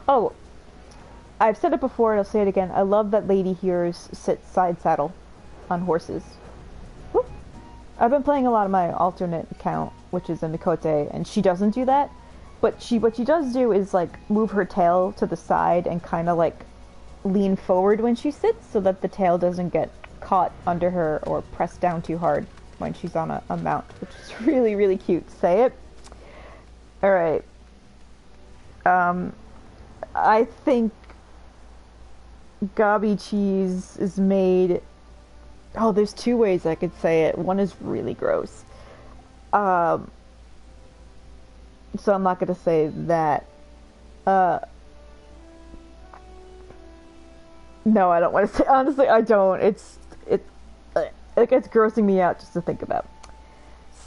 Oh, I've said it before and I'll say it again. I love that lady here's sit side saddle on horses. Woo. I've been playing a lot of my alternate account, which is in Mikote, and she doesn't do that. But what she does do is, like, move her tail to the side and kind of, like, lean forward when she sits so that the tail doesn't get caught under her or pressed down too hard when she's on a mount, which is really, really cute. Say it. Alright. I think Gabi cheese is made... Oh, there's two ways I could say it. One is really gross. So I'm not going to say that. No, I don't want to say. Honestly, I don't. It's grossing me out just to think about.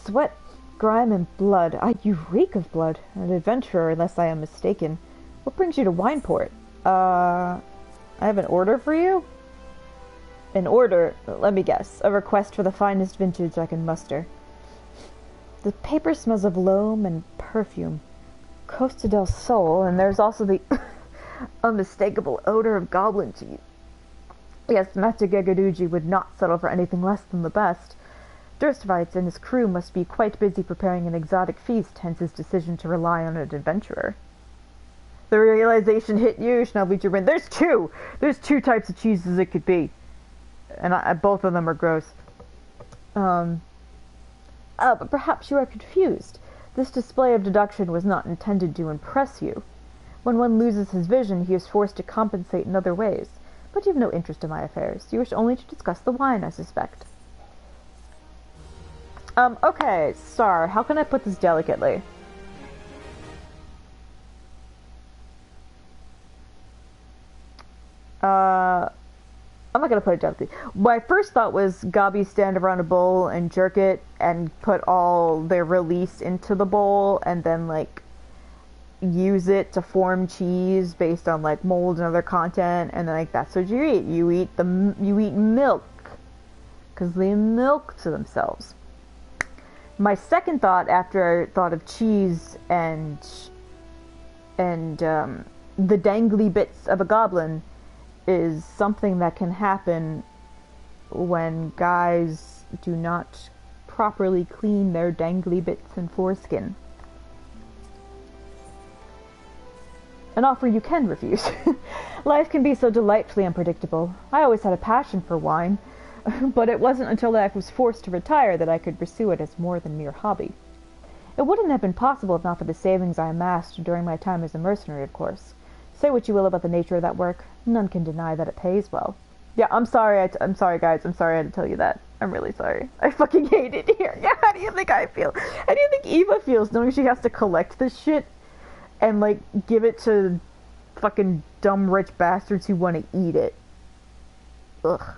Sweat, grime, and blood. You reek of blood. An adventurer, unless I am mistaken. What brings you to Wineport? I have an order for you? An order? Let me guess. A request for the finest vintage I can muster. The paper smells of loam and perfume. Costa del Sol, and there's also the unmistakable odor of goblin cheese. Yes, Master Gegaduji would not settle for anything less than the best. Durstvites and his crew must be quite busy preparing an exotic feast, hence his decision to rely on an adventurer. The realization hit you, Schnabelieber. There's two types of cheeses it could be. And both of them are gross. But perhaps you are confused. This display of deduction was not intended to impress you. When one loses his vision, he is forced to compensate in other ways. But you have no interest in my affairs. You wish only to discuss the wine, I suspect. Okay, Star, how can I put this delicately? I'm not gonna put it directly. My first thought was Gabi stand around a bowl and jerk it and put all their release into the bowl and then like use it to form cheese based on like mold and other content, and then like that's what you eat. You eat milk because they milk to themselves. My second thought, after I thought of cheese and the dangly bits of a goblin, is something that can happen when guys do not properly clean their dangly bits and foreskin. An offer you can refuse. Life can be so delightfully unpredictable. I always had a passion for wine, but it wasn't until I was forced to retire that I could pursue it as more than mere hobby. It wouldn't have been possible if not for the savings I amassed during my time as a mercenary, of course. Say what you will about the nature of that work, none can deny that it pays well. Yeah, I'm sorry, I'm sorry guys, I'm sorry I had to tell you that. I'm really sorry. I fucking hate it here. Yeah, how do you think I feel? How do you think Eva feels knowing she has to collect this shit and, like, give it to fucking dumb rich bastards who want to eat it? Ugh.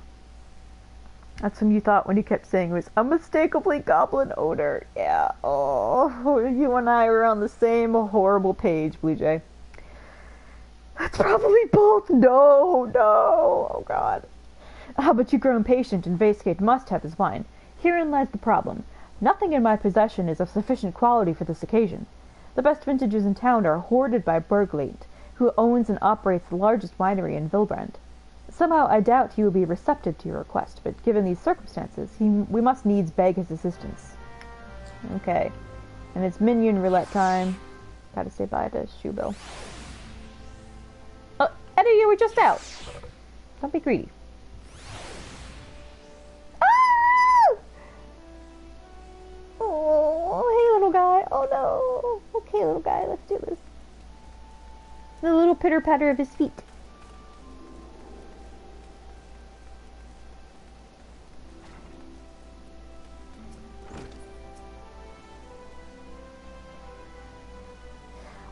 That's what you thought when you kept saying it was unmistakably goblin odor. Yeah, oh, you and I were on the same horrible page, Blue Jay. That's probably both. No. Oh, God. But you've grown patient, and Vasegate must have his wine. Herein lies the problem. Nothing in my possession is of sufficient quality for this occasion. The best vintages in town are hoarded by Bergleit, who owns and operates the largest winery in Vilbrand. Somehow I doubt he will be receptive to your request, but given these circumstances, we must needs beg his assistance. Okay. And it's minion roulette time. Gotta say bye to Shoebill. Eddie, you were just out. Don't be greedy. Ah! Oh, hey, little guy. Oh, no. Okay, little guy, let's do this. The little pitter-patter of his feet.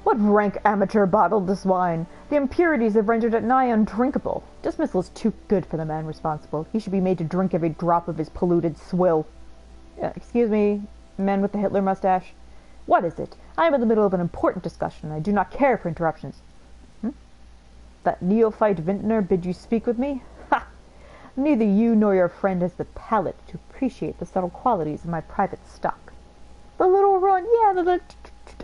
What rank amateur bottled this wine? The impurities have rendered it nigh undrinkable. Dismissal is too good for the man responsible. He should be made to drink every drop of his polluted swill. Excuse me, man with the Hitler mustache. What is it? I am in the middle of an important discussion. I do not care for interruptions. That neophyte vintner bid you speak with me? Ha! Neither you nor your friend has the palate to appreciate the subtle qualities of my private stock. The little run, yeah,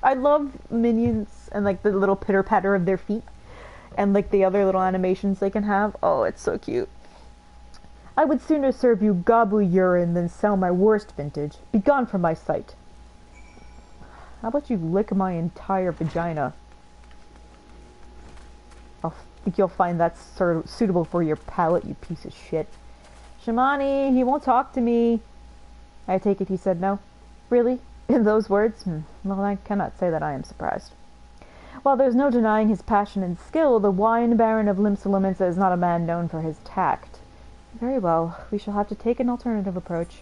I love minions and like the little pitter patter of their feet and like the other little animations they can have. Oh, it's so cute. I would sooner serve you gobble urine than sell my worst vintage. Begone from my sight. How about you lick my entire vagina? I think you'll find that's sort of suitable for your palate, you piece of shit. Shimani, he won't talk to me. I take it he said no. Really? In those words? Well, I cannot say that I am surprised. While there's no denying his passion and skill, the wine baron of Limsa is not a man known for his tact. Very well, we shall have to take an alternative approach.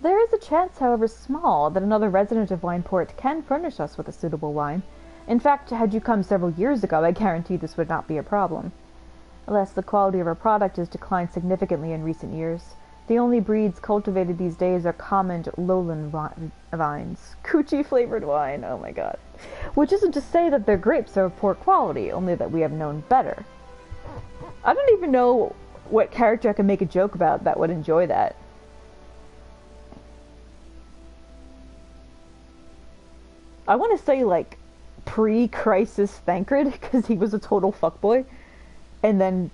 There is a chance, however small, that another resident of Wineport can furnish us with a suitable wine. In fact, had you come several years ago, I guarantee this would not be a problem. Alas, the quality of our product has declined significantly in recent years. The only breeds cultivated these days are common lowland vines. Coochie-flavored wine, oh my god. Which isn't to say that their grapes are of poor quality, only that we have known better. I don't even know what character I can make a joke about that would enjoy that. I want to say, like, pre-crisis Thancred, because he was a total fuckboy. And then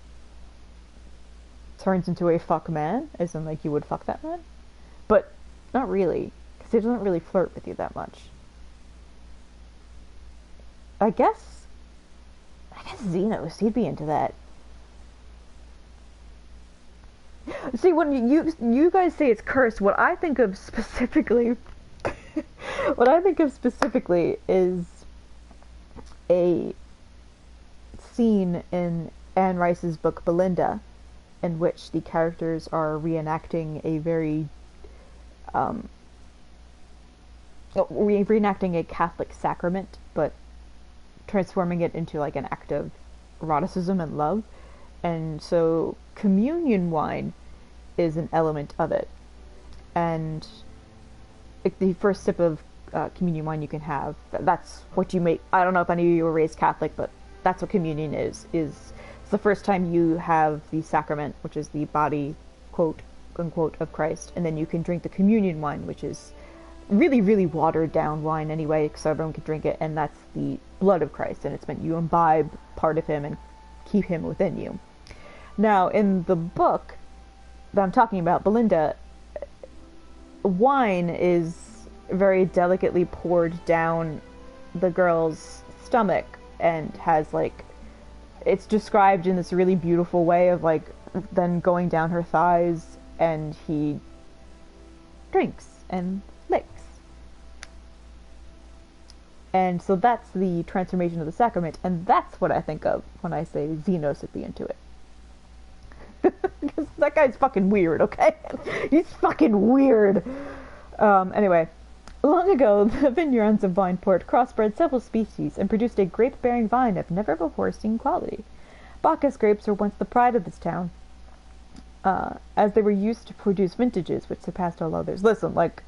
turns into a fuck man, as in like you would fuck that man. But not really, because he doesn't really flirt with you that much. I guess Xenos, he'd be into that. See, when you guys say it's cursed, what I think of specifically is a scene in Anne Rice's book Belinda, in which the characters are reenacting a very reenacting a Catholic sacrament, but transforming it into like an act of eroticism and love. And so communion wine is an element of it. And the first sip of communion wine you can have, that's what you make. I don't know if any of you were raised Catholic, but that's what communion is it's the first time you have the sacrament, which is the body, quote unquote, of Christ, and then you can drink the communion wine, which is really, really watered down wine anyway, so everyone can drink it, and that's the blood of Christ, and it's meant you imbibe part of him and keep him within you. Now, in the book that I'm talking about, Belinda, wine is very delicately poured down the girl's stomach and has like, it's described in this really beautiful way of like then going down her thighs, and he drinks and licks. And so that's the transformation of the sacrament, and that's what I think of when I say Xenos would be into it. Because that guy's fucking weird, okay? He's fucking weird. Anyway, long ago, the vineyards of Vineport crossbred several species and produced a grape-bearing vine of never-before-seen quality. Bacchus grapes were once the pride of this town, as they were used to produce vintages which surpassed all others. Listen, like,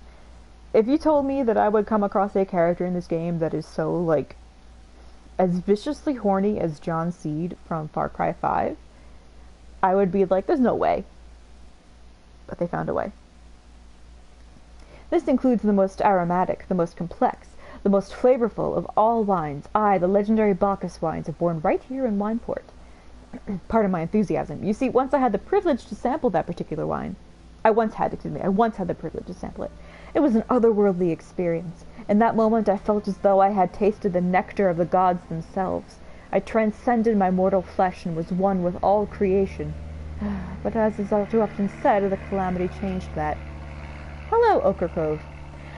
if you told me that I would come across a character in this game that is so, like, as viciously horny as John Seed from Far Cry 5, I would be like, there's no way. But they found a way. This includes the most aromatic, the most complex, the most flavorful of all wines. The legendary Bacchus wines are born right here in Wineport. Pardon my enthusiasm. You see, once I had the privilege to sample that particular wine. I once had the privilege to sample it. It was an otherworldly experience. In that moment, I felt as though I had tasted the nectar of the gods themselves. I transcended my mortal flesh and was one with all creation. But as is too often said, the calamity changed that. Hello, Ochre Cove.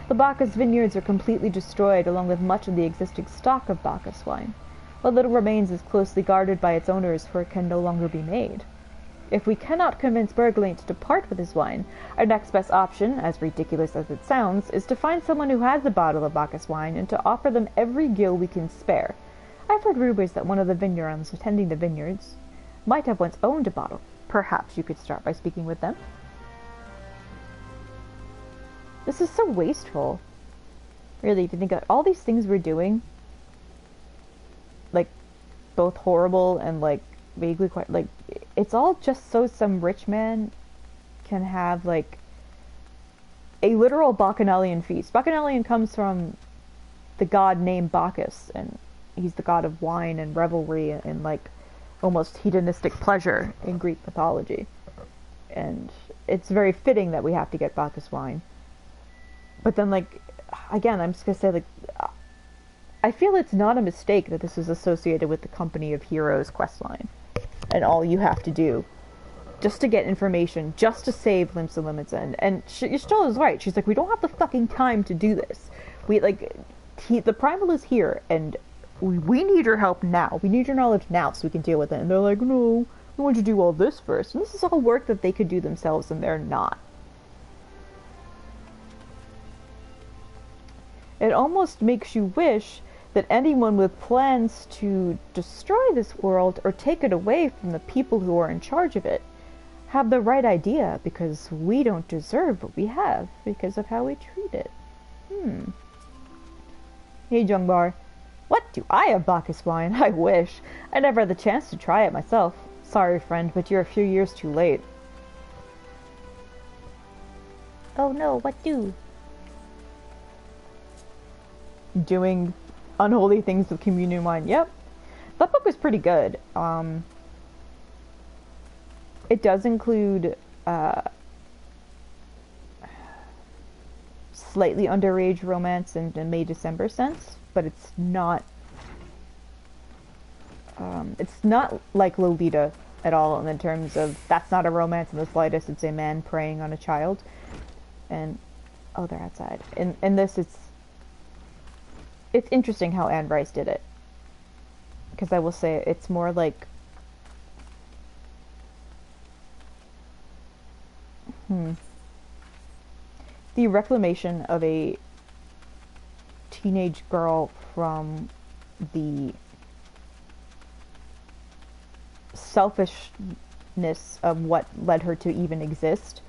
The Bacchus vineyards are completely destroyed, along with much of the existing stock of Bacchus wine. What little remains is closely guarded by its owners, for it can no longer be made. If we cannot convince Berglain to depart with his wine, our next best option, as ridiculous as it sounds, is to find someone who has a bottle of Bacchus wine and to offer them every gill we can spare. I've heard rumors that one of the vineyards attending the vineyards might have once owned a bottle. Perhaps you could start by speaking with them. This is so wasteful. Really, if you think about all these things we're doing, like, both horrible and, like, vaguely quite, like, it's all just so some rich man can have, like, a literal Bacchanalian feast. Bacchanalian comes from the god named Bacchus, and he's the god of wine and revelry and, like, almost hedonistic pleasure in Greek mythology. And it's very fitting that we have to get Bacchus wine. But then, like, again, I'm just gonna say, like, I feel it's not a mistake that this is associated with the Company of Heroes questline. And all you have to do, just to get information, just to save Limsa Limits. And Y'shtola is right. She's like, we don't have the fucking time to do this. We, like, the Primal is here, and we need your help now. We need your knowledge now so we can deal with it. And they're like, no, we want you to do all this first. And this is all work that they could do themselves, and they're not. It almost makes you wish that anyone with plans to destroy this world or take it away from the people who are in charge of it have the right idea, because we don't deserve what we have because of how we treat it. Hey, Jungbar. What, do I have Bacchus wine? I wish. I never had the chance to try it myself. Sorry, friend, but you're a few years too late. Oh no, what do? Doing unholy things with communion wine. Yep. That book was pretty good. It does include slightly underage romance in the May-December sense, but it's not like Lolita at all in terms of that's not a romance in the slightest. It's a man preying on a child. And oh, they're outside. In this, it's interesting how Anne Rice did it, because I will say it's more like the reclamation of a teenage girl from the selfishness of what led her to even exist,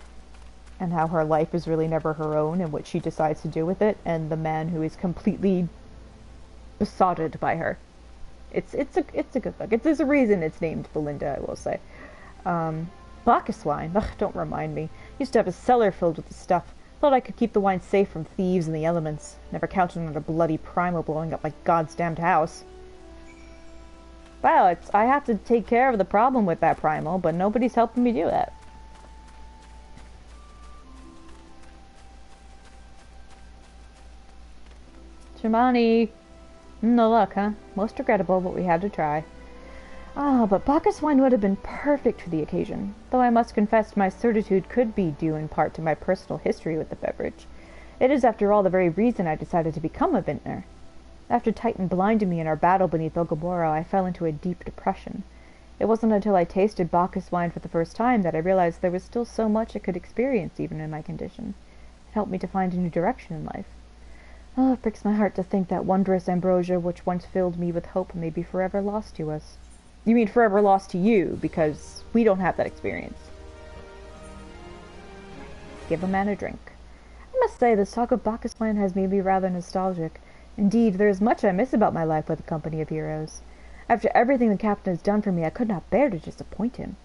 and how her life is really never her own and what she decides to do with it, and the man who is completely besotted by her. It's a good book. There's a reason it's named Belinda, I will say. Bacchus wine. Ugh, don't remind me. Used to have a cellar filled with the stuff. Thought I could keep the wine safe from thieves and the elements. Never counted on a bloody primal blowing up my god's damned house. Well, I have to take care of the problem with that primal, but nobody's helping me do that. Shimani. No luck, huh? Most regrettable, but we had to try. Ah, but Bacchus wine would have been perfect for the occasion, though I must confess my certitude could be due in part to my personal history with the beverage. It is, after all, the very reason I decided to become a vintner. After Titan blinded me in our battle beneath Ogoboro, I fell into a deep depression. It wasn't until I tasted Bacchus wine for the first time that I realized there was still so much I could experience even in my condition. It helped me to find a new direction in life. Oh, it breaks my heart to think that wondrous ambrosia which once filled me with hope may be forever lost to us. You mean forever lost to you, because we don't have that experience. Give a man a drink. I must say, the talk of Bacchus wine has made me rather nostalgic. Indeed, there is much I miss about my life with the company of heroes. After everything the captain has done for me, I could not bear to disappoint him.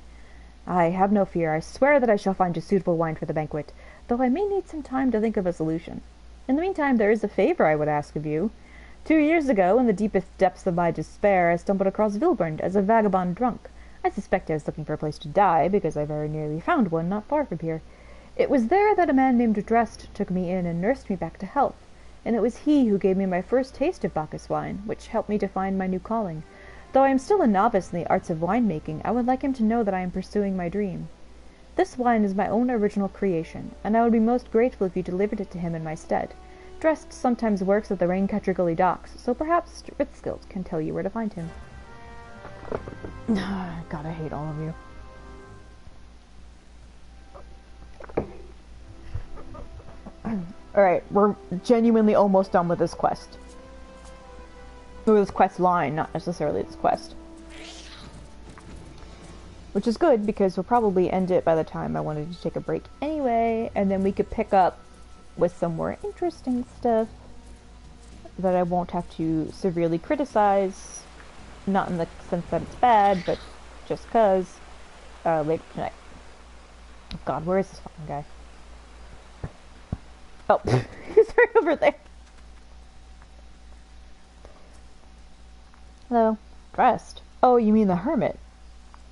I have no fear. I swear that I shall find a suitable wine for the banquet, though I may need some time to think of a solution. In the meantime, there is a favor I would ask of you. 2 years ago, in the deepest depths of my despair, I stumbled across Vilbund as a vagabond drunk. I suspect I was looking for a place to die, because I very nearly found one not far from here. It was there that a man named Drest took me in and nursed me back to health, and it was he who gave me my first taste of Bacchus wine, which helped me to find my new calling. Though I am still a novice in the arts of winemaking, I would like him to know that I am pursuing my dream. This wine is my own original creation, and I would be most grateful if you delivered it to him in my stead. Drest sometimes works at the Raincatcher Gully docks, so perhaps Ritzskilt can tell you where to find him. God, I hate all of you. Alright, we're genuinely almost done with this quest. Or this quest line, not necessarily this quest. Which is good, because we'll probably end it by the time I wanted to take a break anyway, and then we could pick up with some more interesting stuff that I won't have to severely criticize, not in the sense that it's bad, but just cause, later tonight. Oh God, where is this fucking guy? Oh, he's right over there. Hello. Dressed. Oh, you mean the hermit?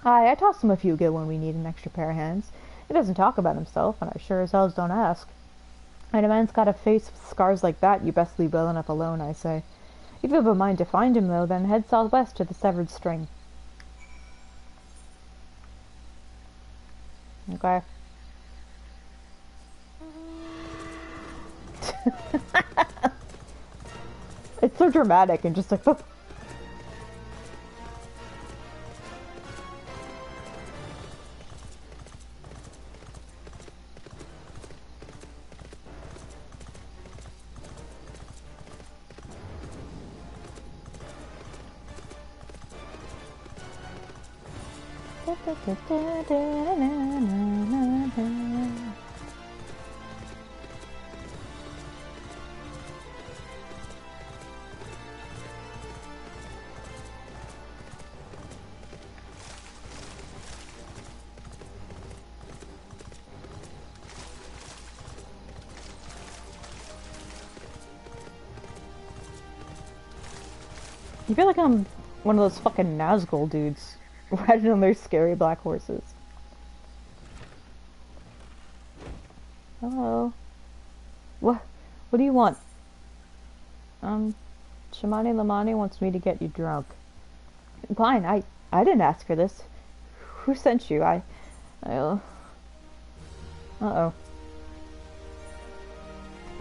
Hi, I toss him a few good when we need an extra pair of hands. He doesn't talk about himself, and I sure as hell don't ask. When a man's got a face with scars like that, you best leave well enough alone, I say. If you have a mind to find him, though, then head southwest to the Severed String. Okay. It's so dramatic and just like... I feel like I'm one of those fucking Nazgul dudes riding on their scary black horses. Hello. What do you want? Shimani Lamani wants me to get you drunk. Fine, I didn't ask for this. Who sent you? Uh-oh.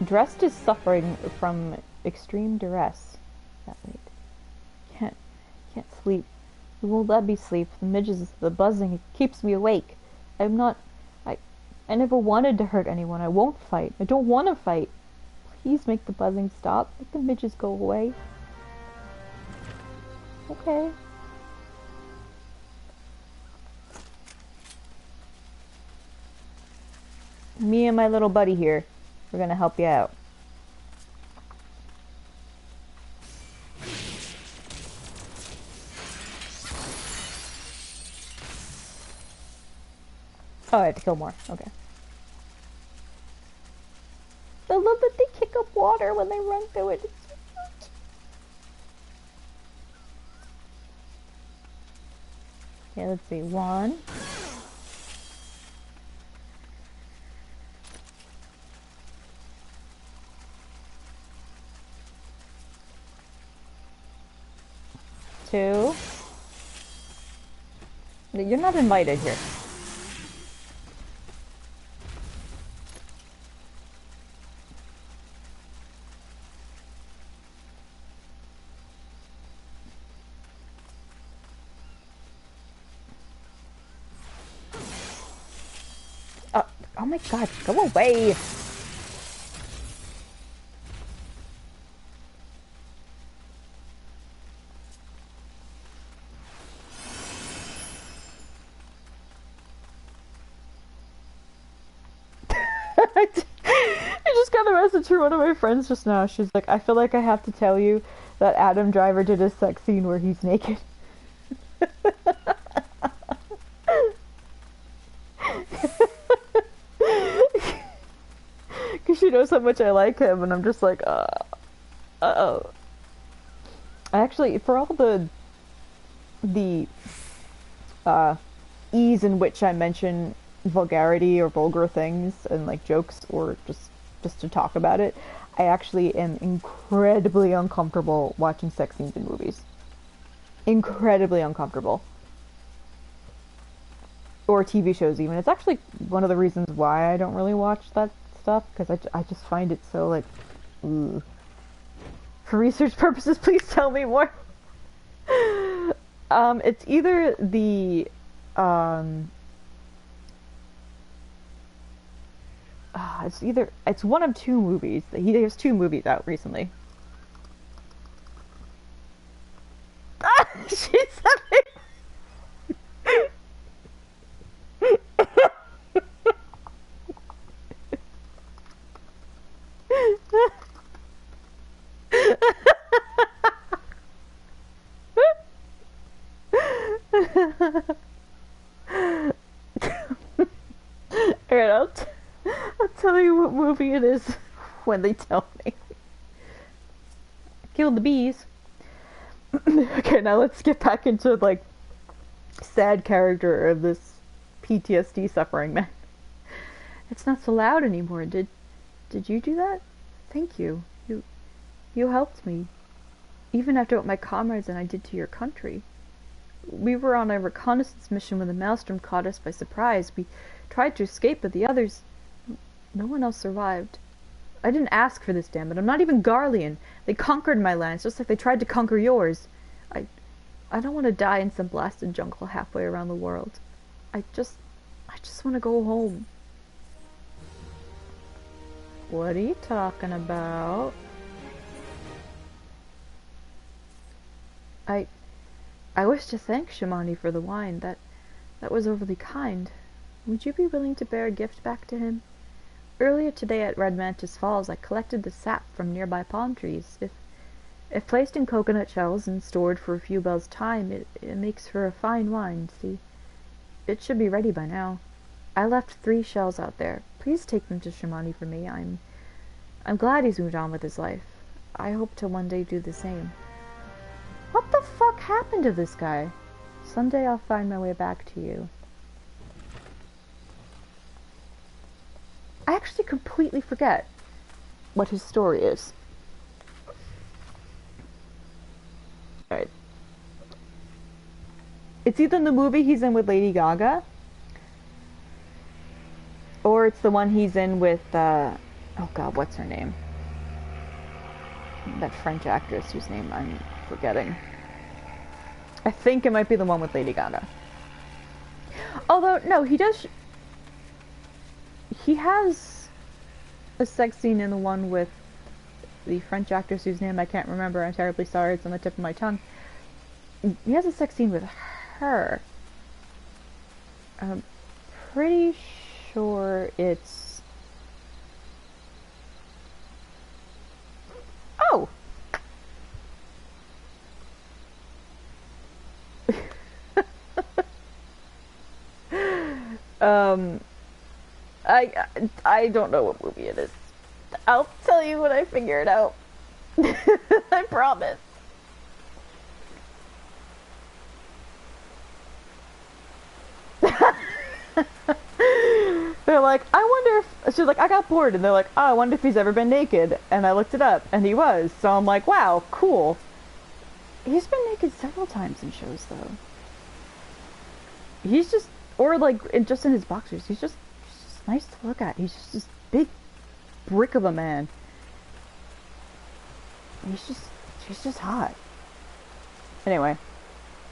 Dressed is suffering from extreme duress. That late. Can't sleep. It won't let me sleep. The midges, the buzzing, it keeps me awake. I never wanted to hurt anyone. I won't fight. I don't want to fight. Please make the buzzing stop. Make the midges go away. Okay. Me and my little buddy here, we're gonna help you out. Oh, I have to kill more. Okay. I love that they kick up water when they run through it. It's so cute. Okay, let's see. 1. 2. You're not invited here. Oh my god, go away! I just got a message from one of my friends just now. She's like, I feel like I have to tell you that Adam Driver did a sex scene where he's naked. Because she knows how much I like him, and I'm just like, uh-oh. Actually, for all the ease in which I mention vulgarity or vulgar things and like jokes or just to talk about it, I actually am incredibly uncomfortable watching sex scenes in movies. Incredibly uncomfortable. Or TV shows even. It's actually one of the reasons why I don't really watch that stuff, because I just find it so like, ooh. For research purposes, please tell me more. It's either the it's one of 2 movies. He has 2 movies out recently. She's Alright, I'll tell you what movie it is when they tell me. Kill the bees. Okay, now let's get back into like sad character of this PTSD suffering man. It's not so loud anymore. Did you do that? Thank you. You helped me. Even after what my comrades and I did to your country. We were on a reconnaissance mission when the maelstrom caught us by surprise. We tried to escape, but the others... No one else survived. I didn't ask for this, damn it. I'm not even Garlean. They conquered my lands, just like they tried to conquer yours. I don't want to die in some blasted jungle halfway around the world. I just want to go home. What are you talking about? I wish to thank Shimani for the wine. That was overly kind. Would you be willing to bear a gift back to him? Earlier today at Red Mantis Falls, I collected the sap from nearby palm trees. If placed in coconut shells and stored for a few bells' time, it makes for a fine wine, see? It should be ready by now. I left 3 shells out there. Please take them to Shimani for me. I'm glad he's moved on with his life. I hope to one day do the same. What the fuck happened to this guy? Someday I'll find my way back to you. I actually completely forget what his story is. Alright. It's either the movie he's in with Lady Gaga, or it's the one he's in with, oh god, what's her name? That French actress whose name I'm forgetting. I think it might be the one with Lady Gaga. Although, no, he has a sex scene in the one with the French actress whose name I can't remember. I'm terribly sorry, it's on the tip of my tongue. He has a sex scene with her. I'm pretty sure it's... Oh! I don't know what movie it is. I'll tell you when I figure it out. I promise. They're like, I wonder if... She's like, I got bored. And they're like, oh, I wonder if he's ever been naked. And I looked it up, and he was. So I'm like, wow, cool. He's been naked several times in shows, though. He's just... Or, like, just in his boxers. He's just nice to look at. He's just this big brick of a man. She's just hot. Anyway.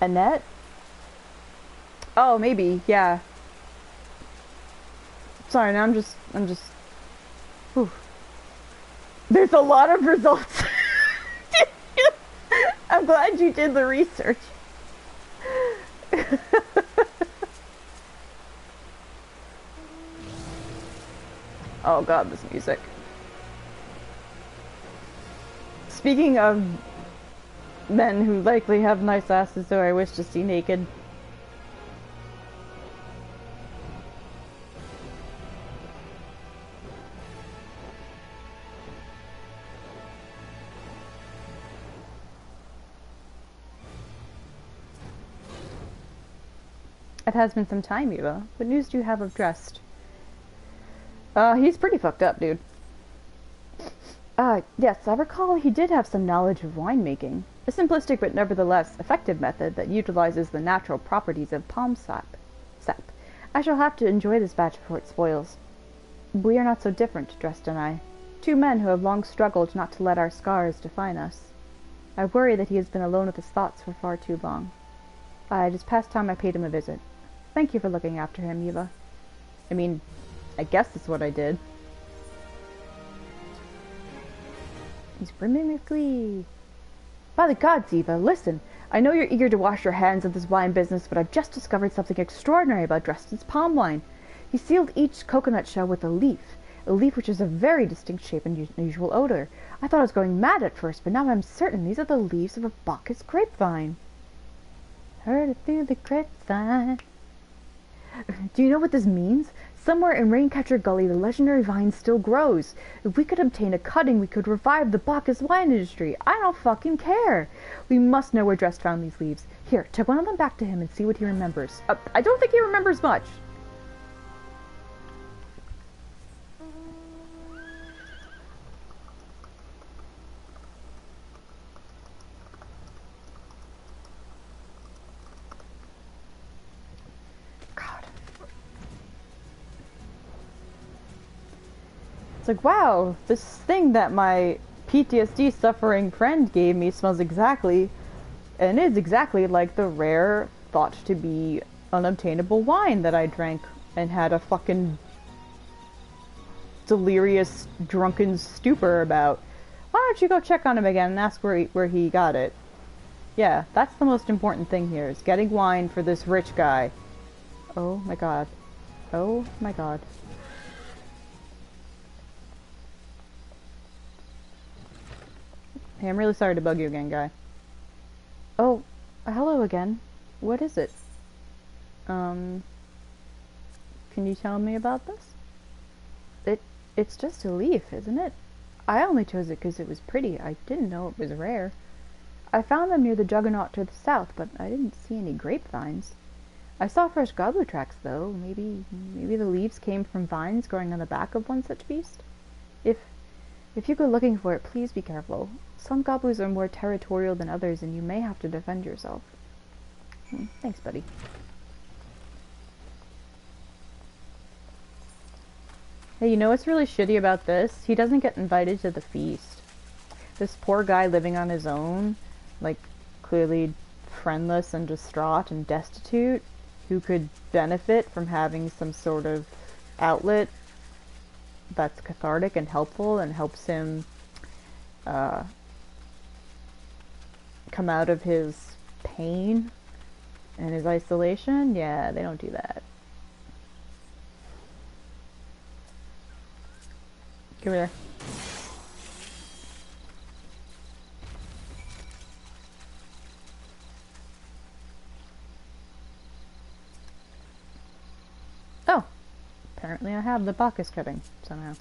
Annette? Oh, maybe, yeah. Sorry, now I'm just... Whew. There's a lot of results. I'm glad you did the research. Oh god, this music. Speaking of men who likely have nice asses who I wish to see naked. It has been some time, Eva. What news do you have of Drest? He's pretty fucked up, dude. Yes, I recall he did have some knowledge of winemaking. A simplistic but nevertheless effective method that utilizes the natural properties of palm sap. I shall have to enjoy this batch before it spoils. We are not so different, Drest and I. Two men who have long struggled not to let our scars define us. I worry that he has been alone with his thoughts for far too long. It is past time I paid him a visit. Thank you for looking after him, Eva. I mean, I guess that's what I did. He's brimming with glee. By the gods, Eva, listen. I know you're eager to wash your hands of this wine business, but I've just discovered something extraordinary about Dresden's palm wine. He sealed each coconut shell with a leaf which is a very distinct shape and unusual odor. I thought I was going mad at first, but now I'm certain these are the leaves of a Bacchus grapevine. Heard it through the grapevine. Do you know what this means? Somewhere in Raincatcher Gully, the legendary vine still grows. If we could obtain a cutting, we could revive the Bacchus wine industry. I don't fucking care. We must know where Drest found these leaves. Here, take one of them back to him and see what he remembers. I don't think he remembers much. It's like, wow, this thing that my PTSD suffering friend gave me smells exactly, and is exactly like the rare, thought to be unobtainable wine that I drank and had a fucking delirious, drunken stupor about. Why don't you go check on him again and ask where he got it? Yeah, that's the most important thing here, is getting wine for this rich guy. Oh my god. Oh my god. Hey, I'm really sorry to bug you again, guy. Oh, hello again. What is it? Can you tell me about this? It's just a leaf, isn't it? I only chose it because it was pretty. I didn't know it was rare. I found them near the Juggernaut to the south, but I didn't see any grapevines. I saw fresh gobbler tracks, though. Maybe the leaves came from vines growing on the back of one such beast? If you go looking for it, please be careful. Some gobblers are more territorial than others, and you may have to defend yourself. Thanks, buddy. Hey, you know what's really shitty about this? He doesn't get invited to the feast. This poor guy living on his own, like, clearly friendless and distraught and destitute, who could benefit from having some sort of outlet that's cathartic and helpful and helps him come out of his pain and his isolation. Yeah, they don't do that. Come here. Oh, apparently I have the Bacchus cutting somehow.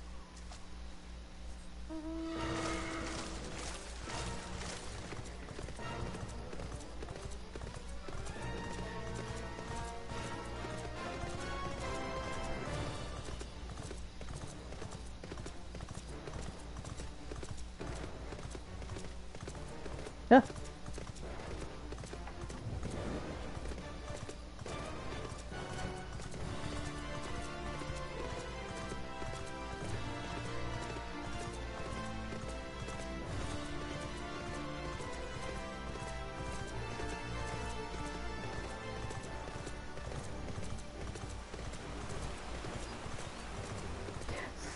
Oh.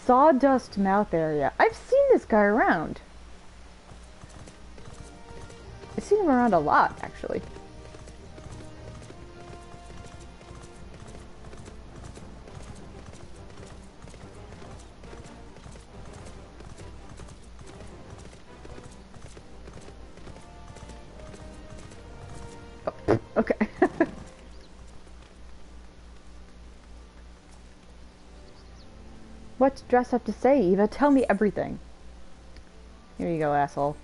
Sawdust mouth area. I've seen this guy around. I've seen him around a lot, actually. Oh, okay. What's dress up to say, Eva? Tell me everything. Here you go, asshole.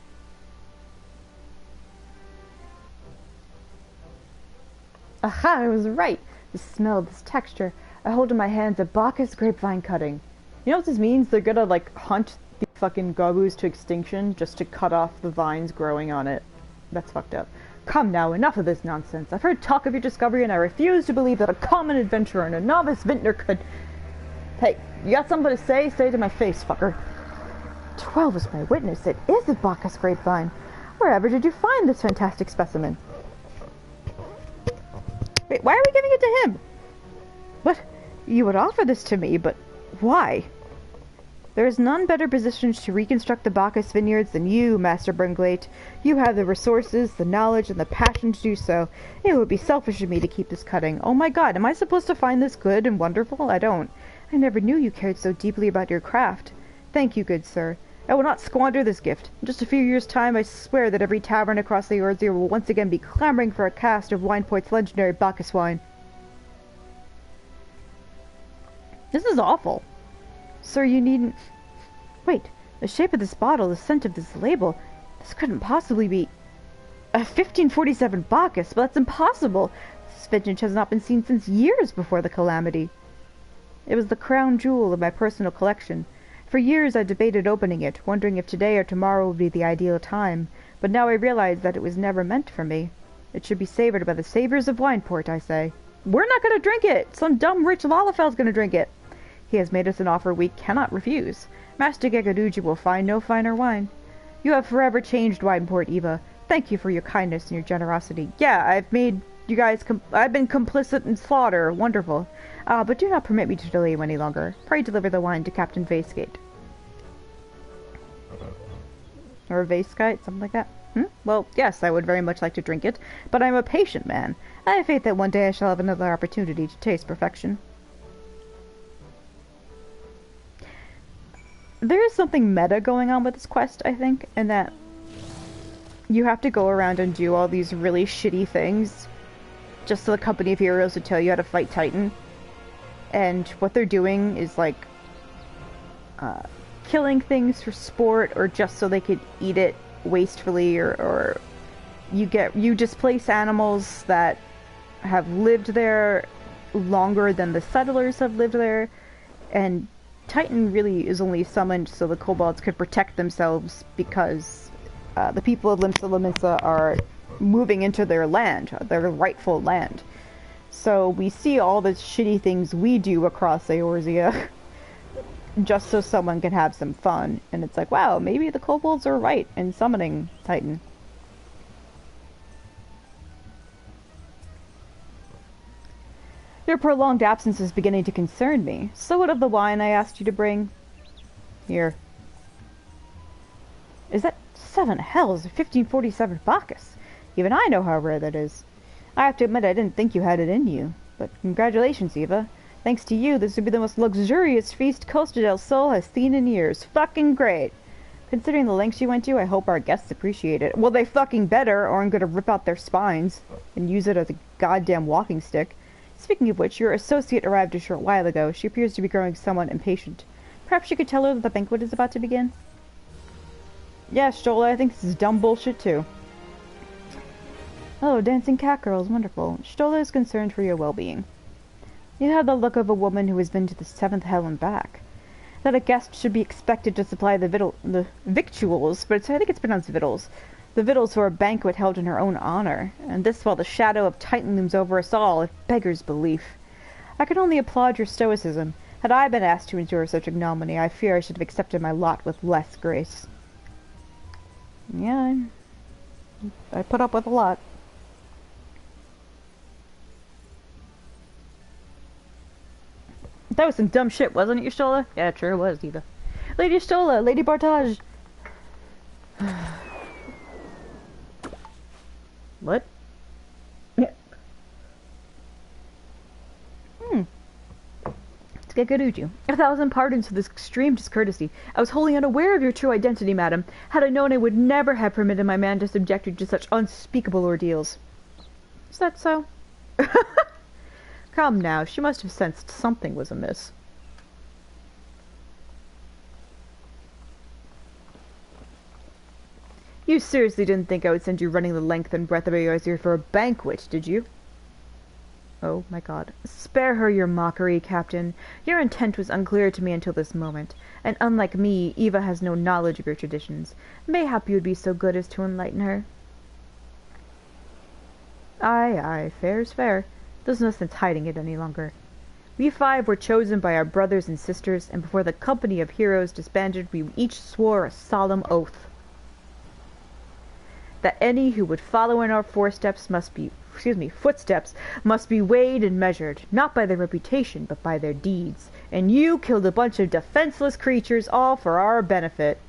Aha, I was right. The smell, this texture. I hold in my hands a Bacchus grapevine cutting. You know what this means? They're gonna, like, hunt the fucking gobus to extinction just to cut off the vines growing on it. That's fucked up. Come now, enough of this nonsense. I've heard talk of your discovery and I refuse to believe that a common adventurer and a novice vintner could... Hey, you got something to say? Say it to my face, fucker. 12 is my witness. It is a Bacchus grapevine. Wherever did you find this fantastic specimen? Wait, why are we giving it to him? What? You would offer this to me, but why? There is none better positioned to reconstruct the Bacchus vineyards than you, Master Bringlate. You have the resources, the knowledge, and the passion to do so. It would be selfish of me to keep this cutting. Oh my god, am I supposed to find this good and wonderful? I don't. I never knew you cared so deeply about your craft. Thank you, good sir. I will not squander this gift. In just a few years' time, I swear that every tavern across the Eorzea will once again be clamoring for a cask of Wineport's legendary Bacchus wine. This is awful. Sir, you needn't... Wait, the shape of this bottle, the scent of this label... This couldn't possibly be... A 1547 Bacchus, but that's impossible. This vintage has not been seen since years before the calamity. It was the crown jewel of my personal collection. For years I debated opening it, wondering if today or tomorrow would be the ideal time, but now I realize that it was never meant for me. It should be savored by the saviors of Wineport, I say. We're not going to drink it! Some dumb rich Lalafel's going to drink it! He has made us an offer we cannot refuse. Master Gegaduji will find no finer wine. You have forever changed Wineport, Eva. Thank you for your kindness and your generosity. Yeah, I've made you guys I've been complicit in slaughter. Wonderful. But do not permit me to delay you any longer. Pray deliver the wine to Captain Vasegate. Or Vasegate, something like that. Well, yes, I would very much like to drink it, but I'm a patient man. I have faith that one day I shall have another opportunity to taste perfection. There is something meta going on with this quest, I think, in that you have to go around and do all these really shitty things just so the company of heroes would tell you how to fight Titan. And what they're doing is, like, killing things for sport or just so they could eat it wastefully, or you displace animals that have lived there longer than the settlers have lived there, and Titan really is only summoned so the kobolds could protect themselves because the people of Limsa Lominsa are moving into their land, their rightful land. So we see all the shitty things we do across Eorzea just so someone can have some fun. And it's like, wow, maybe the kobolds are right in summoning Titan. Your prolonged absence is beginning to concern me. So what of the wine I asked you to bring? Here. Is that 7 hells, 1547 Bacchus? Even I know how rare that is. I have to admit I didn't think you had it in you. But congratulations, Eva. Thanks to you, this would be the most luxurious feast Costa del Sol has seen in years. Fucking great. Considering the lengths you went to, I hope our guests appreciate it. Well, they fucking better, or I'm gonna rip out their spines and use it as a goddamn walking stick. Speaking of which, your associate arrived a short while ago. She appears to be growing somewhat impatient. Perhaps you could tell her that the banquet is about to begin? Yeah, Stola, I think this is dumb bullshit too. Oh, dancing cat girls, wonderful. Stola is concerned for your well-being. You have the look of a woman who has been to the 7th hell and back. That a guest should be expected to supply the victuals, but I think it's pronounced victuals. The victuals for a banquet held in her own honor, and this while the shadow of Titan looms over us all, it beggars belief. I can only applaud your stoicism. Had I been asked to endure such ignominy, I fear I should have accepted my lot with less grace. Yeah, I put up with a lot. That was some dumb shit, wasn't it, Stola? Yeah, it sure was, Eva. Lady Stola, Lady Bartage. What? Yeah. Skekaduju. 1,000 pardons for this extreme discourtesy. I was wholly unaware of your true identity, madam. Had I known, I would never have permitted my man to subject you to such unspeakable ordeals. Is that so? Come now, she must have sensed something was amiss. You seriously didn't think I would send you running the length and breadth of Eorzea for a banquet, did you? Oh my god. Spare her your mockery, Captain. Your intent was unclear to me until this moment, and unlike me, Eva has no knowledge of your traditions. Mayhap you would be so good as to enlighten her. Aye, aye, fair's fair. There's no sense hiding it any longer. We 5 were chosen by our brothers and sisters, and before the company of heroes disbanded, we each swore a solemn oath that any who would follow in our footsteps must be weighed and measured, not by their reputation, but by their deeds. And you killed a bunch of defenseless creatures, all for our benefit.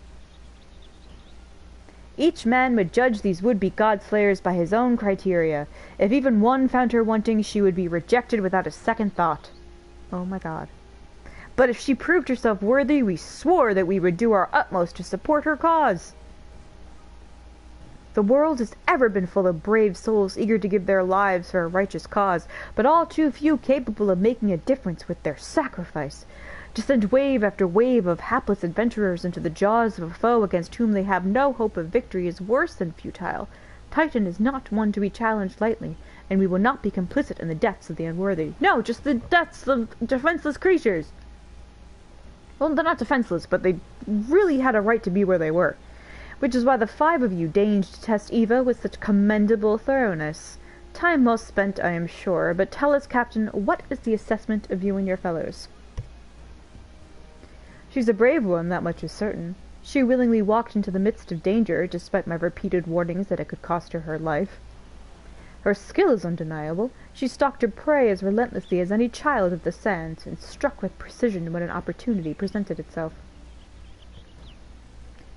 Each man would judge these would-be god-slayers by his own criteria. If even one found her wanting, she would be rejected without a second thought. Oh my god. But if she proved herself worthy, we swore that we would do our utmost to support her cause. The world has ever been full of brave souls eager to give their lives for a righteous cause, but all too few capable of making a difference with their sacrifice. To send wave after wave of hapless adventurers into the jaws of a foe against whom they have no hope of victory is worse than futile. Titan is not one to be challenged lightly, and we will not be complicit in the deaths of the unworthy. No, just the deaths of defenseless creatures. Well, they're not defenseless, but they really had a right to be where they were. Which is why the 5 of you deigned to test Eva with such commendable thoroughness. Time well spent, I am sure, but tell us, Captain, what is the assessment of you and your fellows? She's a brave one, that much is certain. She willingly walked into the midst of danger, despite my repeated warnings that it could cost her her life. Her skill is undeniable. She stalked her prey as relentlessly as any child of the sands, and struck with precision when an opportunity presented itself.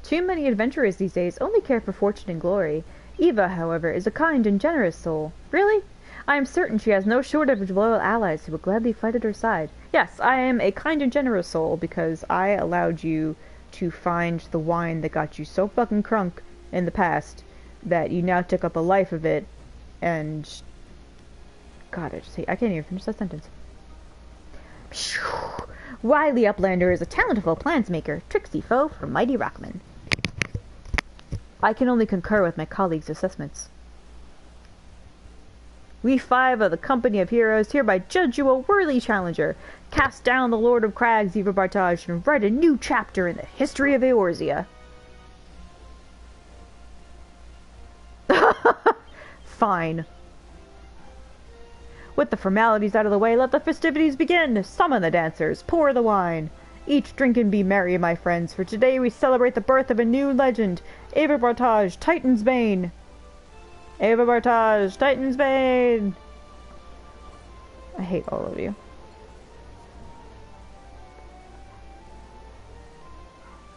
Too many adventurers these days only care for fortune and glory. Eva, however, is a kind and generous soul. Really? I am certain she has no shortage of loyal allies who will gladly fight at her side. Yes, I am a kind and generous soul because I allowed you to find the wine that got you so fucking crunk in the past that you now took up a life of it, and... God, I can't even finish that sentence. Wily Uplander is a talented plans-maker, tricksy foe for mighty rockman. I can only concur with my colleagues' assessments. We 5 of the company of heroes hereby judge you a worthy challenger. Cast down the Lord of Crags, Eva Bartage, and write a new chapter in the history of Eorzea. Fine. With the formalities out of the way, let the festivities begin. Summon the dancers, pour the wine. Eat, drink, and be merry, my friends, for today we celebrate the birth of a new legend, Eva Bartage, Titan's Bane. Eva Bartage, Titan's Bane! I hate all of you.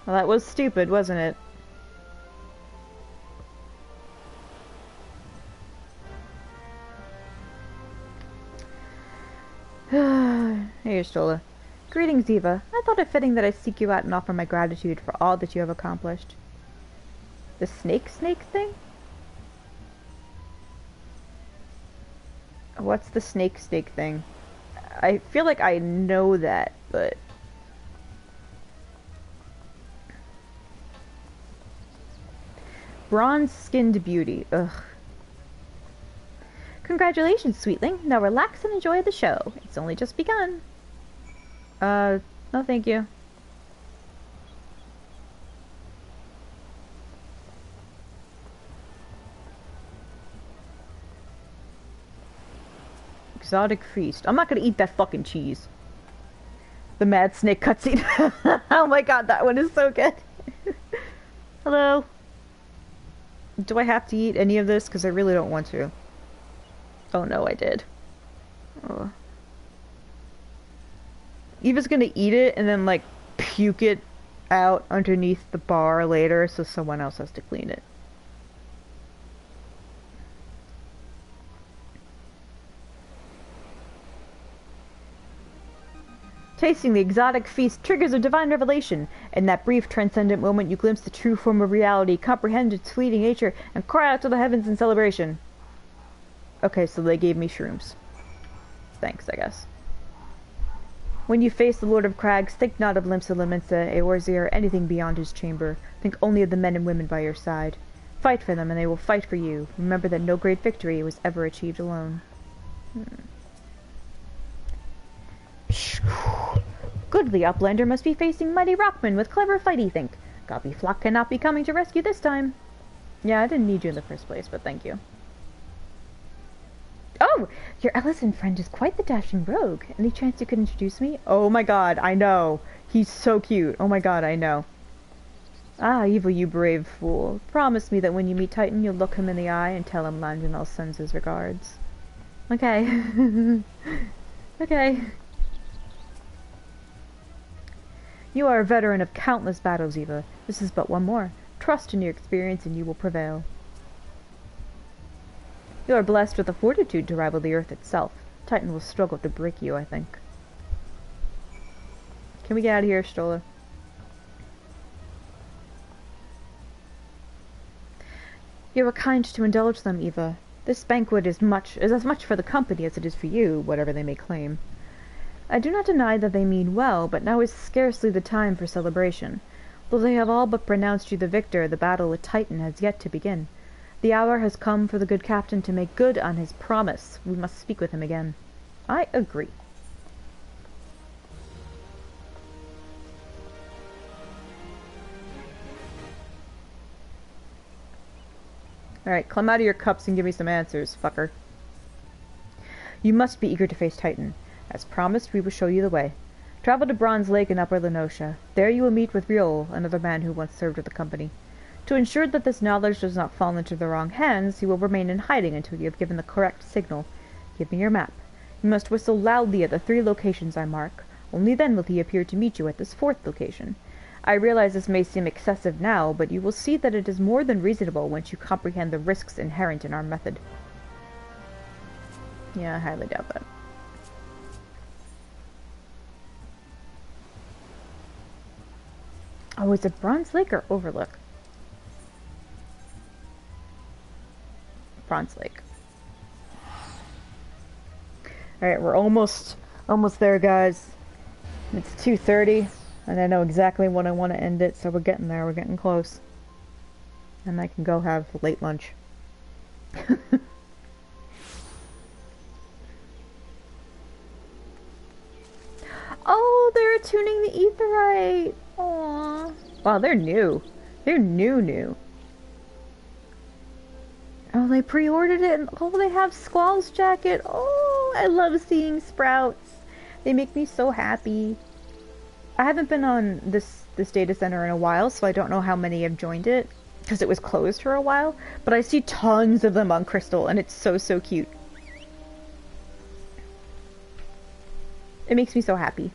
Well, that was stupid, wasn't it? Hey, Stola. Greetings, Eva. I thought it fitting that I seek you out and offer my gratitude for all that you have accomplished. The snake thing? What's the snake thing? I feel like I know that, but... Bronze-skinned beauty. Ugh. Congratulations, sweetling. Now relax and enjoy the show. It's only just begun. No thank you. Exotic feast. I'm not gonna eat that fucking cheese. The mad snake cutscene. Oh my god, that one is so good. Hello. Do I have to eat any of this? Because I really don't want to. Oh no, I did. Oh. Eva's gonna eat it and then, like, puke it out underneath the bar later so someone else has to clean it. Tasting the exotic feast triggers a divine revelation. In that brief, transcendent moment, you glimpse the true form of reality, comprehend its fleeting nature, and cry out to the heavens in celebration. Okay, so they gave me shrooms. Thanks, I guess. When you face the Lord of Crags, think not of Limsa Laminsa, Eorzea, or anything beyond his chamber. Think only of the men and women by your side. Fight for them, and they will fight for you. Remember that no great victory was ever achieved alone. Goodly Uplander must be facing mighty Rockman with clever fighty think. Gobby Flock cannot be coming to rescue this time. Yeah, I didn't need you in the first place, but thank you. Oh! Your Ellison friend is quite the dashing rogue. Any chance you could introduce me? Oh my god, I know. He's so cute. Oh my god, I know. Ah, Evil, you brave fool. Promise me that when you meet Titan, you'll look him in the eye and tell him Landonel sends his regards. Okay. Okay. You are a veteran of countless battles, Eva. This is but one more. Trust in your experience and you will prevail. You are blessed with the fortitude to rival the earth itself. Titan will struggle to break you, I think. Can we get out of here, Stola? You are kind to indulge them, Eva. This banquet is as much for the company as it is for you, whatever they may claim. I do not deny that they mean well, but now is scarcely the time for celebration. Though they have all but pronounced you the victor, the battle with Titan has yet to begin. The hour has come for the good captain to make good on his promise. We must speak with him again. I agree. Alright, climb out of your cups and give me some answers, fucker. You must be eager to face Titan. As promised, we will show you the way. Travel to Bronze Lake in Upper Lenosha. There you will meet with Riol, another man who once served with the company. To ensure that this knowledge does not fall into the wrong hands, you will remain in hiding until you have given the correct signal. Give me your map. You must whistle loudly at the 3 locations I mark. Only then will he appear to meet you at this 4th location. I realize this may seem excessive now, but you will see that it is more than reasonable once you comprehend the risks inherent in our method. Yeah, I highly doubt that. Oh, is it Bronze Lake or Overlook? Bronze Lake. Alright, we're almost there, guys. It's 2:30, and I know exactly when I want to end it, so we're getting there. We're getting close. And I can go have late lunch. Oh, they're tuning the Aetheryte! Aww. Wow, they're new. They're new. Oh, they pre-ordered it, and oh, they have Squall's jacket. Oh, I love seeing sprouts. They make me so happy. I haven't been on this data center in a while, so I don't know how many have joined it, because it was closed for a while, but I see tons of them on Crystal, and it's so cute. It makes me so happy.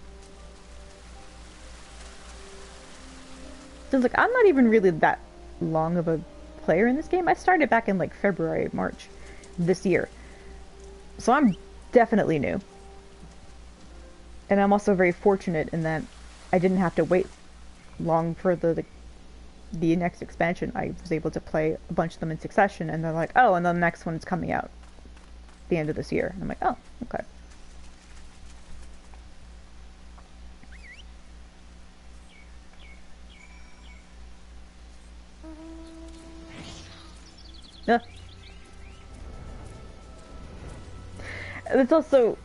So, like, I'm not even really that long of a player in this game. I started back in, like, February, March this year. So I'm definitely new. And I'm also very fortunate in that I didn't have to wait long for the next expansion. I was able to play a bunch of them in succession, and they're like, oh, and then the next one's coming out at the end of this year. And I'm like, oh, okay. Yeah. It's also,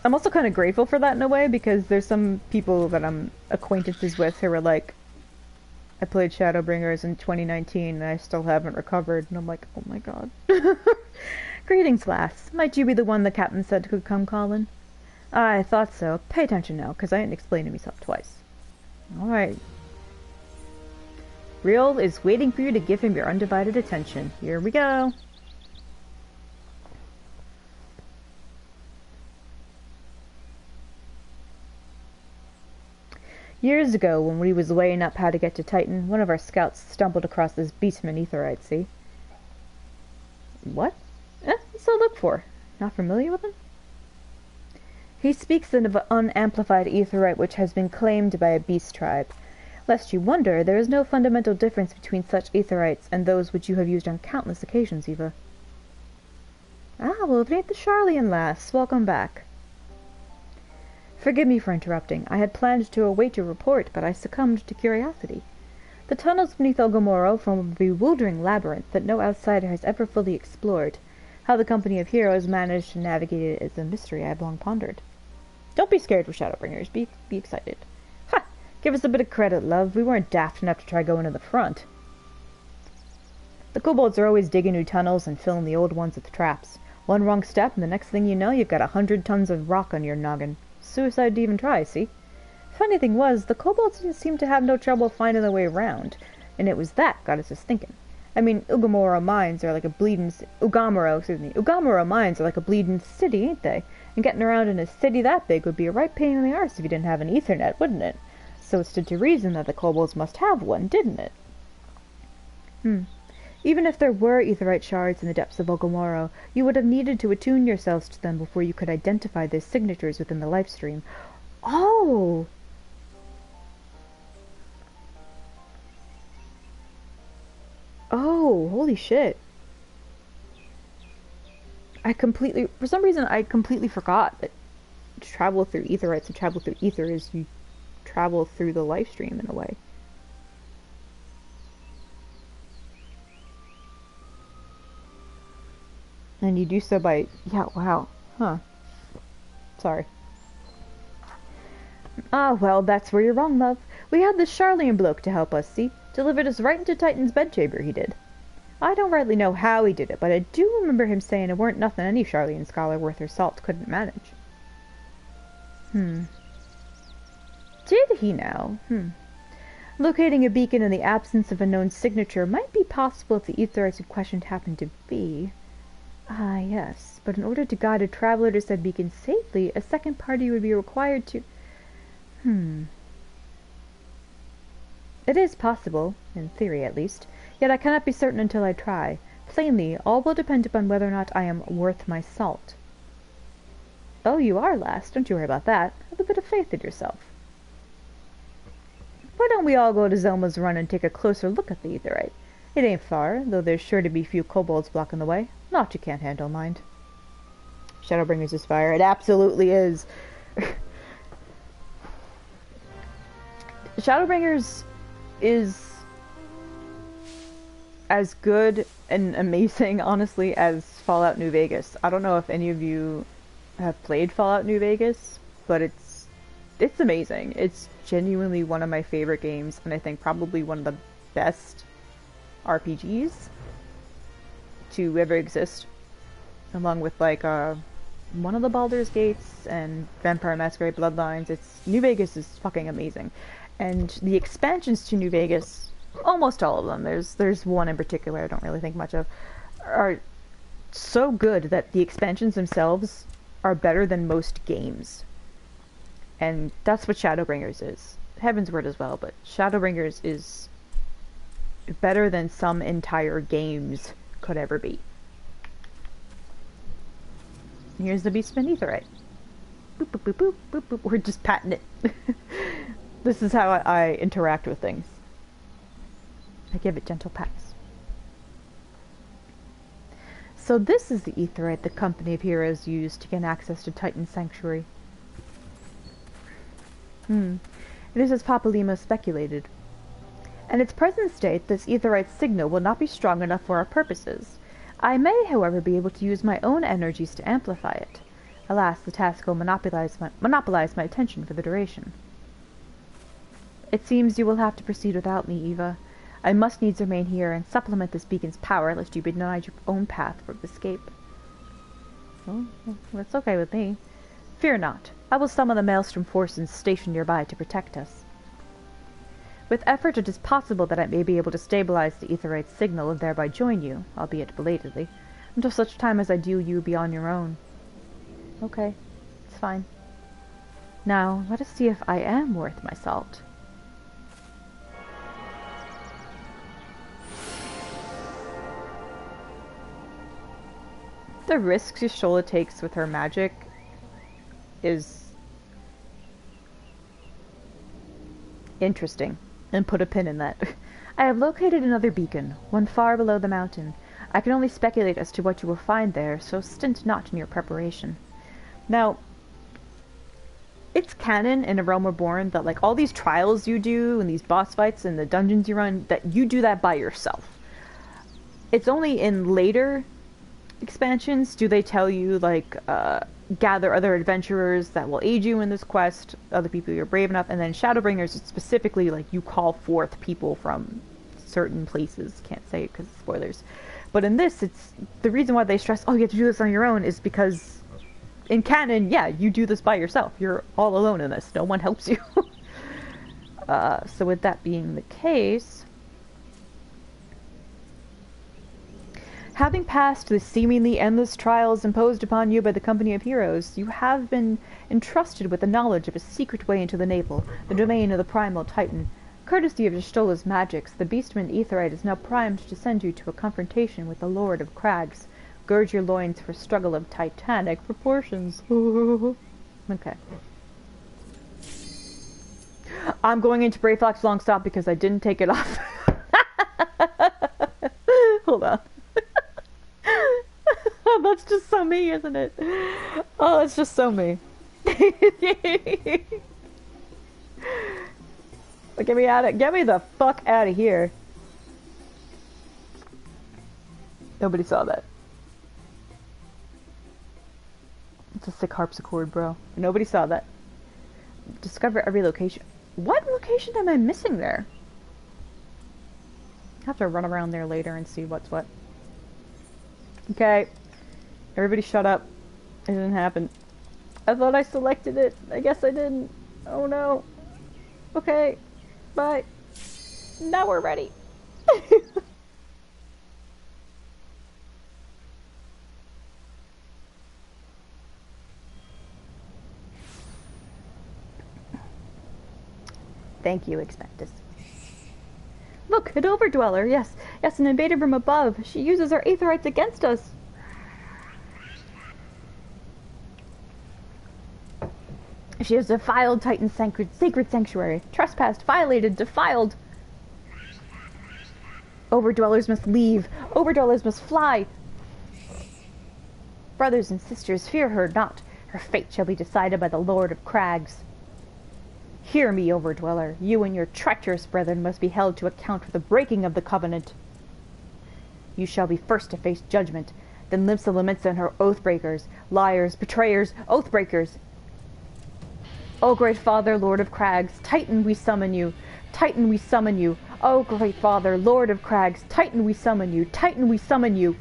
I'm also kind of grateful for that in a way, because there's some people that I'm acquaintances with who are like, I played Shadowbringers in 2019 and I still haven't recovered, and I'm like, oh my god. Greetings, lass. Might you be the one the captain said could come calling? I thought so. Pay attention now, because I ain't explaining myself twice. Alright. Real is waiting for you to give him your undivided attention. Here we go. Years ago, when we was weighing up how to get to Titan, one of our scouts stumbled across this beastman Aetherite, see? What? What's that look for? Not familiar with him? He speaks of an unamplified Aetherite which has been claimed by a beast tribe. Lest you wonder, there is no fundamental difference between such Aetherites and those which you have used on countless occasions, Eva. Ah, well, if it ain't the Charlian lass, welcome back. Forgive me for interrupting. I had planned to await your report, but I succumbed to curiosity. The tunnels beneath Ogomoro form a bewildering labyrinth that no outsider has ever fully explored. How the company of heroes managed to navigate it is a mystery I have long pondered. Don't be scared for Shadowbringers. Be excited. Ha! Give us a bit of credit, love. We weren't daft enough to try going to the front. The kobolds are always digging new tunnels and filling the old ones with traps. One wrong step, and the next thing you know, you've got 100 tons of rock on your noggin. Suicide to even try, see? Funny thing was, the kobolds didn't seem to have no trouble finding their way around, and it was that got us thinking. I mean, Ugamoro mines are like a bleeding city, ain't they? And getting around in a city that big would be a right pain in the arse if you didn't have an Ethernet, wouldn't it? So it stood to reason that the kobolds must have one, didn't it? Even if there were Aetherite shards in the depths of Ogomoro, you would have needed to attune yourselves to them before you could identify their signatures within the life stream. Oh! Oh, holy shit. For some reason, I completely forgot that to travel through Aetherites and travel through Aether is you travel through the life stream in a way. And you do so by... yeah, wow. Huh. Sorry. Ah, well, that's where you're wrong, love. We had this Charlian bloke to help us, see? Delivered us right into Titan's bedchamber, he did. I don't rightly know how he did it, but I do remember him saying it weren't nothing any Charlian scholar worth her salt couldn't manage. Did he now? Locating a beacon in the absence of a known signature might be possible if the Aetherites in question happened to be... Ah, yes, but in order to guide a traveler to said beacon safely, a second party would be required to... It is possible, in theory at least, yet I cannot be certain until I try. Plainly, all will depend upon whether or not I am worth my salt. Oh, you are, lass. Don't you worry about that. Have a bit of faith in yourself. Why don't we all go to Zelma's Run and take a closer look at the Aetherite? It ain't far, though there's sure to be few kobolds blocking the way. Naught you can't handle, mind. Shadowbringers is fire. It absolutely is. Shadowbringers is as good and amazing, honestly, as Fallout New Vegas. I don't know if any of you have played Fallout New Vegas, but it's amazing. It's genuinely one of my favorite games, and I think probably one of the best RPGs to ever exist, along with like one of the Baldur's Gates and Vampire Masquerade Bloodlines. New Vegas is fucking amazing, and the expansions to New Vegas, almost all of them, there's one in particular I don't really think much of, are so good that the expansions themselves are better than most games. And that's what Shadowbringers is. Heavensward as well, but Shadowbringers is better than some entire games could ever be. Here's the Beastman Aetherite. Boop, boop, boop, boop, boop, boop. We're just patting it. This is how I interact with things. I give it gentle pats. So this is the aetherite the Company of Heroes used to gain access to Titan's Sanctuary. It is as Papalimo speculated. In its present state, this aetherite signal will not be strong enough for our purposes. I may, however, be able to use my own energies to amplify it. Alas, the task will monopolize my attention for the duration. It seems you will have to proceed without me, Eva. I must needs remain here and supplement this beacon's power, lest you be denied your own path for escape. Oh, that's okay with me. Fear not. I will summon the Maelstrom forces stationed nearby to protect us. With effort, it is possible that I may be able to stabilize the aetherite signal and thereby join you, albeit belatedly. Until such time as I do, you be on your own. Okay, it's fine. Now, let us see if I am worth my salt. The risks Y'shtola takes with her magic is interesting, and put a pin in that. I have located another beacon, one far below the mountain. I can only speculate as to what you will find there, so stint not in your preparation. Now, it's canon in A Realm Reborn that like all these trials you do and these boss fights and the dungeons you run, that you do that by yourself. It's only in later expansions do they tell you like gather other adventurers that will aid you in this quest, other people you're brave enough, and then Shadowbringers, it's specifically like you call forth people from certain places. Can't say it because of spoilers. But in this, it's the reason why they stress, oh, you have to do this on your own, is because in canon, yeah, you do this by yourself. You're all alone in this. No one helps you. So with that being the case, having passed the seemingly endless trials imposed upon you by the Company of Heroes, you have been entrusted with the knowledge of a secret way into the navel, the domain of the primal Titan. Courtesy of Y'shtola's magics, the beastman aetherite is now primed to send you to a confrontation with the Lord of Crags. Gird your loins for a struggle of titanic proportions. Okay. I'm going into Brayflax Longstop because I didn't take it off. Hold on. That's just so me, isn't it? Oh, it's just so me. Get me out of, get me the fuck out of here. Nobody saw that. It's a sick harpsichord, bro. Nobody saw that. Discover every location. What location am I missing there? I have to run around there later and see what's what. Okay. Everybody shut up. It didn't happen. I thought I selected it. I guess I didn't. Oh no. Okay. Bye. Now we're ready. Thank you, Expectus. Look, an overdweller, yes. Yes, an invader from above. She uses her aetherites against us. She has defiled Titan's sacred sanctuary. Trespassed, violated, defiled. Overdwellers must leave. Overdwellers must fly. Brothers and sisters, fear her not. Her fate shall be decided by the Lord of Crags. Hear me, Overdweller. You and your treacherous brethren must be held to account for the breaking of the covenant. You shall be first to face judgment. Then Limsa laments on her oathbreakers, liars, betrayers, oathbreakers. O great Father, Lord of Crags, Titan, we summon you. Titan, we summon you. O great Father, Lord of Crags, Titan, we summon you. Titan, we summon you.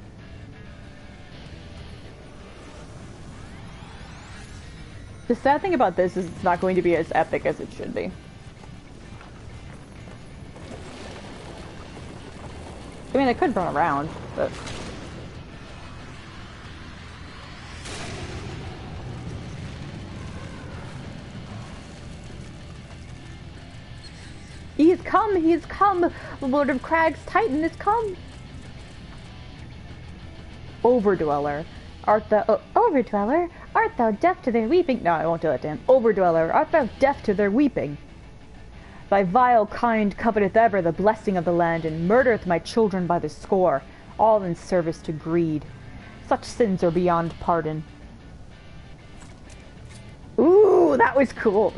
The sad thing about this is it's not going to be as epic as it should be. I mean, I could run around, but... He has come! He has come! The Lord of Crags, Titan has come! Overdweller. Art thou... Overdweller? Art thou deaf to their weeping? No, I won't do it, Dan. Overdweller, art thou deaf to their weeping? Thy vile kind coveteth ever the blessing of the land, and murdereth my children by the score, all in service to greed. Such sins are beyond pardon. Ooh, that was cool.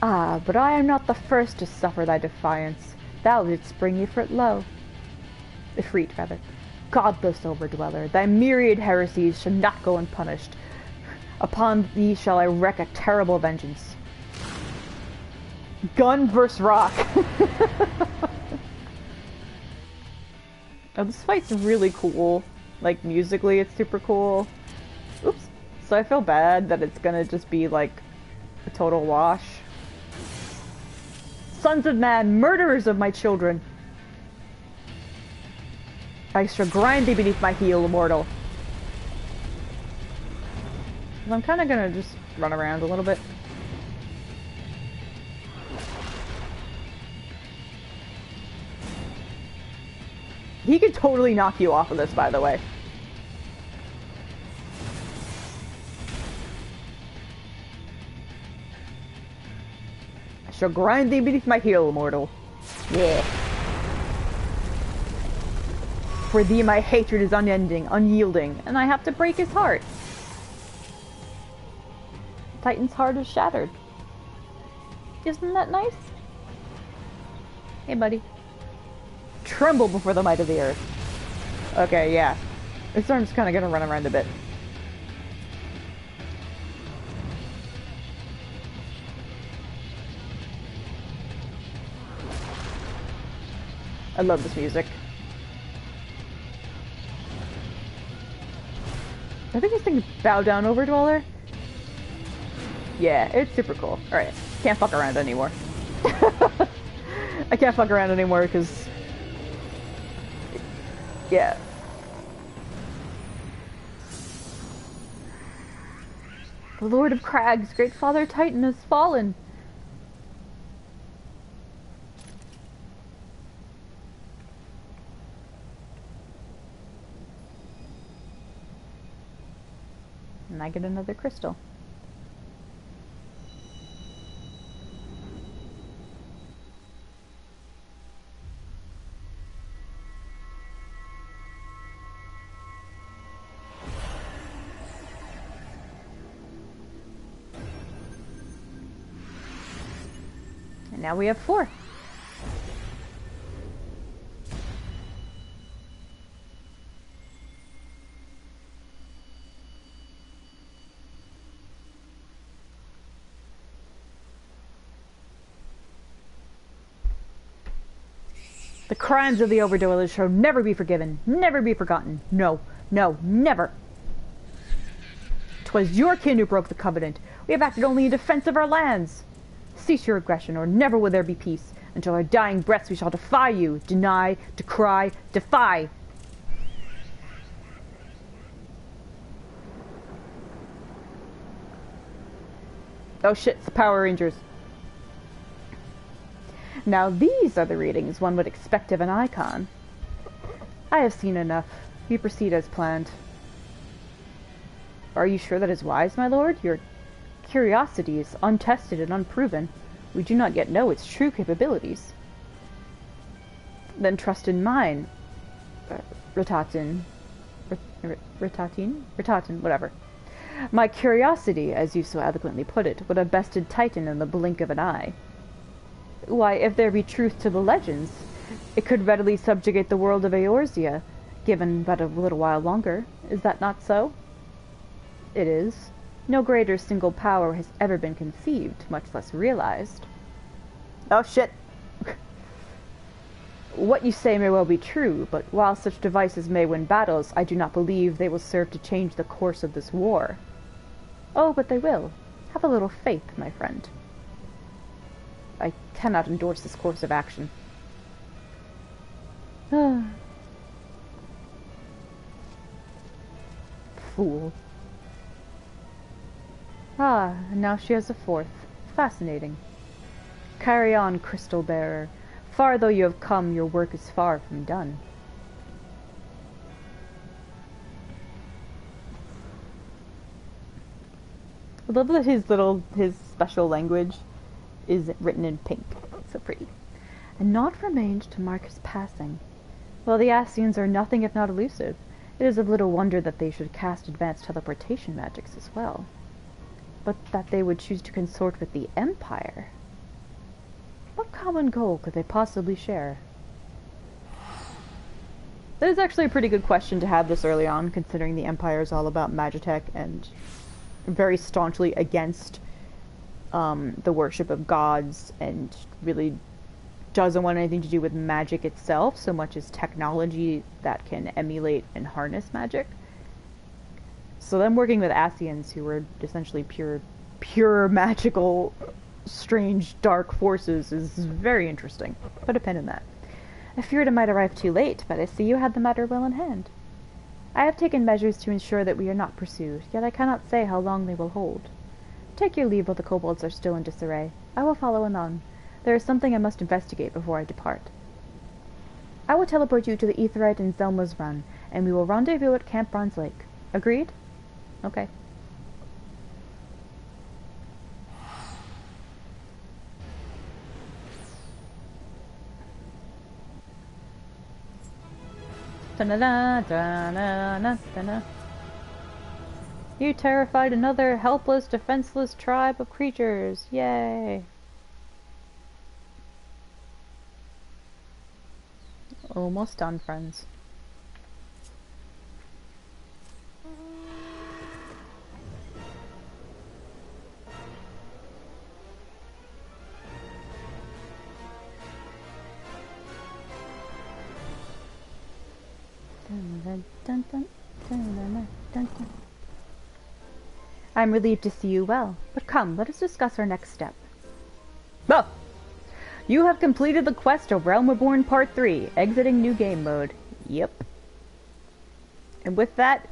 Ah, but I am not the first to suffer thy defiance. Thou didst bring Ifrit low. Ifrit, rather. Godless overdweller, thy myriad heresies should not go unpunished. Upon thee shall I wreak a terrible vengeance. Gun versus rock. Oh, this fight's really cool. Like, musically, it's super cool. Oops. So I feel bad that it's gonna just be, like, a total wash. Sons of man, murderers of my children! I shall grind thee beneath my heel, immortal. I'm kinda gonna just run around a little bit. He could totally knock you off of this, by the way. I shall grind thee beneath my heel, immortal. Yeah. For thee my hatred is unending, unyielding, and I have to break his heart. Titan's heart is shattered. Isn't that nice? Hey, buddy. Tremble before the might of the earth. Okay, yeah. This arm's kind of gonna run around a bit. I love this music. I think this thing's Bow Down Overdweller. Yeah, it's super cool. Alright, can't fuck around anymore. I can't fuck around anymore because... yeah. The Lord of Crags, great Father Titan, has fallen. And I get another crystal. And now we have 4. The crimes of the Overdwellers shall never be forgiven, never be forgotten. No, no, never. 'Twas your kin who broke the covenant. We have acted only in defense of our lands. Cease your aggression, or never will there be peace. Until our dying breaths we shall defy you, deny, decry, defy. Oh shit, it's the Power Rangers. Now these are the readings one would expect of an icon. I have seen enough. We proceed as planned. Are you sure that is wise, my lord? Your curiosity is untested and unproven. We do not yet know its true capabilities. Then trust in mine, Ratatin, whatever. My curiosity, as you so eloquently put it, would have bested Titan in the blink of an eye. Why, if there be truth to the legends, it could readily subjugate the world of Eorzea, given but a little while longer. Is that not so? It is. No greater single power has ever been conceived, much less realized. Oh shit! What you say may well be true, but while such devices may win battles, I do not believe they will serve to change the course of this war. Oh, but they will. Have a little faith, my friend. I cannot endorse this course of action. Fool. Ah, and now she has a 4th. Fascinating. Carry on, Crystal Bearer. Far though you have come, your work is far from done. I love that his special language is written in pink. It's so pretty. And not remained to mark his passing. Well, the Ascians are nothing if not elusive. It is of little wonder that they should cast advanced teleportation magics as well. But that they would choose to consort with the Empire? What common goal could they possibly share? That is actually a pretty good question to have this early on, considering the Empire is all about Magitech and very staunchly against the worship of gods and really doesn't want anything to do with magic itself so much as technology that can emulate and harness magic. So them working with Ascians, who were essentially pure magical, strange, dark forces, is very interesting. Put a pin in that. I feared it might arrive too late, but I see you had the matter well in hand. I have taken measures to ensure that we are not pursued, yet I cannot say how long they will hold. Take your leave while the kobolds are still in disarray. I will follow anon. There is something I must investigate before I depart. I will teleport you to the Aetheryte in Zelma's Run, and we will rendezvous at Camp Bronze Lake. Agreed? Okay. You terrified another helpless, defenseless tribe of creatures. Yay! Almost done, friends. I'm relieved to see you well, but come, let us discuss our next step. Oh! You have completed the quest of Realm Reborn Part 3, exiting New Game Mode. Yep. And with that,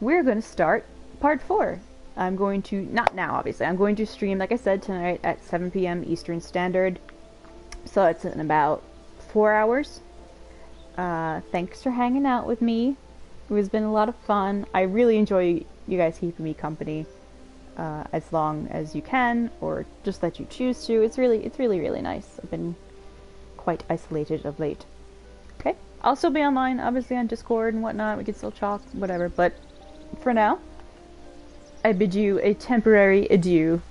we're going to start Part 4. I'm going to, not now obviously, I'm going to stream, like I said, tonight at 7 p.m. Eastern Standard. So it's in about 4 hours. Thanks for hanging out with me. It has been a lot of fun. I really enjoy you guys keeping me company. As long as you can, or just that you choose to. It's really nice. I've been quite isolated of late. Okay, I'll still be online, obviously on Discord and whatnot. We can still talk, whatever. But for now, I bid you a temporary adieu.